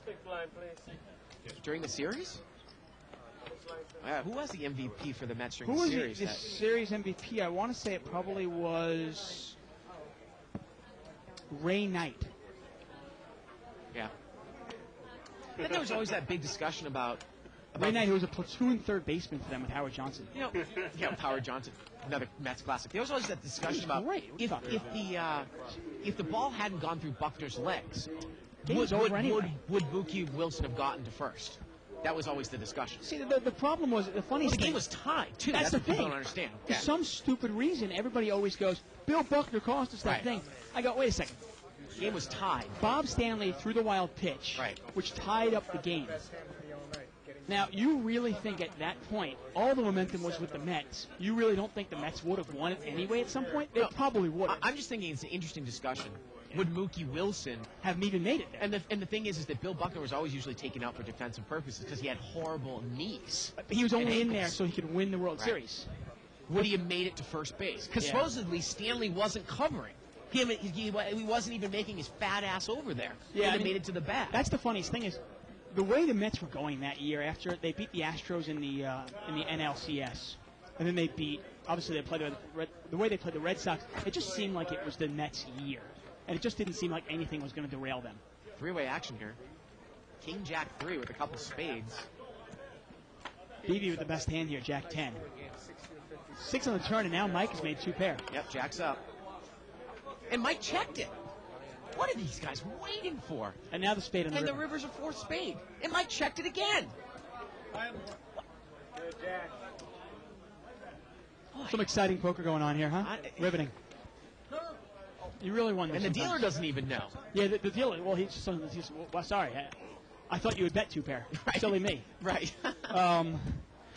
Big blind, please. During the series? Who was the MVP for the Mets during Who the was series? the series MVP? I want to say it probably was Ray Knight. Yeah. Then there was always that big discussion about Ray Knight, who was a platoon third baseman for them with Howard Johnson. You know, with Howard Johnson, another Mets classic. There was always that discussion about if the ball hadn't gone through Buckner's legs, would Mookie Wilson have gotten to first? That was always the discussion. See, the problem was, the funny thing... The game was tied, too. That's the what people thing. don't understand. For some stupid reason, everybody always goes, Bill Buckner cost us that thing. I go, wait a second. The game was tied. Bob Stanley threw the wild pitch, which tied up the game. Now, you really think at that point, all the momentum was with the Mets. You really don't think the Mets would have won it anyway at some point? They probably would have. I'm just thinking it's an interesting discussion. Would Mookie Wilson have even made it there? And the thing is that Bill Buckner was always usually taken out for defensive purposes because he had horrible knees. But he was only in there so he could win the World Series. Would he have made it to first base? Because supposedly Stanley wasn't covering. He wasn't even making his fat ass over there. He would have made it to the bat. That's the funniest thing is, the way the Mets were going that year after they beat the Astros in the NLCS, and then they beat, obviously they played the way they played the Red Sox, it just seemed like it was the Mets' year. and it just didn't seem like anything was going to derail them. Three-way action here. King Jack 3 with a couple spades. Beebe with the best hand here, Jack 10. 6 on the turn, and now Mike has made 2 pair. Yep, Jack's up. And Mike checked it. What are these guys waiting for? And now the spade on the And the river. river's a fourth spade. And Mike checked it again. Some exciting poker going on here, huh? Riveting. You really won this. And the dealer sometimes. doesn't even know. Yeah, the dealer. Well, he's well, sorry. I thought you would bet 2 pair. Right. Silly me. Right. Um,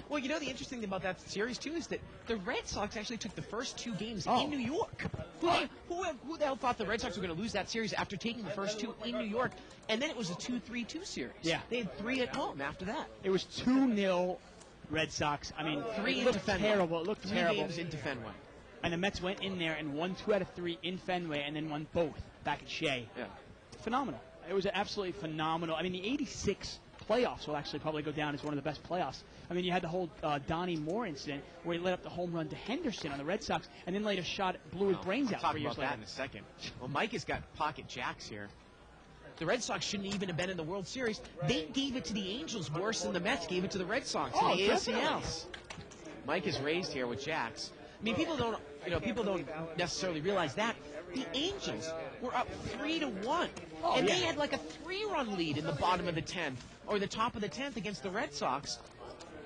Well, you know, the interesting thing about that series, too, is that the Red Sox actually took the first 2 games Oh. in New York. Who the hell thought the Red Sox were going to lose that series after taking the first 2 in New York? And then it was a 2-3-2 series. Yeah. They had 3 at home after that. it was 2-0 Red Sox. I mean, 3 it into looked Fenway. terrible. It looked 3 terrible. games into Fenway. And the Mets went in there and won 2 out of 3 in Fenway, and then won both back at Shea. Yeah. Phenomenal. It was absolutely phenomenal. I mean, the '86 playoffs will actually probably go down as one of the best playoffs. I mean, you had the whole Donnie Moore incident where he let up the home run to Henderson on the Red Sox, and then later blew his brains out Talk 3 about years that later. in a second. Well, Mike has got pocket jacks here. The Red Sox shouldn't even have been in the World Series. They gave it to the Angels worse than the Mets gave it to the Red Sox in the ALCS. Mike is raised here with jacks. I mean, people don't necessarily realize that the Angels were up 3-1, and they had like a 3-run lead in the bottom of the 10th or the top of the 10th against the Red Sox.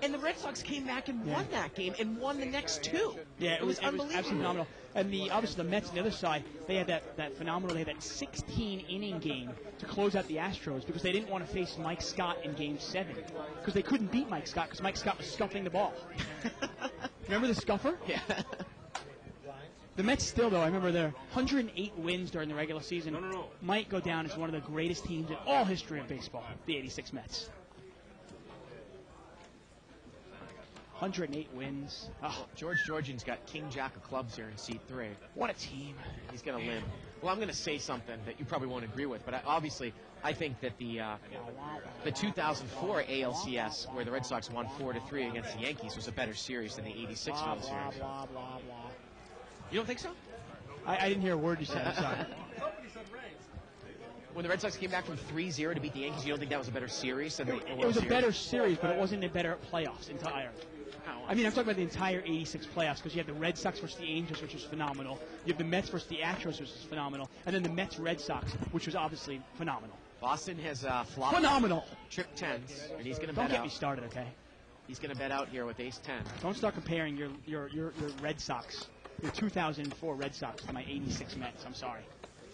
And the Red Sox came back and won that game and won the next 2. Yeah, it was unbelievable. absolutely phenomenal. And obviously the Mets on the other side, they had that phenomenal. They had that 16-inning game to close out the Astros because they didn't want to face Mike Scott in Game 7 because they couldn't beat Mike Scott because Mike Scott was scuffing the ball. Remember the scuffer? Yeah. The Mets still, though, I remember their 108 wins during the regular season might go down as one of the greatest teams in all history of baseball, the '86 Mets. 108 wins. Oh, George Georgian's got King Jack of clubs here in seat 3. what a team. He's going to limp. Well, I'm going to say something that you probably won't agree with, but I think that the 2004 ALCS, where the Red Sox won 4-3 against the Yankees, was a better series than the '86 Blah, World blah, Series. blah, blah, blah. You don't think so? I didn't hear a word you said. I'm sorry. When the Red Sox came back from 3-0 to beat the Yankees, you don't think that was a better series than the World It was a Series? better series, but it wasn't a better playoffs entire. I mean, I'm talking about the entire '86 playoffs because you had the Red Sox versus the Angels, which was phenomenal. You have the Mets versus the Astros, which was phenomenal, and then the Mets-Red Sox, which was obviously phenomenal. Boston has flopped Phenomenal. trip 10s, and he's going to Don't bet get me out. started, okay? He's going to bet out here with ace 10. Don't start comparing your Red Sox, your 2004 Red Sox to my '86 Mets. I'm sorry.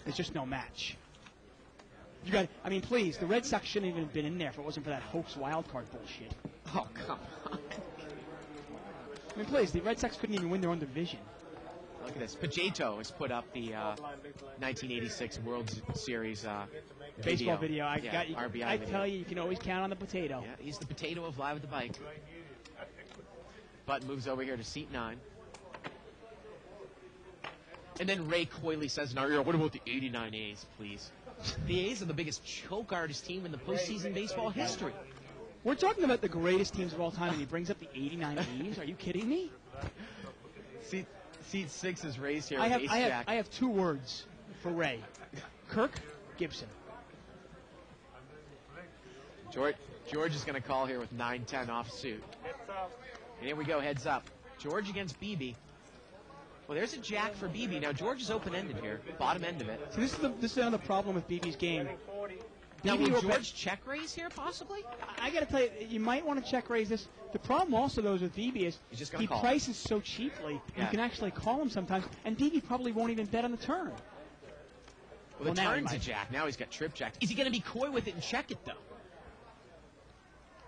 There's just no match. You got. I mean, please, the Red Sox shouldn't even have been in there if it wasn't for that hoax wild card bullshit. Oh, come on. I mean, please, the Red Sox couldn't even win their own division. Look at this. Pajeto has put up the 1986 World Series Baseball video. I RBI video. tell you, you can always count on the potato. Yeah, he's the potato of Live at the Bike. Button moves over here to seat 9. And then Ray Coyley says, "Now, what about the '89 A's, please?" The A's are the biggest choke artist team in the postseason baseball history. We're talking about the greatest teams of all time, and he brings up the '89 A's. Are you kidding me? Seat 6 is Ray's here I with ace jack. have 2 words for Ray: Kirk Gibson. George is going to call here with 9-10 off suit. And here we go, heads up. George against Beebe. Well, there's a jack for Beebe. Now, George is open-ended here, bottom end of it. So this is another problem with BB's game. Now, BB will will bet- George check raise here, possibly? I got to tell you, you might want to check raise this. The problem also, though, with BB is He's just gonna he call. prices so cheaply, Yeah. you can actually call him sometimes, and BB probably won't even bet on the turn. Well, the now he turn's a might. jack. Now he's got trip jack. Is he going to be coy with it and check it, though?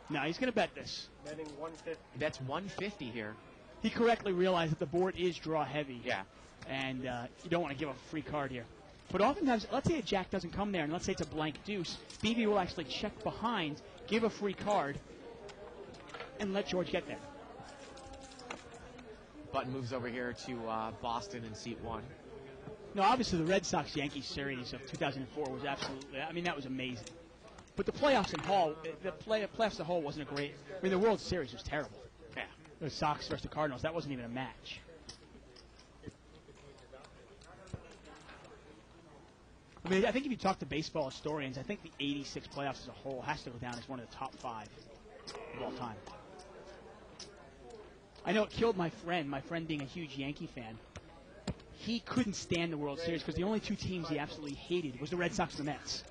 No, he's going to bet this. Betting 150. That's 150 here. He correctly realized that the board is draw heavy. Yeah. And you don't want to give up a free card here. But oftentimes, let's say a jack doesn't come there, and let's say it's a blank deuce, BB will actually check behind, give a free card, and let George get there. Button moves over here to Boston in seat 1. No, obviously the Red Sox-Yankees series of 2004 was absolutely, I mean, that was amazing. But the playoffs in Hall, playoffs in Hall wasn't a great, I mean, the World Series was terrible. Yeah. The Sox versus the Cardinals, that wasn't even a match. mean, I think if you talk to baseball historians, I think the 86 playoffs as a whole has to go down as one of the top 5 of all time. I know it killed my friend being a huge Yankee fan. He couldn't stand the World Series because the only 2 teams he absolutely hated was the Red Sox and the Mets.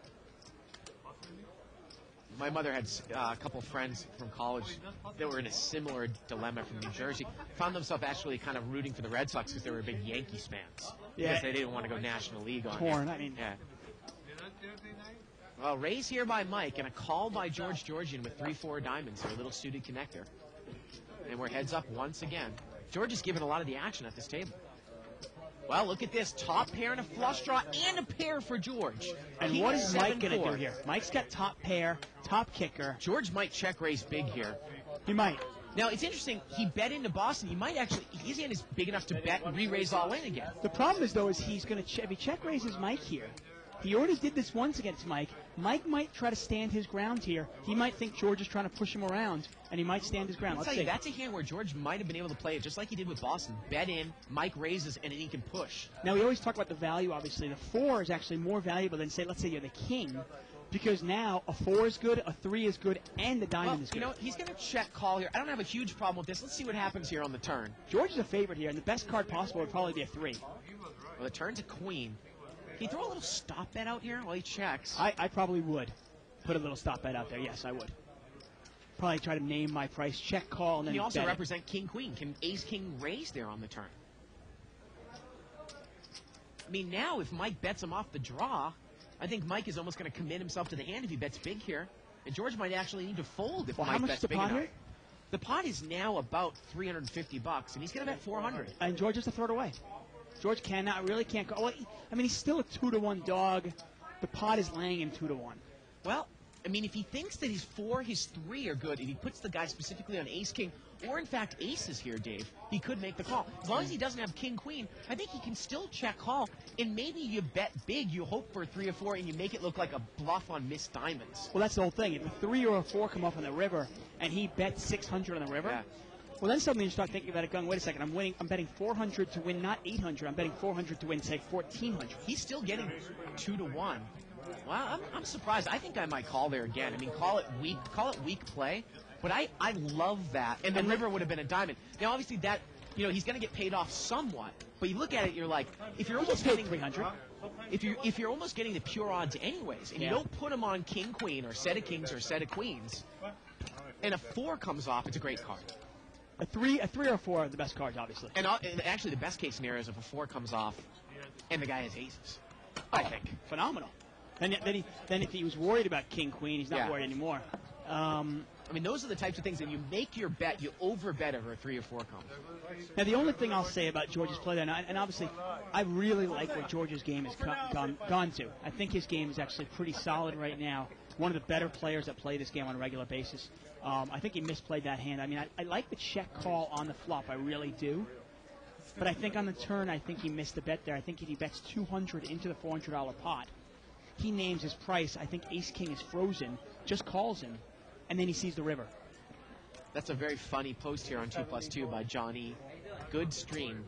My mother had a couple friends from college that were in a similar dilemma from New Jersey. Found themselves actually kind of rooting for the Red Sox because they were big Yankees fans. Yeah. Because they didn't want to go National League on Torn, it. I mean. Yeah. Well, raise here by Mike and a call by George Georgian with 3-4 diamonds here, a little suited connector. And we're heads up once again. George is giving a lot of the action at this table. Well, look at this. Top pair and a flush draw and a pair for George. And King what is Mike 7-4. going to do here? Mike's got top pair, top kicker. George might check raise big here. He might. Now, it's interesting. He bet into Boston. He might actually, his hand is big enough to bet and re-raise all in again. The problem is, though, is he's going to if he check raises Mike here. He already did this once against Mike. Mike might try to stand his ground here. He might think George is trying to push him around, and he might stand his ground. I'll tell you, that's a hand where George might have been able to play it just like he did with Boston. Bet in, Mike raises, and then he can push. Now, we always talk about the value, obviously. The 4 is actually more valuable than, say, let's say you're the king, because now a 4 is good, a 3 is good, and the diamond is good. You know, he's going to check call here. I don't have a huge problem with this. Let's see what happens here on the turn. George is a favorite here, and the best card possible would probably be a 3. Well, the turn's a queen. Can you throw a little stop bet out here while he checks? I probably would put a little stop bet out there. Yes, I would. Probably try to name my price, check call, and then Can you also bet it. represent king-queen? Can ace-king raise there on the turn? I mean, now if Mike bets him off the draw, I think Mike is almost going to commit himself to the hand if he bets big here. And George might actually need to fold if Well, Mike how much bets is the big pot enough. here? The pot is now about $350, and he's going to bet 400. And George has to throw it away. George really can't go. Well, I mean, he's still a 2-to-1 dog. The pot is laying him 2-to-1. Well, I mean, if he thinks that his 4, his 3 are good, if he puts the guy specifically on ace-king, or in fact aces here, Dave, he could make the call. As long as he doesn't have king-queen, I think he can still check call, and maybe you bet big, you hope for a 3 or 4, and you make it look like a bluff on missed diamonds. Well, that's the whole thing. If a 3 or a 4 come up on the river, and he bets 600 on the river, Yeah. well, then suddenly you start thinking about it going, wait a second, I'm betting 400 to win, not 800. I'm betting 400 to win, say, 1,400. He's still getting 2-to-1. Well, I'm surprised. I think I might call there again. I mean, call it weak play, but I love that. And the river would have been a diamond. Now, obviously, that, you know, he's going to get paid off somewhat. But you look at it, you're like, if you're almost paid getting 300, if you're almost getting the pure odds anyways, and you Yeah. don't put him on king queen or set of kings or set of queens, and a 4 comes off, it's a great card. a 3 or a 4 are the best cards, obviously. And actually, the best case scenario is if a 4 comes off, and the guy has aces. I think. Phenomenal. Then if he was worried about king queen, he's not Yeah. worried anymore. I mean, those are the types of things that you make your bet, you overbet over a 3 or 4 comes. Now, the only thing I'll say about George's play there, and obviously, I really like where George's game has gone to. I think his game is actually pretty solid right now. One of the better players that play this game on a regular basis. I think he misplayed that hand. I mean, I like the check call on the flop. I really do. But I think on the turn, I think he missed the bet there. I think if he bets 200 into the $400 pot, he names his price. I think ace-king is frozen, just calls him, and then he sees the river. That's a very funny post here on 2+2 by Johnny. Good stream.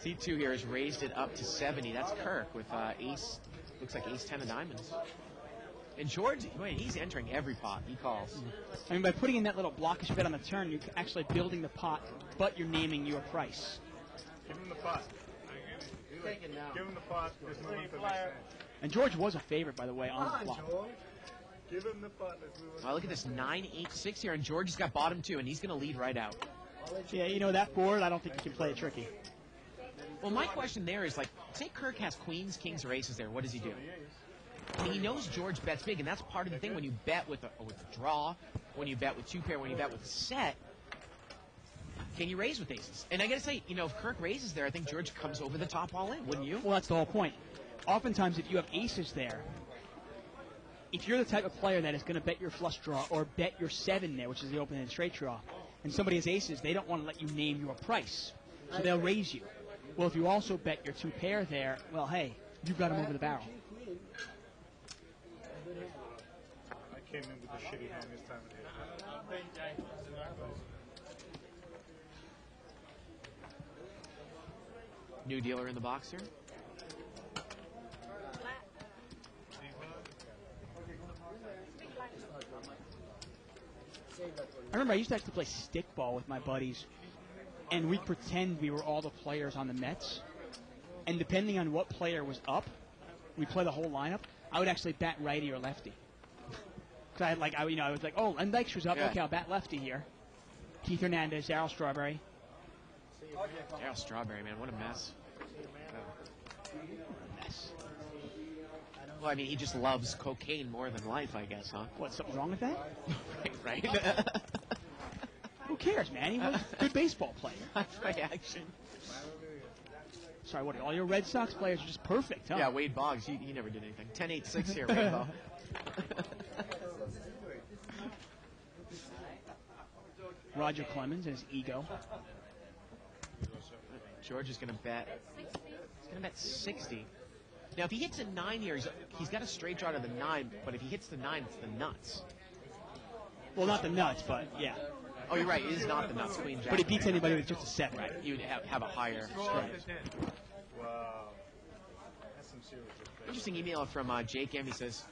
C2 here has raised it up to 70. That's Kirk with ace, looks like ace-10 of diamonds. And George, wait, he's entering every pot. He calls. I mean, by putting in that little blockish bet on the turn, you're actually building the pot, but you're naming your price. Give him the pot. Give him the pot. Let's move on to the next hand. And George was a favorite, by the way, on the flop. Give him the pot. Let's move on. Well, look at this 9-8-6 here, and George has got bottom 2, and he's going to lead right out. Yeah, you know, that board, I don't think you can play it tricky. Well, my question there is, like, say Kirk has queens, kings, or aces there. What does he do? I mean, he knows George bets big, and that's part of the thing when you bet with a draw, when you bet with 2-pair, when you bet with a set. Can you raise with aces? And I got to say, you know, if Kirk raises there, I think George comes over the top all in, wouldn't you? Well, that's the whole point. Oftentimes, if you have aces there, if you're the type of player that is going to bet your flush draw or bet your 7 there, which is the open and straight draw, and somebody has aces, they don't want to let you name your price. So they'll raise you. Well, if you also bet your 2-pair there, well, hey, you've got him over the barrel. I came in with a shitty hand this time of day. New dealer in the box here. Black. Black. I remember I used to actually play stickball with my buddies, and we'd pretend we were all the players on the Mets. And depending on what player was up, we'd play the whole lineup. I would actually bat righty or lefty. Because I had I was like, oh, Len Dykstra's up. Yeah. Okay, I'll bat lefty here. Keith Hernandez, Darryl Strawberry. Darryl Strawberry, man, what a mess. Mess. Well, I mean, he just loves cocaine more than life, I guess, huh? What, something wrong with that? right. Who cares, man? He was a good baseball player. Reaction. Sorry, what? All your Red Sox players are just perfect, huh? Yeah, Wade Boggs, he never did anything. 10-8-6 here, Rainbow. Roger Clemens and his ego. George is going to bet. He's going to bet 60. Now, if he hits a 9 here, he's got a straight draw to the 9, but if he hits the 9, it's the nuts. Well, not the nuts, but yeah. Oh, you're right. It is not the nuts, Queen Jack. But he beats anybody with just a set, right? You would have a higher straight. Wow. That's some serious respect. Interesting email from Jake M. He says,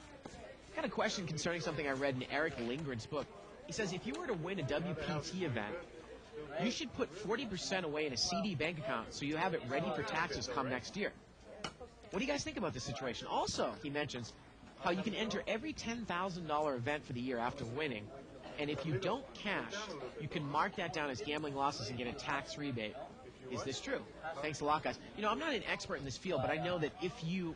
got a question concerning something I read in Eric Lindgren's book. He says, if you were to win a WPT event, you should put 40% away in a CD bank account so you have it ready for taxes come next year. What do you guys think about this situation? Also, he mentions how you can enter every $10,000 event for the year after winning, and if you don't cash, you can mark that down as gambling losses and get a tax rebate. Is this true? Thanks a lot, guys. You know, I'm not an expert in this field, but I know that if you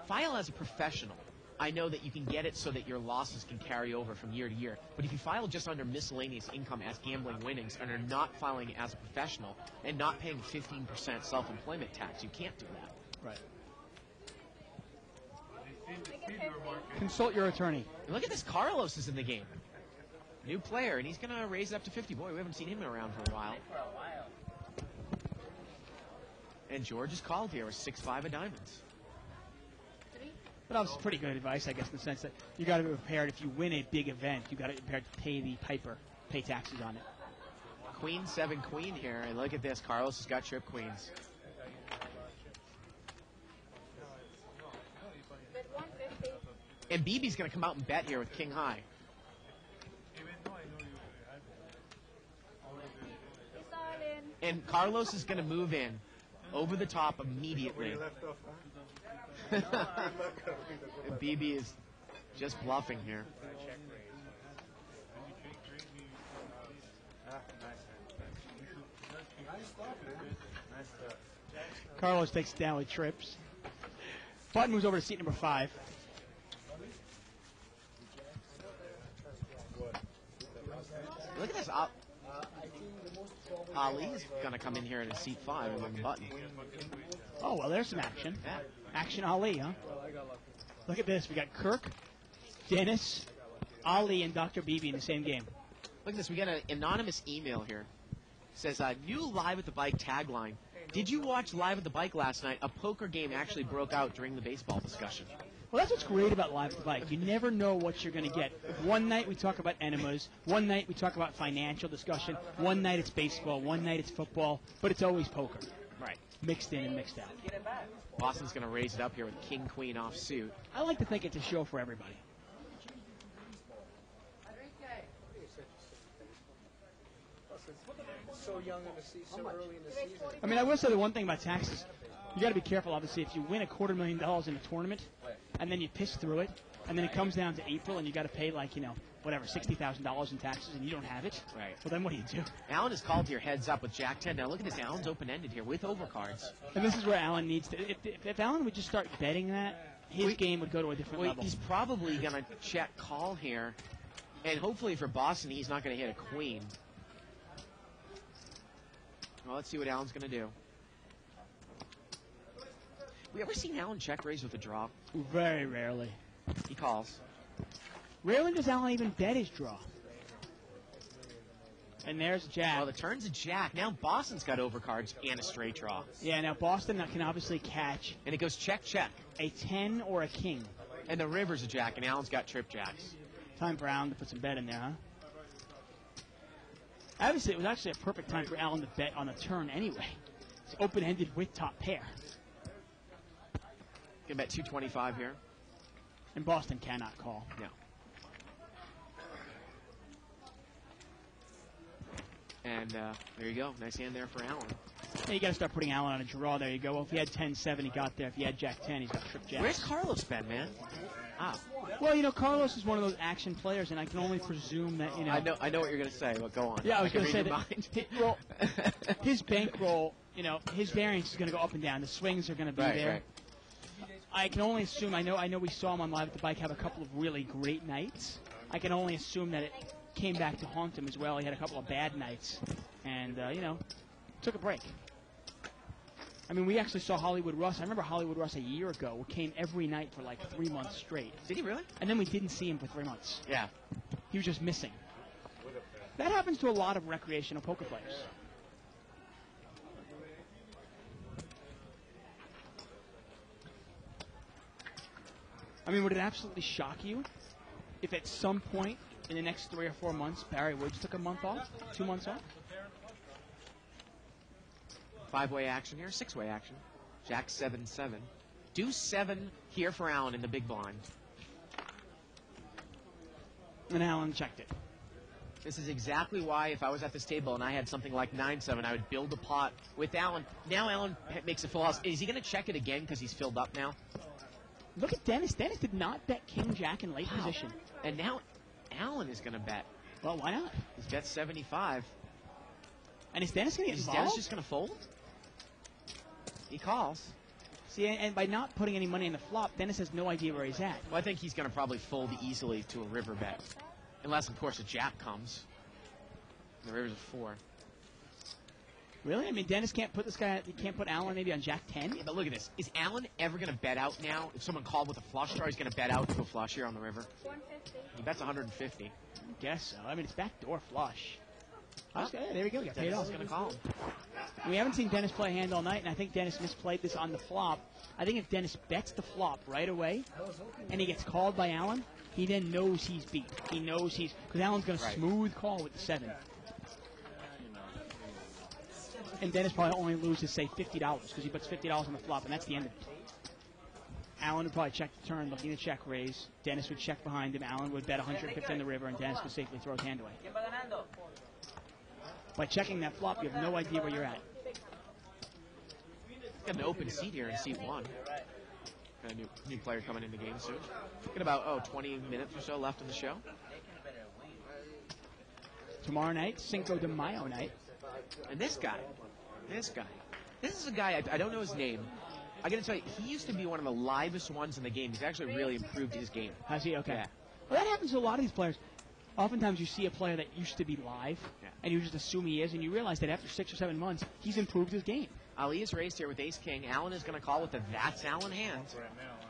file as a professional, I know that you can get it so that your losses can carry over from year to year. But if you file just under miscellaneous income as gambling winnings and are not filing as a professional and not paying 15% self-employment tax, you can't do that. Right. Consult your attorney. And look at this. Carlos is in the game. New player, and he's going to raise it up to 50. Boy, we haven't seen him around for a while. And George is called here with 6-5 of diamonds. But that was pretty good advice, I guess, in the sense that you got to be prepared. If you win a big event, you got to be prepared to pay the piper, pay taxes on it. Queen 7 queen here, and look at this. Carlos has got trip queens. Bet 150. And BB's going to come out and bet here with king high. It's all in. And Carlos is going to move in over the top immediately. Where you left off, huh? And BB is just bluffing here. Nice stuff. Carlos takes it down with trips. Button moves over to seat number 5. Look at this. Ali's going to come in here in seat 5 and win the button. Oh, well, there's some action. Yeah. Action Ali, huh? Look at this. We got Kirk, Dennis, Ali, and Dr. BB in the same game. Look at this. We got an anonymous email here. It says, new Live at the Bike tagline. Did you watch Live at the Bike last night? A poker game actually broke out during the baseball discussion. Well, that's what's great about Live at the Bike. You never know what you're going to get. One night we talk about enemas. One night we talk about financial discussion. One night it's baseball. One night it's football. But it's always poker. Right. Mixed in and mixed out. Boston's going to raise it up here with king, queen off suit. I like to think it's a show for everybody. So young in the season, so early in the season. I mean, I will say the one thing about taxes, you got to be careful, obviously. If you win $250,000 in a tournament, and then you piss through it, and then it comes down to April, and you got to pay, like, whatever, $60,000 in taxes, and you don't have it. Right. Well, then what do you do? Alan is called here heads up with Jack 10. Now look at this. Alan's open-ended here with overcards. And this is where Alan needs to. If Alan would just start betting that, his game would go to a different Well, level. he's probably going to check call here. And hopefully for Boston, he's not going to hit a queen. Well, let's see what Alan's going to do. We ever seen Alan check raise with a draw? Very rarely. He calls. Rarely does Alan even bet his draw. And there's Jack. Well, the turn's a jack. Now Boston's got overcards and a straight draw. Yeah, now Boston can obviously catch And it goes check, check. a 10 or a king. And the river's a jack, and Alan's got trip jacks. Time for Alan to put some bet in there, huh? Obviously, it was actually a perfect time for Alan to bet on the turn anyway. It's open-ended with top pair. Gonna bet 225 here. And Boston cannot call. No. And there you go. Nice hand there for Allen. Yeah, you got to start putting Allen on a draw. There you go. Well, if he had 10-7, he got there. If he had Jack-10, he's got trip Jack. Where's Carlos been, man? Ah. Well, Carlos is one of those action players, and I can only presume that, I know what you're going to say, but go on. Yeah, I was going to say read your that. mind. His bankroll, his variance is going to go up and down. The swings are going to be there. Right. I can only assume. I know we saw him on Live at the Bike have a couple of really great nights. I can only assume that it came back to haunt him as well. He had a couple of bad nights, and took a break. I mean, we actually saw Hollywood Russ. I remember Hollywood Russ a year ago who came every night for like 3 months straight. Did he really? And then we didn't see him for 3 months. Yeah. He was just missing. That happens to a lot of recreational poker players. I mean, would it absolutely shock you if at some point in the next 3 or 4 months Barry Woods took a month off, 2 months off? 5-way action here, 6-way action. Jack 7-7. Deuce 7 here for Allen in the big blind. And Allen checked it. This is exactly why if I was at this table and I had something like 9-7, I would build a pot with Allen. Now Allen makes a full house. Is he going to check it again because he's filled up now? Look at Dennis. Dennis did not bet King Jack in late position. And now Allen is going to bet. Well, why not? He's bet 75. And is Dennis going to get Is involved? Dennis just going to fold? He calls. See, and by not putting any money in the flop, Dennis has no idea where he's at. Well, I think he's going to probably fold easily to a river bet. Unless, of course, a jack comes. The river's a 4. Really? I mean, Dennis can't put this guy. He can't put Allen maybe on Jack 10. Yeah, but look at this. Is Allen ever going to bet out now? If someone called with a flush draw, he's going to bet out to a flush here on the river. 150. He bets 150. I guess so. I mean, it's backdoor flush. Well, Yeah, there we go. Got paid Dennis off. is going to call him. We haven't seen Dennis play a hand all night, and I think Dennis misplayed this on the flop. I think if Dennis bets the flop right away, and he gets called by Allen, he then knows he's beat. He knows he's because Allen's going to smooth call with the 7. And Dennis probably only loses, say, $50 because he puts $50 on the flop, and that's the end of it. Allen would probably check the turn, looking to check raise. Dennis would check behind him. Allen would bet 150 in the river, and Dennis would safely throw his hand away. By checking that flop, you have no idea where you're at. Got an open seat here in seat 1. Got a new player coming in the game soon. Got about 20 minutes or so left in the show. Tomorrow night, Cinco de Mayo night. And this guy. This is a guy, I don't know his name. I got to tell you, he used to be one of the livest ones in the game. He's actually really improved his game. Has he? Okay. Yeah. Well, that happens to a lot of these players. Oftentimes you see a player that used to be live, and you just assume he is, and you realize that after 6 or 7 months, he's improved his game. Ali is raised here with ace-king. Allen is going to call with the that's Allen hand.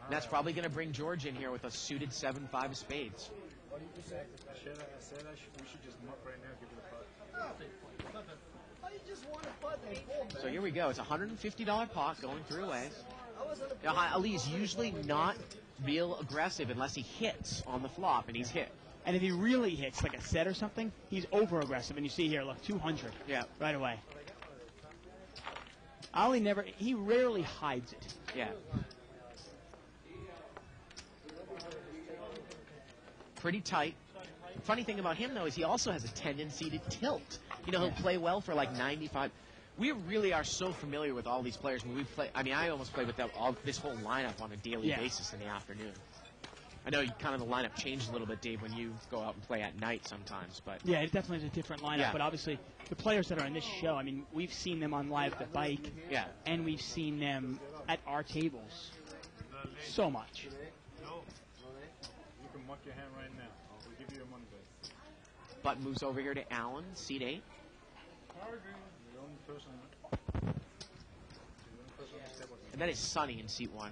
And that's probably going to bring George in here with a suited 7-5 of spades. What did you say? I said we should just muck right now, give it a putt. So here we go. It's a $150 pot going 3 ways. Now, Ali is usually not real aggressive unless he hits on the flop, and he's hit. And if he really hits like a set or something, he's over-aggressive. And you see here, look, 200 right away. Ali he rarely hides it. Yeah. Pretty tight. Funny thing about him, though, is he also has a tendency to tilt. He'll play well for like 95. We really are so familiar with all these players. I almost play with this whole lineup on a daily basis in the afternoon. I know kind of the lineup changed a little bit, Dave, when you go out and play at night sometimes. But yeah, it definitely is a different lineup. But obviously, the players that are on this show, I mean, we've seen them on Live at the Bike. Yeah. And we've seen them at our tables so much. You can muck your hand right now. We'll give you your money back. Button moves over here to Allen, seat 8. The only person. And that is Sonny in seat 1.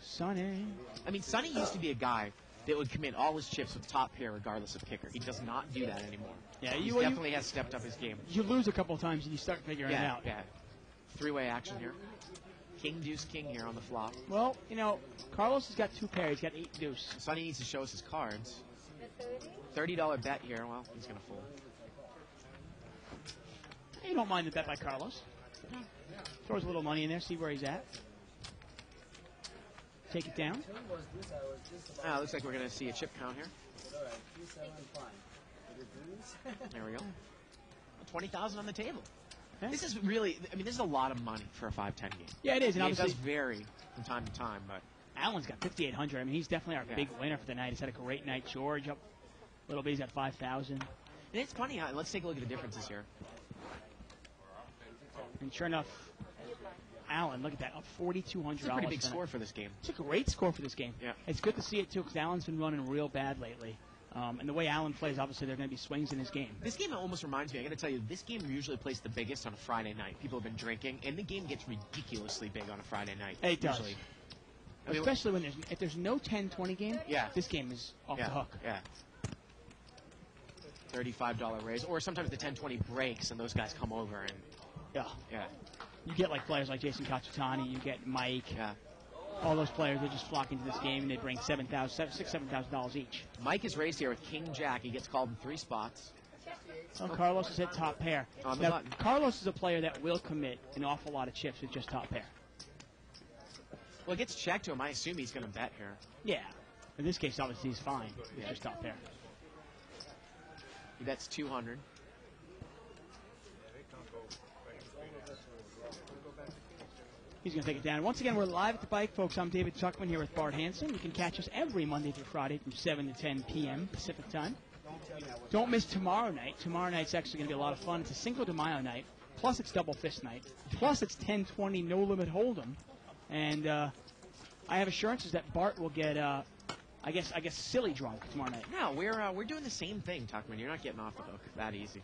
Sonny. I mean, Sonny used to be a guy that would commit all his chips with top pair regardless of kicker. He does not do that anymore. Yeah, he definitely has stepped up his game. You lose a couple of times and you start figuring it out. Yeah. 3-way action here. King, deuce, king here on the flop. Well, Carlos has got 2 pairs. He's got 8 deuce. Sonny needs to show us his cards. The 30. $30 bet here. Well, he's going to fold. You don't mind the bet by Carlos. Throws a little money in there, see where he's at. Take it down. Looks like we're going to see a chip count here. There we go. 20,000 on the table. Okay. This is really, I mean, this is a lot of money for a 5-10 game. Yeah, it is. And I mean, it obviously, does vary from time to time, but Allen's got 5,800. I mean, he's definitely our Yeah. big winner for the night. He's had a great night. George up a little bit. He's at 5,000. and it's funny how, let's take a look at the differences here. And sure enough, Allen, look at that, up $4,200. It's a pretty big tonight. score for this game. It's a great score for this game. Yeah. It's good to see it, too, because Allen's been running real bad lately. And the way Allen plays, obviously, there are going to be swings in his game. This game almost reminds me, I got to tell you, this game usually plays the biggest on a Friday night. People have been drinking, and the game gets ridiculously big on a Friday night. It does. Usually. I mean, Especially when if there's no 10-20 game, Yeah. this game is off yeah, the hook. Yeah. $35 raise, or sometimes the 10-20 breaks, and those guys come over, and Yeah. yeah, You get like players like Jason Katsutani, you get Mike, yeah. all those players, they just flock into this game and they bring $7,000 each. Mike is raised here with King Jack. He gets called in 3 spots. Well, Carlos is at top pair. On the Now, button. Carlos is a player that will commit an awful lot of chips with just top pair. Well, it gets checked to him. I assume he's going to bet here. Yeah. In this case, obviously, he's fine. It's just top pair. He bets 200. He's going to take it down. Once again, we're live at the bike, folks. I'm David Tuckman here with Bart Hanson. You can catch us every Monday through Friday from 7 to 10 p.m. Pacific time. Don't miss tomorrow night. Tomorrow night's actually going to be a lot of fun. It's a Cinco de Mayo night, plus it's double fist night, plus it's 10-20 no limit hold'em. And I have assurances that Bart will get, I guess, silly drunk tomorrow night. No, we're doing the same thing, Tuckman. You're not getting off the hook that easy.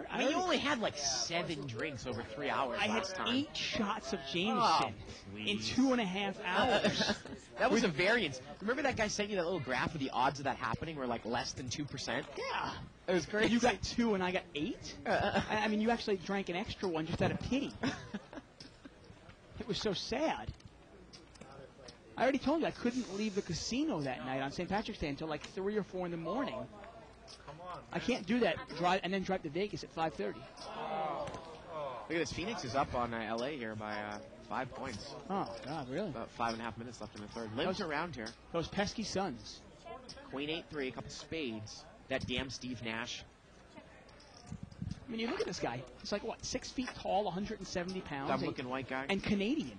I mean, I you only had like 7 drinks over 3 hours I had last time. 8 shots of Jameson Oh, in please. 2.5 hours. That was a variance. Remember that guy sent you that little graph of the odds of that happening were like less than 2%? Yeah. It was crazy. You got 2 and I got 8? I mean, you actually drank an extra one just out of pity. It was so sad. I already told you I couldn't leave the casino that night on St. Patrick's Day until like 3 or 4 in the morning. I can't do that. Drive and then drive to Vegas at 5:30. Look at this. Phoenix is up on LA here by 5 points. Oh God, really? About 5.5 minutes left in the third. Lives around here. Those pesky Suns. Queen 8-3, a couple spades. That damn Steve Nash. I mean, you look at this guy. He's like what, 6 feet tall, 170 pounds, Dumb-looking white guy. and Canadian.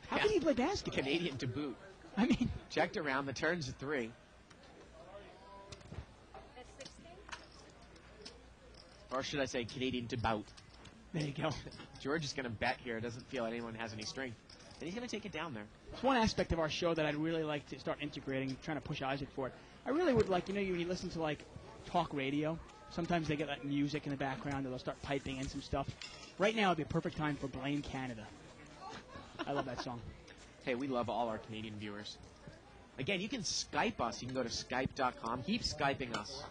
How Yeah. can he play basketball? Canadian to boot. I mean, Checked around. The turn's a 3. That's 16. Or should I say Canadian to bout. there you go. George is going to bet here. Doesn't feel anyone has any strength. And he's going to take it down there. It's one aspect of our show that I'd really like to start integrating, trying to push Isaac for it. I really would like, when you listen to like talk radio, sometimes they get that music in the background, or they'll start piping in some stuff. Right now would be a perfect time for Blame Canada. I love that song. Hey, we love all our Canadian viewers. Again, you can Skype us. You can go to Skype.com. Keep Skyping us.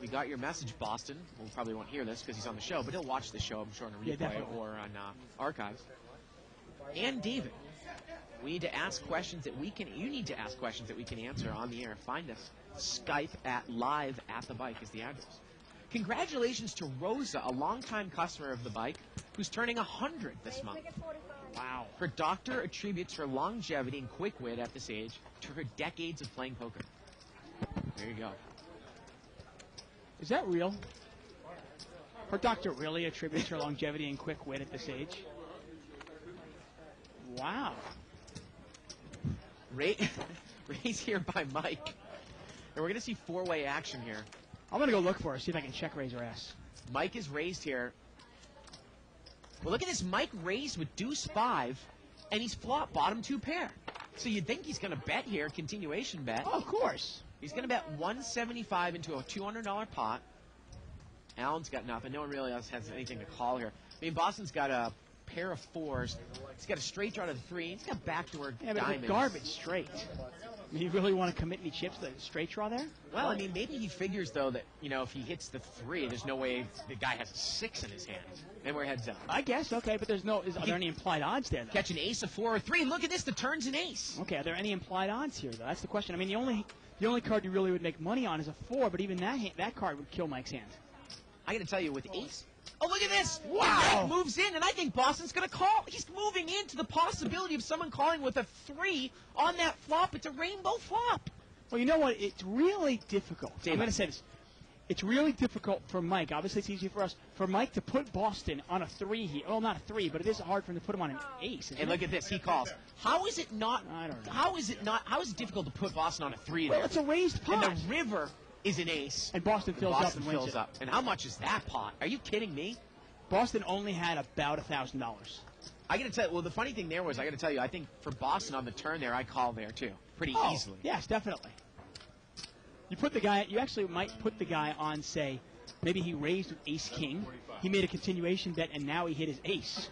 We got your message, Boston. We probably won't hear this because he's on the show, but he'll watch the show, I'm sure, on a Yeah, replay definitely. or on archives. And David, we need to ask questions that we can. You need to ask questions that we can answer on the air. Find us. Skype at live at the bike is the address. Congratulations to Rosa, a longtime customer of the bike, who's turning 100 this month. Make it 45. Wow. Her doctor attributes her longevity and quick wit at this age to her decades of playing poker. There you go. Is that real? Her doctor really attributes her longevity and quick wit at this age? Wow. Raise here by Mike. And we're going to see 4-way action here. I'm going to go look for her, see if I can check raise her ass. Mike is raised here. Well, look at this. Mike raised with deuce 5, and he's flop bottom 2 pair. So you'd think he's going to bet here, continuation bet. Oh, of course. He's going to bet 175 into a $200 pot. Allen's got nothing. No one really else has anything to call here. I mean, Boston's got a pair of 4s. He's got a straight draw to the 3. He's got backdoor Yeah, but diamonds. it's garbage straight. I mean, you really want to commit any chips to the straight draw there? Well, I mean, maybe he figures, though, that, if he hits the 3, there's no way the guy has a 6 in his hand. And we're heads up. I guess, okay, but are there any implied odds there, though? Catch an ace, a 4, or 3. Look at this. The turn's an ace. Okay, are there any implied odds here, though? That's the question. I mean, the only card you really would make money on is a 4, but even that card would kill Mike's hand. I got to tell you, with ace, Oh, look at this. Wow. Red moves in, and I think Boston's going to call. He's moving into the possibility of someone calling with a 3 on that flop. It's a rainbow flop. Well, you know what? It's really difficult. Dave, I'm going to say this. It's really difficult for Mike. Obviously, it's easier for us. For Mike to put Boston on a 3 here. Well, not a 3, but it is hard for him to put him on an ace. And look at this. He calls. How is it not? I don't know. How is it not? How is it difficult to put Boston on a 3 Well, there? it's a raised pot. And the river is an ace. And Boston fills Boston up and wins fills it. up. And how much is that pot? Are you kidding me? Boston only had about $1,000. I got to tell you. Well, the funny thing there was, I got to tell you, I think for Boston on the turn there, I call there too, pretty easily. Yes, definitely. You put the guy. You actually might put the guy on, say, maybe he raised with ace king. He made a continuation bet, and now he hit his ace.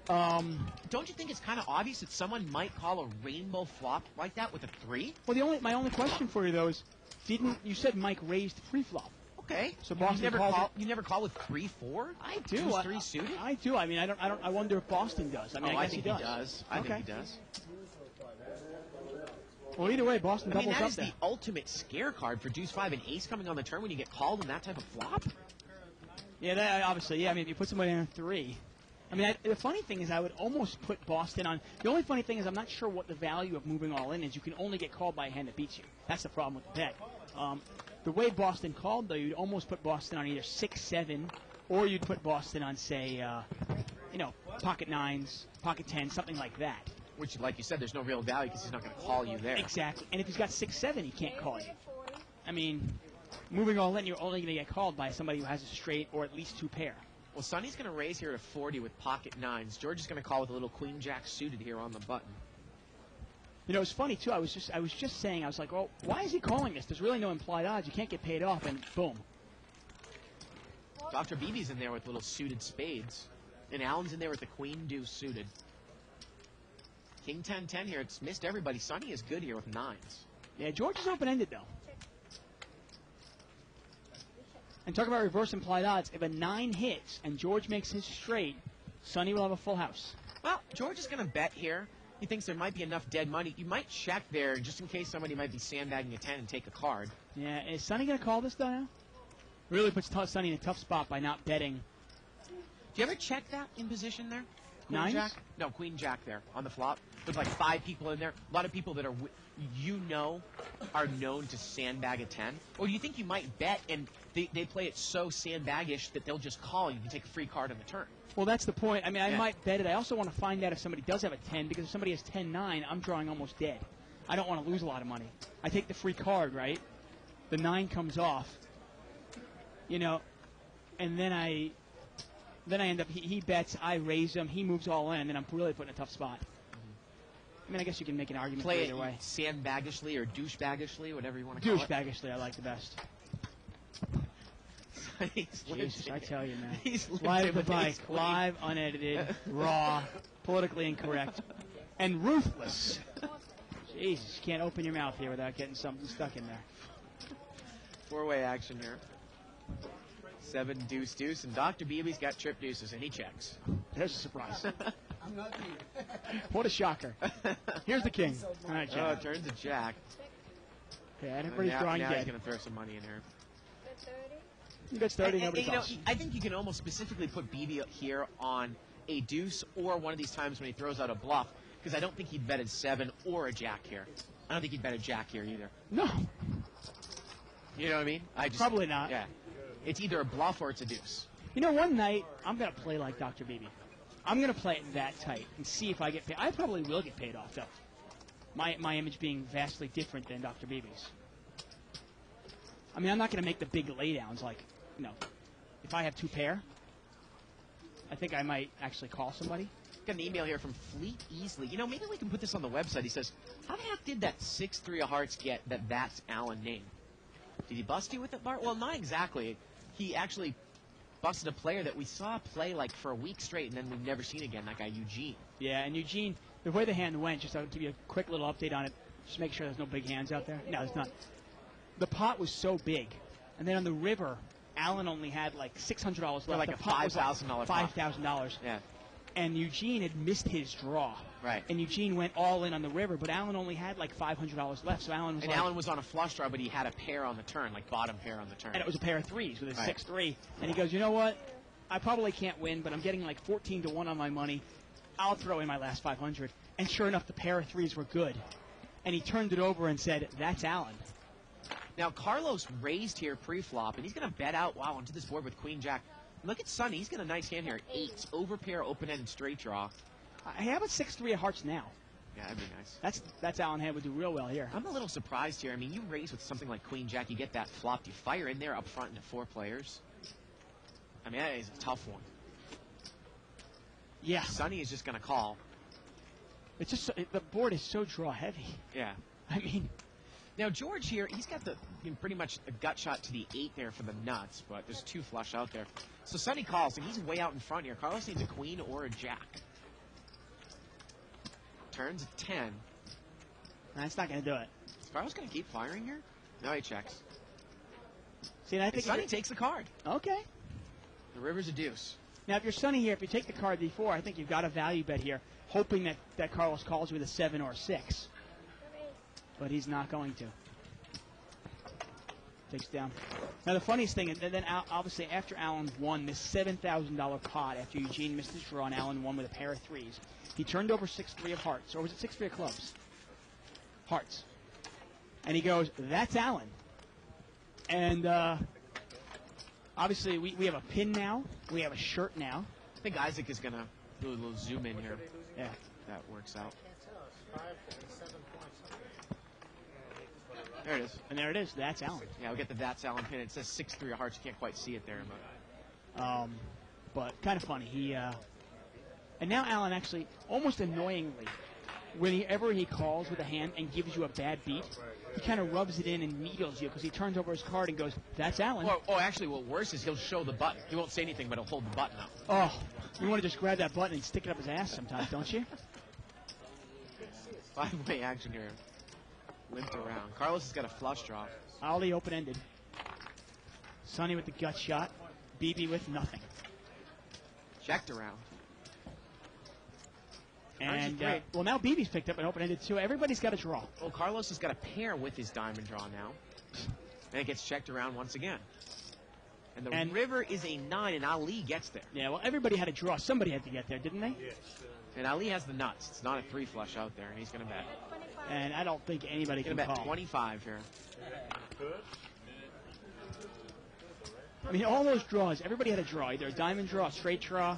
Don't you think it's kind of obvious that someone might call a rainbow flop like that with a 3? Well, my only question for you though is, you said Mike raised pre-flop? Okay. So Boston you never calls call. You never call with 3-4. I do. Deuce 3 suited. I do. I mean, I wonder if Boston does. I mean, I guess think he does. I Okay. think he does. Well, either way, Boston I mean, doubles that up is there. the ultimate scare card for Deuce 5 and Ace coming on the turn when you get called in that type of flop. Yeah, that, obviously. Yeah, I mean, if you put somebody in a 3. I mean, the funny thing is I would almost put Boston on. The only funny thing is I'm not sure what the value of moving all in is. You can only get called by a hand that beats you. That's the problem with the bet. The way Boston called, though, you'd almost put Boston on either 6-7, or you'd put Boston on, say, pocket 9s, pocket 10s, something like that. Which, like you said, there's no real value because he's not going to call you there. Exactly. And if he's got 6-7, he can't call you. I mean, moving all in, you're only going to get called by somebody who has a straight or at least 2 pair. Well, Sonny's going to raise here to 40 with pocket 9s. George is going to call with a little queen jack suited here on the button. You know, it's funny too. I was just saying. I was like, well, why is he calling this? There's really no implied odds. You can't get paid off, and boom. Dr. Beebe's in there with little suited spades, and Allen's in there with the queen deuce suited. King 10-10 here. It's missed everybody. Sonny is good here with 9s. Yeah, George is open-ended though. And talk about reverse implied odds. If a 9 hits and George makes his straight, Sonny will have a full house. Well, George is going to bet here. He thinks there might be enough dead money. You might check there just in case somebody might be sandbagging a 10 and take a card. Yeah, is Sonny going to call this though now? Really puts Sonny in a tough spot by not betting. Do you ever check that in position there? Queen 9s? Jack? No, queen jack there on the flop with like 5 people in there. A lot of people that are, are known to sandbag a 10. Or do you think you might bet and they play it so sandbaggish that they'll just call you can take a free card on the turn? Well, that's the point. I mean, I Yeah. might bet it. I also want to find out if somebody does have a 10, because if somebody has 10-9, I'm drawing almost dead. I don't want to lose a lot of money. I take the free card, right? The 9 comes off, and then I end up, he bets, I raise him, he moves all in, and then I'm really put in a tough spot. I mean, I guess you can make an argument Play either it way. sandbaggishly or douchebaggishly, whatever you want to call it. Douchebaggishly, I like the best. He's Jesus, lived I it. tell you, man. He's lived Live it at the with bike, ace queen. live, unedited, raw, politically incorrect, and ruthless. Jesus, you can't open your mouth here without getting something stuck in there. 4-way action here. 7 deuce deuce, and Dr. Beebe's got trip deuces, and he checks. There's a surprise. What a shocker. Here's the king. All right, Oh, Jack. turns a jack. Okay, everybody's now, drawing now he's dead. going to throw some money in here. He gets 30, nobody you know, calls. I think you can almost specifically put Beebe here on a deuce or one of these times when he throws out a bluff, because I don't think he'd bet a 7 or a jack here. I don't think he'd bet a jack here either. No, You know what I mean? Probably not. Yeah. It's either a bluff or it's a deuce. you know, one night, I'm going to play like Dr. Beebe. I'm going to play it that tight and see if I get paid. I probably will get paid off, though. My image being vastly different than Dr. Beebe's. I mean, I'm not going to make the big laydowns like, if I have 2 pair, I think I might actually call somebody. Got an email here from Fleet Easley. Maybe we can put this on the website. He says, how the heck did that 6-3 of hearts get that's Allen name? Did he bust you with it, Bart? Well, not exactly. He actually busted a player that we saw play like for a week straight, and then we've never seen again, that guy Eugene. Yeah, and Eugene, the way the hand went, just to give you a quick little update on it, just make sure there's no big hands out there. No, there's not. The pot was so big, and then on the river, Allen only had like $600 left. Or like the a pot was $5,000 pot. $5,000. Yeah. And Eugene had missed his draw. Right. And Eugene went all in on the river, but Alan only had like $500 left, so Alan was And like, Alan was on a flush draw, but he had a pair on the turn, like bottom pair on the turn. and it was a pair of threes with a Right. 6-3. And he goes, you know what? I probably can't win, but I'm getting like 14-1 on my money. I'll throw in my last 500. And sure enough, the pair of threes were good. And he turned it over and said, that's Alan. Now, Carlos raised here pre-flop, and he's going to bet out, wow, onto this board with Queen Jack. Look at Sonny. He's got a nice hand here. Eights, over pair, open-ended straight draw. How about 6-3 of hearts now? Yeah, that'd be nice. That's Alan Head would do real well here. I'm a little surprised here. I mean, you raise with something like Queen Jack, you get that flop. You fire in there up front into 4 players. I mean, that is a tough one. Yeah. Sonny is just going to call. It's just the board is so draw heavy. Yeah. I mean, Now, George here, he's got pretty much a gut shot to the 8 there for the nuts, but there's 2 flush out there. So Sonny calls, and he's way out in front here. Carlos needs a queen or a jack. Turns a 10. that's not going to do it. Is Carlos going to keep firing here? No, he checks. See, and I And think Sonny takes the card. okay. The river's a deuce. Now, if you're Sonny here, if you take the card before, I think you've got a value bet here, hoping that Carlos calls with a 7 or a 6. But he's not going to. Takes down. Now, the funniest thing is that then obviously after Alan won this $7,000 pot, after Eugene missed his draw and Alan won with a pair of threes, he turned over 6-3 of hearts. Or was it 6-3 of clubs? Hearts. And he goes, that's Alan. And obviously we have a pin now. We have a shirt now. I think Isaac is going to do a little zoom in here. Yeah. That works out. There it is. And there it is. That's Alan. Yeah, we get the That's Allen pin. It says 6-3 of hearts. You can't quite see it there. But But kind of funny. He and now Alan actually, almost annoyingly, whenever he calls with a hand and gives you a bad beat, he kind of rubs it in and needles you because he turns over his card and goes, "That's Alan." Actually, what worse is he'll show the button. He won't say anything, but he'll hold the button up. Oh, you want to just grab that button and stick it up his ass sometimes, don't you? 5-way action here. Limped around. Carlos has got a flush draw. Ollie open-ended. Sonny with the gut shot. BB with nothing. Checked around. And great. well, now BB's picked up an open-ended too. Everybody's got a draw. Well, Carlos has got a pair with his diamond draw now. And it gets checked around once again. And the And- river is a 9, and Ali gets there. Yeah, well, everybody had a draw. Somebody had to get there, didn't they? And Ali has the nuts. It's not a 3 flush out there, and he's going to bet. And I don't think anybody He's can going to bet call. 25 here. I mean, all those draws, everybody had a draw. Either a diamond draw, a straight draw,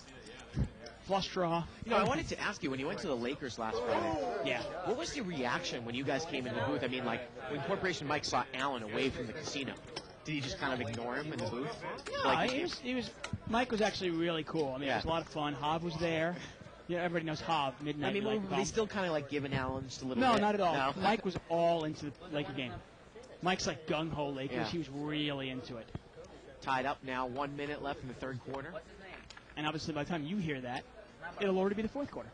flush draw. You know, I wanted to ask you, when you went to the Lakers last Friday, Yeah. what was the reaction when you guys came into the booth? I mean, like, when Corporation Mike saw Allen away from the casino, did he just kind of ignore him in the booth? No, he was. Mike was actually really cool. I mean, it was a lot of fun. Hav was there. Yeah, everybody knows Hav, Midnight. I mean, Like, were they still kind of like giving Allen just a little no, bit? not at all. No? Mike was all into the Laker game. Mike's like gung-ho Lakers. Yeah. He was really into it. Tied up now, 1 minute left in the third quarter. And obviously, by the time you hear that, it'll already be the fourth quarter.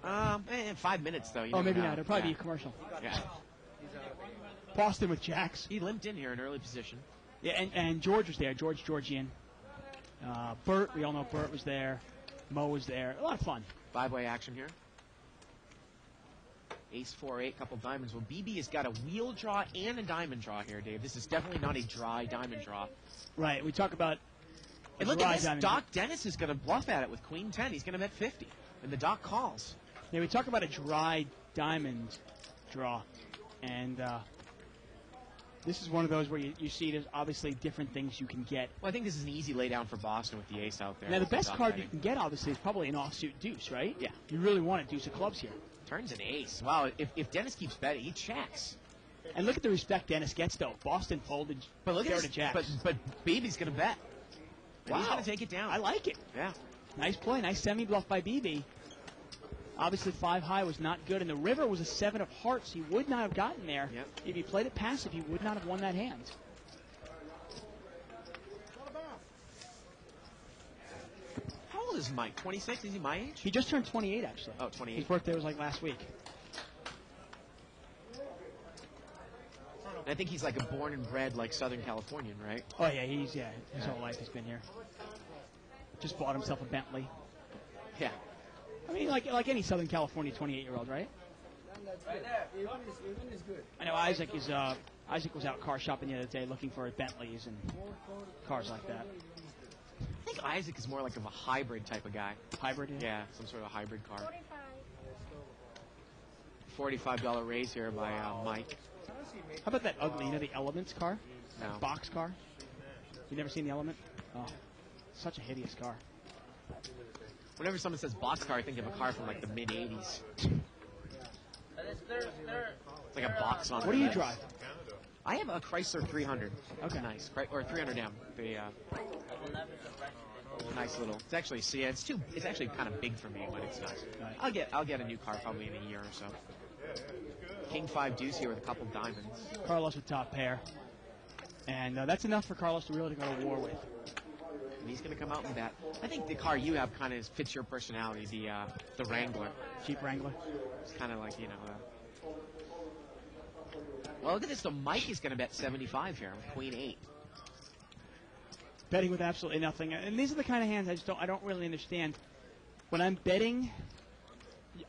5 minutes, though. You Oh, never maybe know. not. It'll probably Yeah. be a commercial. Yeah. Boston with Jacks. He limped in here in early position. Yeah, and George was there. Georgian. Bert, we all know Bert was there. Mo was there. A lot of fun. 5-way action here. Ace 4-8, couple diamonds. Well, BB has got a wheel draw and a diamond draw here, Dave. This is definitely not a dry diamond draw. Right. We talk about. And look dry at this. diamond. Doc Dennis is going to bluff at it with Queen 10. He's going to bet 50. And the Doc calls. Yeah, we talk about a dry diamond draw, and this is one of those where you see there's obviously different things you can get. Well, I think this is an easy laydown for Boston with the ace out there. Now, the with best Doc card betting. you can get, obviously, is probably an offsuit deuce, right? Yeah. You really want a deuce of clubs here. Turns an ace. Wow, if Dennis keeps betting, he checks. And look at the respect Dennis gets, though. Boston folded But look at pair this. to jacks. But BB's going to bet. And he's Wow. going to take it down. I like it. Yeah. Nice play. Nice semi-bluff by BB. Obviously, 5 high was not good, and the river was a 7 of hearts. He would not have gotten there. Yep. If he played it passive, he would not have won that hand. How old is Mike? 26? Is he my age? He just turned 28, actually. Oh, 28. His birthday was like last week. And I think he's like a born and bred like Southern Californian, right? Oh, yeah, his whole life he's been here. Just bought himself a Bentley. Yeah. I mean, like any Southern California 28-year-old, right? Right there. Even is good. I know Isaac was out car shopping the other day looking for Bentleys and cars like that. I think Isaac is more like of a hybrid type of guy. Hybrid, Yeah, some sort of hybrid car. 45. $45 raise here by Mike. How about that ugly, the Elements car? No. That box car? You never seen the Element? Oh, such a hideous car. Whenever someone says box car, I think of a car from like the mid '80s. It's like a box on. What do you drive? I have a Chrysler 300. Okay. Nice. Or 300M. The nice little. It's actually it's actually kind of big for me, but it's nice. Right. I'll get a new car probably in a year or so. King 5 deuce here with a couple diamonds. Carlos with top pair. And that's enough for Carlos to really go to war with. And he's going to come out with that. I think the car you have kind of fits your personality, the Wrangler. Jeep Wrangler. It's kind of like, well, look at this. So Mike is going to bet 75 here with Queen 8. Betting with absolutely nothing. And these are the kind of hands I don't really understand. When I'm betting,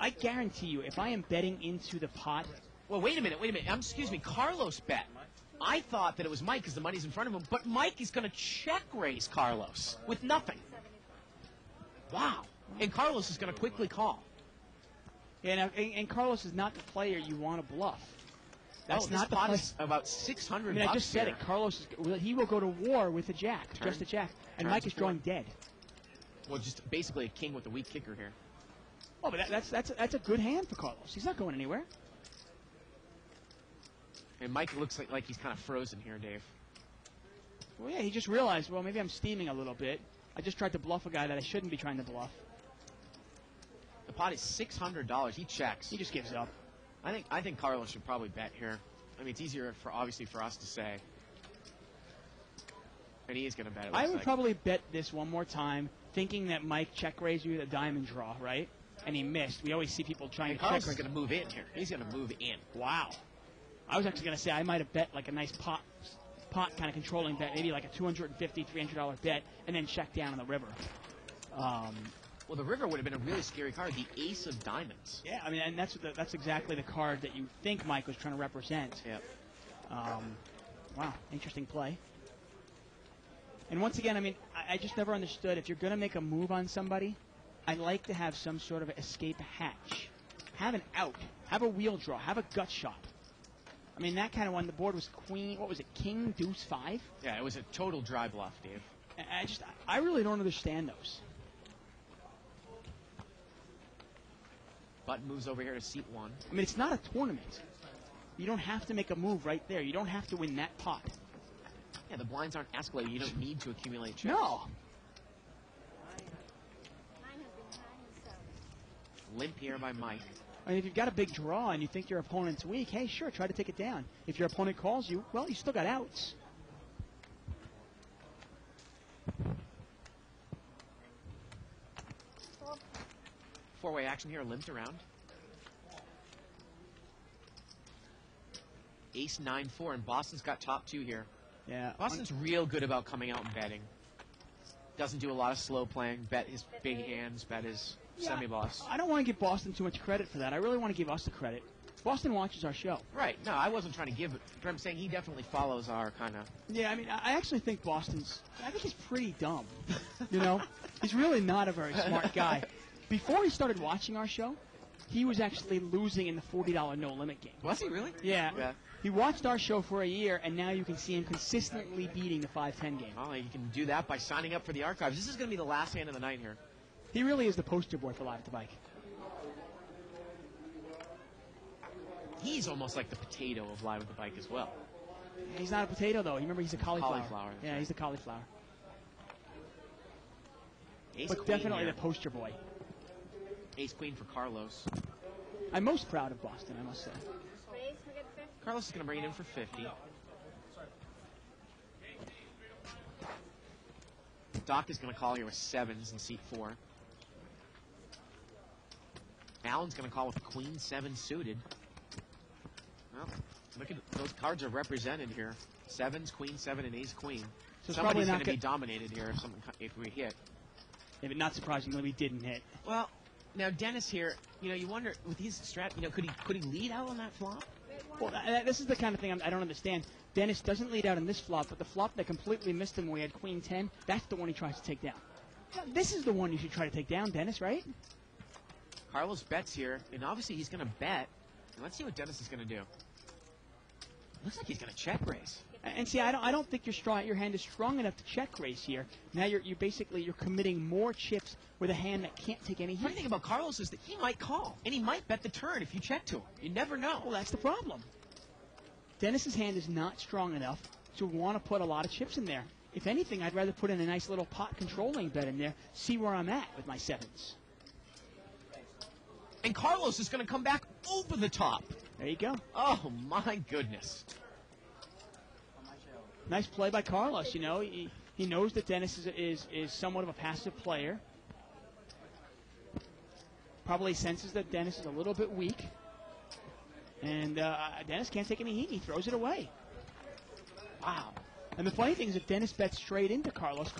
I guarantee you, if I am betting into the pot. Well, wait a minute. Excuse me. Carlos bet. I thought that it was Mike because the money's in front of him, but Mike is going to check raise Carlos with nothing. Wow. And Carlos is going to quickly call. Yeah, and Carlos is not the player you want to bluff. That's This not the pot play. is about 600 I mean, I just said it. Carlos he will go to war with a jack, just a jack, and Mike is drawing dead. Well, just basically a king with a weak kicker here. Oh, but that's a good hand for Carlos. He's not going anywhere. And Mike looks like he's kind of frozen here, Dave. Well, yeah, he just realized, well, maybe I'm steaming a little bit. I just tried to bluff a guy that I shouldn't be trying to bluff. The pot is $600. He checks. He just gives up. I think Carlos should probably bet here. I mean, it's easier obviously for us to say. And he is going to bet. I would probably bet this one more time, thinking that Mike check raised you with a diamond draw, right? And he missed. We always see people trying to check Carlos is raise. going to move in here. He's going to move in. Wow. I was actually going to say I might have bet like a nice pot kind of controlling bet, maybe like a $250, $300 bet, and then check down on the river. Well, the river would have been a really scary card, the ace of diamonds. Yeah, I mean, and that's exactly the card that you think Mike was trying to represent. Yep. Wow, interesting play. And once again, I mean, I just never understood, if you're going to make a move on somebody, I'd like to have some sort of escape hatch. Have an out. Have a wheel draw. Have a gut shot. I mean, that kind of one, the board was queen, what was it, king, deuce, 5? Yeah, it was a total dry bluff, Dave. I really don't understand those. Button moves over here to seat 1. I mean, it's not a tournament. You don't have to make a move right there. You don't have to win that pot. Yeah, the blinds aren't escalating. You don't need to accumulate chips. No. Mine has been high and so. Limp here by Mike. I mean, if you've got a big draw and you think your opponent's weak, hey, sure, try to take it down. If your opponent calls you, well, you still got outs. Four-way action here, limped around. Ace 9-4, and Boston's got top 2 here. Yeah. Boston's real good about coming out and betting. Doesn't do a lot of slow playing. Bet his big hands. Bet his semi-boss. I don't want to give Boston too much credit for that. I really want to give us the credit. Boston watches our show. Right. No, I wasn't trying to give it. But I'm saying he definitely follows our kind of. Yeah, I mean, I actually think I think he's pretty dumb. You know? He's really not a very smart guy. Before he started watching our show, he was actually losing in the $40 no-limit game. Was he really? Yeah. Yeah. He watched our show for a year, and now you can see him consistently beating the 5-10 game. Oh, you can do that by signing up for the archives. This is going to be the last hand of the night here. He really is the poster boy for Live at the Bike. He's almost like the potato of Live at the Bike as well. He's not a potato, though. Remember, he's a cauliflower. Cauliflower, that's Yeah, right. he's the cauliflower. Ace But queen definitely here. the poster boy. Ace queen for Carlos. I'm most proud of Boston, I must say. Raise, we get 50. Carlos is going to bring it in for 50. Doc is going to call here with 7s in seat 4. Allen's going to call with Queen 7 suited. Well, look at those cards are represented here. 7s, Queen 7, and Ace Queen. So it's Somebody's probably going not to be dominated here if we hit. Yeah, but not surprisingly, we didn't hit. Well, Now, Dennis here, you wonder with these could he lead out on that flop? Well, this is the kind of thing I don't understand. Dennis doesn't lead out in this flop, but the flop that completely missed him where he had Queen 10, that's the one he tries to take down. Now, this is the one you should try to take down, Dennis, right? Carlos bets here, and obviously he's going to bet. And let's see what Dennis is going to do. Looks like he's going to check raise. And see, I don't think your hand is strong enough to check raise here. Now you're committing more chips with a hand that can't take any The heat. funny thing about Carlos is that he might call, and he might bet the turn if you check to him. You never know. Well, that's the problem. Dennis's hand is not strong enough to want to put a lot of chips in there. If anything, I'd rather put in a nice little pot controlling bet in there, see where I'm at with my sevens. And Carlos is going to come back over the top. There you go. Oh, my goodness. Nice play by Carlos. He knows that Dennis is somewhat of a passive player. Probably senses that Dennis is a little bit weak. And Dennis can't take any heat. He throws it away. Wow. And the funny thing is if Dennis bets straight into Carlos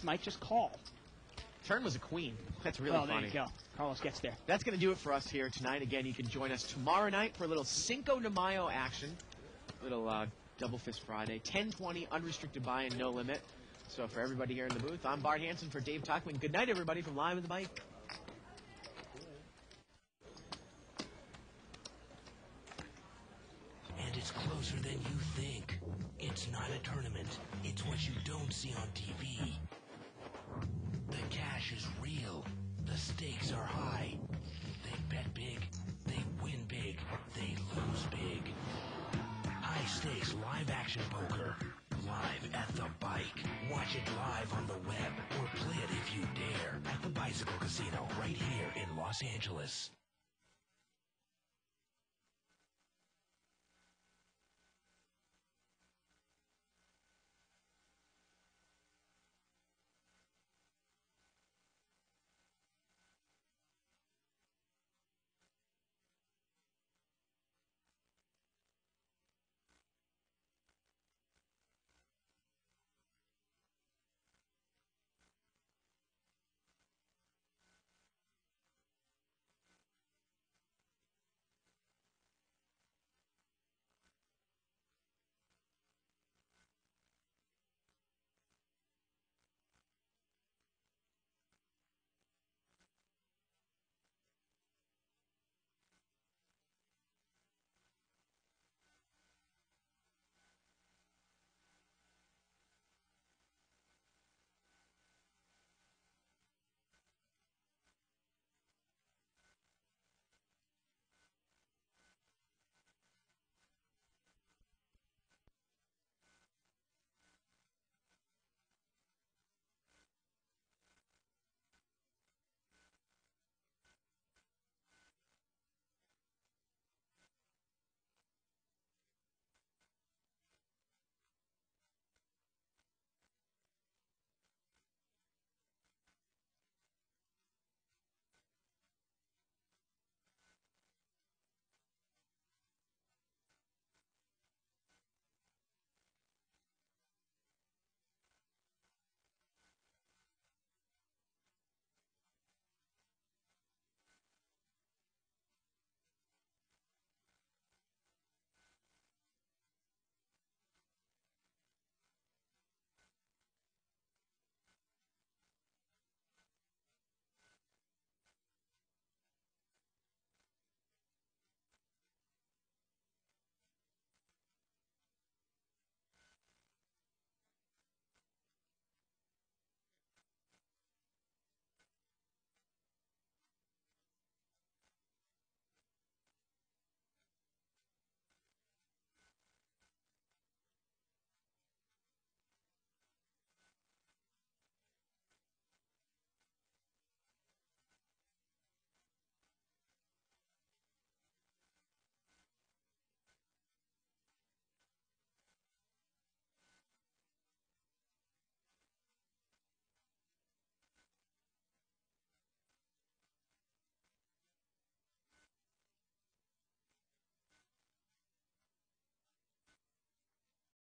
might just call. Turn was a queen. That's really funny. There you go. Carlos gets there. That's going to do it for us here tonight. Again, you can join us tomorrow night for a little Cinco de Mayo action. Little Double Fist Friday. 10:20, unrestricted buy-in, no limit. So for everybody here in the booth, I'm Bart Hanson for Dave Tuckman. Good night, everybody, from Live at the Bike. And it's closer than you think. It's not a tournament. It's what you don't see on TV. The cash is real. The stakes are high. They bet big. They win big. They lose big. High stakes live action poker. Live at the bike. Watch it live on the web or play it if you dare at the Bicycle Casino right here in Los Angeles.